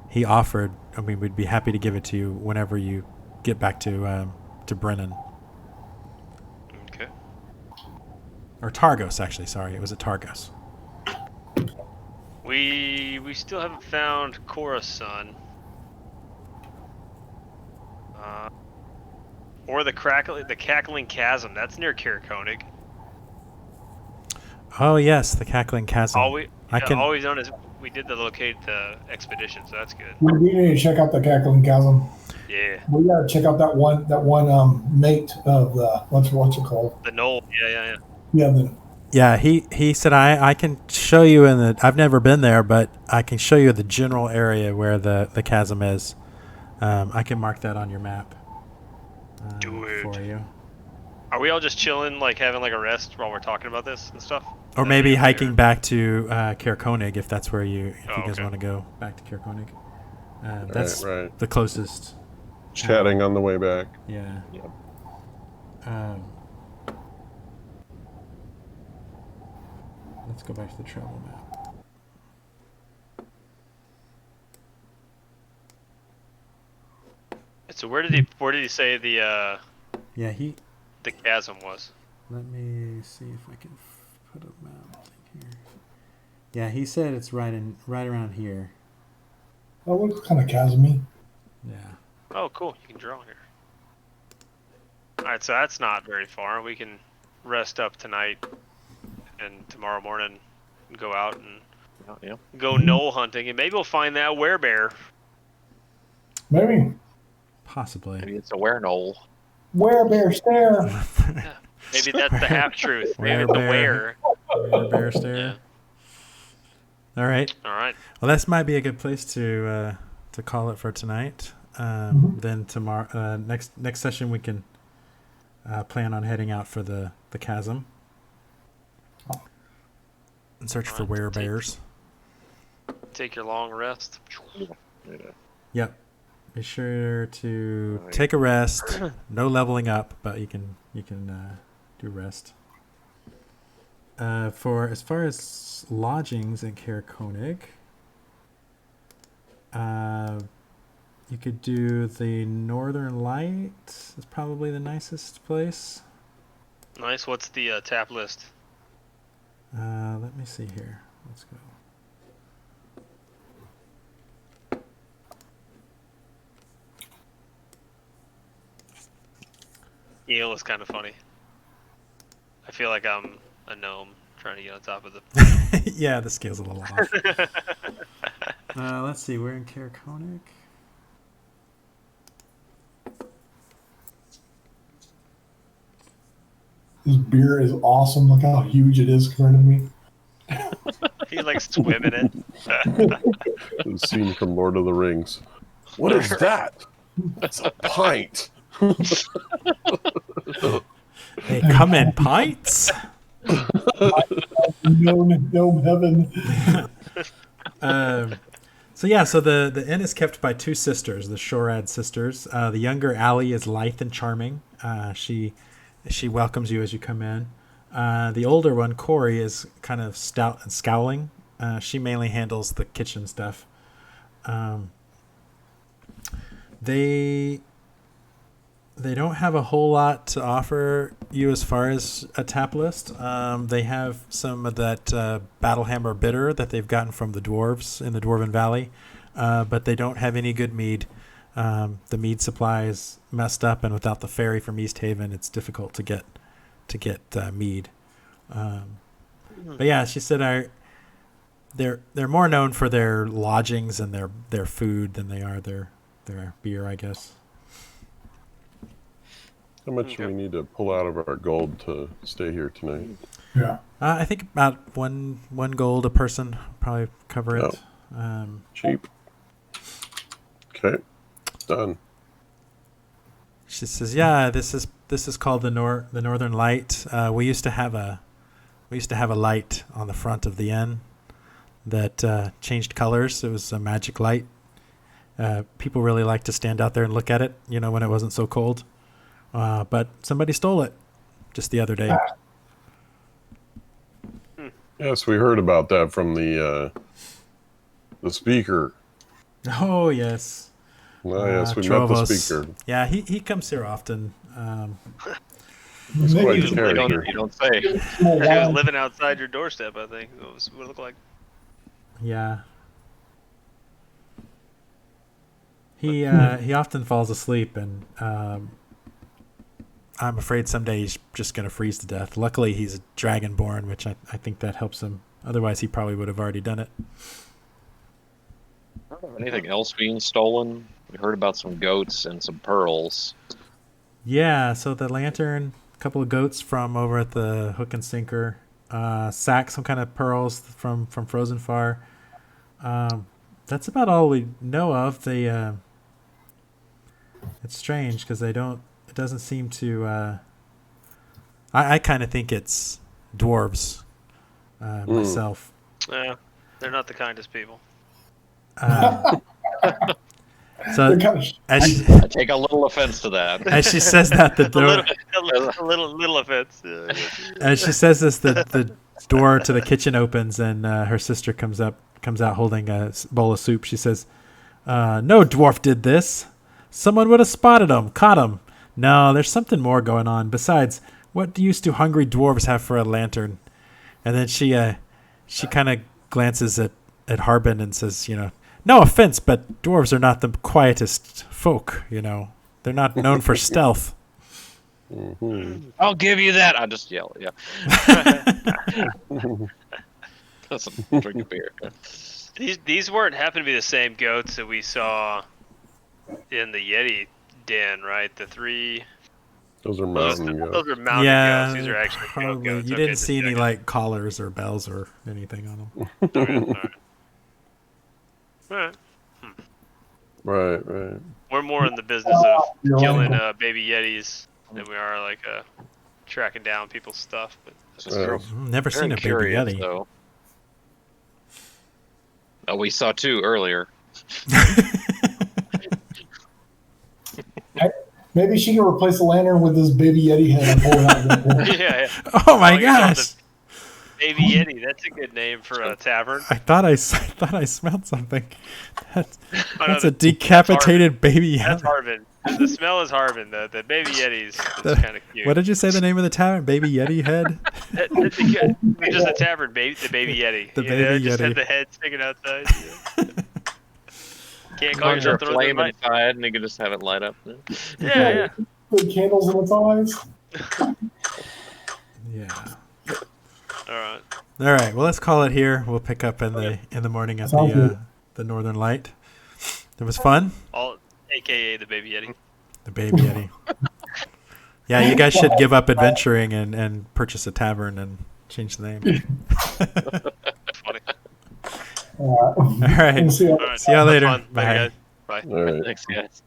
he offered, I mean, we'd be happy to give it to you whenever you get back to Brennan. Okay. Or Targos, actually. Sorry, it was at Targos. We still haven't found Korra's son. Or the cackling chasm. That's near Kaer Koenig. Oh yes, the Cackling Chasm. Always known as we did the locate the expedition, so that's good. We need to check out the Cackling Chasm. Yeah. We gotta check out that one mate of the what's it called? The knoll. Yeah. Yeah, he said I can show you I've never been there, but I can show you the general area where the chasm is. I can mark that on your map. Do it for you. Are we all just chilling, like having like a rest while we're talking about this and stuff? Or maybe hiking back to Kaer Koenig if that's where you guys okay. want to go back to Kaer Koenig. That's right. the closest. Chatting on the way back. Yeah. Yep. Let's go back to the travel map. So where did he say the chasm was? Let me see if I can put a map thing here. Yeah, he said it's right around here. that looks kind of chasmy. Yeah. Oh, cool. You can draw here. All right, so that's not very far. We can rest up tonight and tomorrow morning go out and go knoll hunting, and maybe we'll find that werebear. Maybe. Possibly. Maybe it's a were-knoll. Werebear stare. Maybe that's the half truth. Maybe it's the where. Bear stare. Yeah. All right. Well, this might be a good place to call it for tonight. Then tomorrow, next session, we can plan on heading out for the chasm and search for werebears. Take your long rest. Yep. Be sure to take a rest. No leveling up, but you can do rest. For as far as lodgings in Kaer Koenig, you could do the Northern Light. It's probably the nicest place. Nice. What's the tap list? Let me see here. Let's go. Eel is kind of funny. I feel like I'm a gnome trying to get on top of the Yeah, the scale's a little off. Let's see. We're in Caraconic. This beer is awesome. Look how huge it is compared to me. He likes swimming it. The scene from Lord of the Rings. What is that? That's a pint. They come in pints. Gnome heaven. So the inn is kept by two sisters, the Shorad sisters. The younger Allie is lithe and charming. She welcomes you as you come in. The older one, Corey, is kind of stout and scowling. She mainly handles the kitchen stuff. They don't have a whole lot to offer you as far as a tap list. They have some of that Battlehammer bitter that they've gotten from the dwarves in the Dwarven Valley, but they don't have any good mead. The mead supply is messed up, and without the ferry from East Haven, it's difficult to get mead. But yeah, she said they're more known for their lodgings and their food than they are their beer, I guess. How much do we need to pull out of our gold to stay here tonight? Yeah. I think about one gold a person probably cover it. Cheap. Okay, done. She says, "Yeah, this is called the Northern Light. We used to have a light on the front of the inn that changed colors. It was a magic light. People really liked to stand out there and look at it, when it wasn't so cold. But somebody stole it just the other day." Yes, we heard about that from the speaker. Oh yes. Well, yes, we met the Trovos. speaker. Yeah, he comes here often. He's quite Maybe a character. You don't say. He was living outside your doorstep, I think. What it looked like. Yeah. He often falls asleep, and I'm afraid someday he's just going to freeze to death. Luckily, he's a dragonborn, which I think that helps him. Otherwise, he probably would have already done it. Anything else being stolen? We heard about some goats and some pearls. Yeah, so the lantern, a couple of goats from over at the Hook and Sinker, sack, some kind of pearls from Frozen Far. That's about all we know of. They it's strange because it doesn't seem to. I kind of think it's dwarves myself. Yeah, they're not the kindest people. So They're kind of as she, I take a little offense to that. as she says that, the door. A little offense. As she says this, the door to the kitchen opens, and her sister comes out holding a bowl of soup. She says, "No dwarf did this. Someone would have spotted him, caught him. No, there's something more going on. Besides, what use do hungry dwarves have for a lantern?" And then she kind of glances at Harbin and says, "No offense, but dwarves are not the quietest folk. They're not known for stealth." Mm-hmm. I'll give you that. I just yell. Yeah. Doesn't drink a beer. These weren't happen to be the same goats that we saw in the Yeti den, right? The three. Those are mountain goats. Those are mountain Yeah, goats. These are actually goat probably. goats. You Okay, didn't just see any checking. collars or bells or anything on them. Okay, all right. Right. We're more in the business of You're killing right. baby Yetis than we are tracking down people's stuff. But Just Yeah. real- Never very seen a baby curious, yeti. though. Oh, we saw two earlier. Maybe she can replace the lantern with this baby Yeti head and pull it out. yeah. Oh my you saw gosh! Baby Yeti. That's a good name for a tavern. I thought I smelled something. That's Oh, no, a decapitated baby That's yeti. Harbin. The smell is Harbin. The baby Yeti's The- kind of cute. What did you say the name of the tavern? Baby Yeti head? That's a good. Just a tavern, baby. The baby Yeti. The You baby just Yeti. had the head sticking outside. Yeah. Can't call Conjure a yourself throwing flame the mic. inside, and you can just have it light up. Yeah. Put candles in its eyes. Yeah. All right. All right. Well, let's call it here. We'll pick up in the morning at Sounds good. the Northern Light. It was fun. All, AKA the Baby Yeti. The Baby Yeti. Yeah, you guys should give up adventuring and purchase a tavern and change the name. Funny. All All right. We'll see you. All right. See y'all Have later. fun. Later, Bye. guys. Bye. All right. Thanks, guys.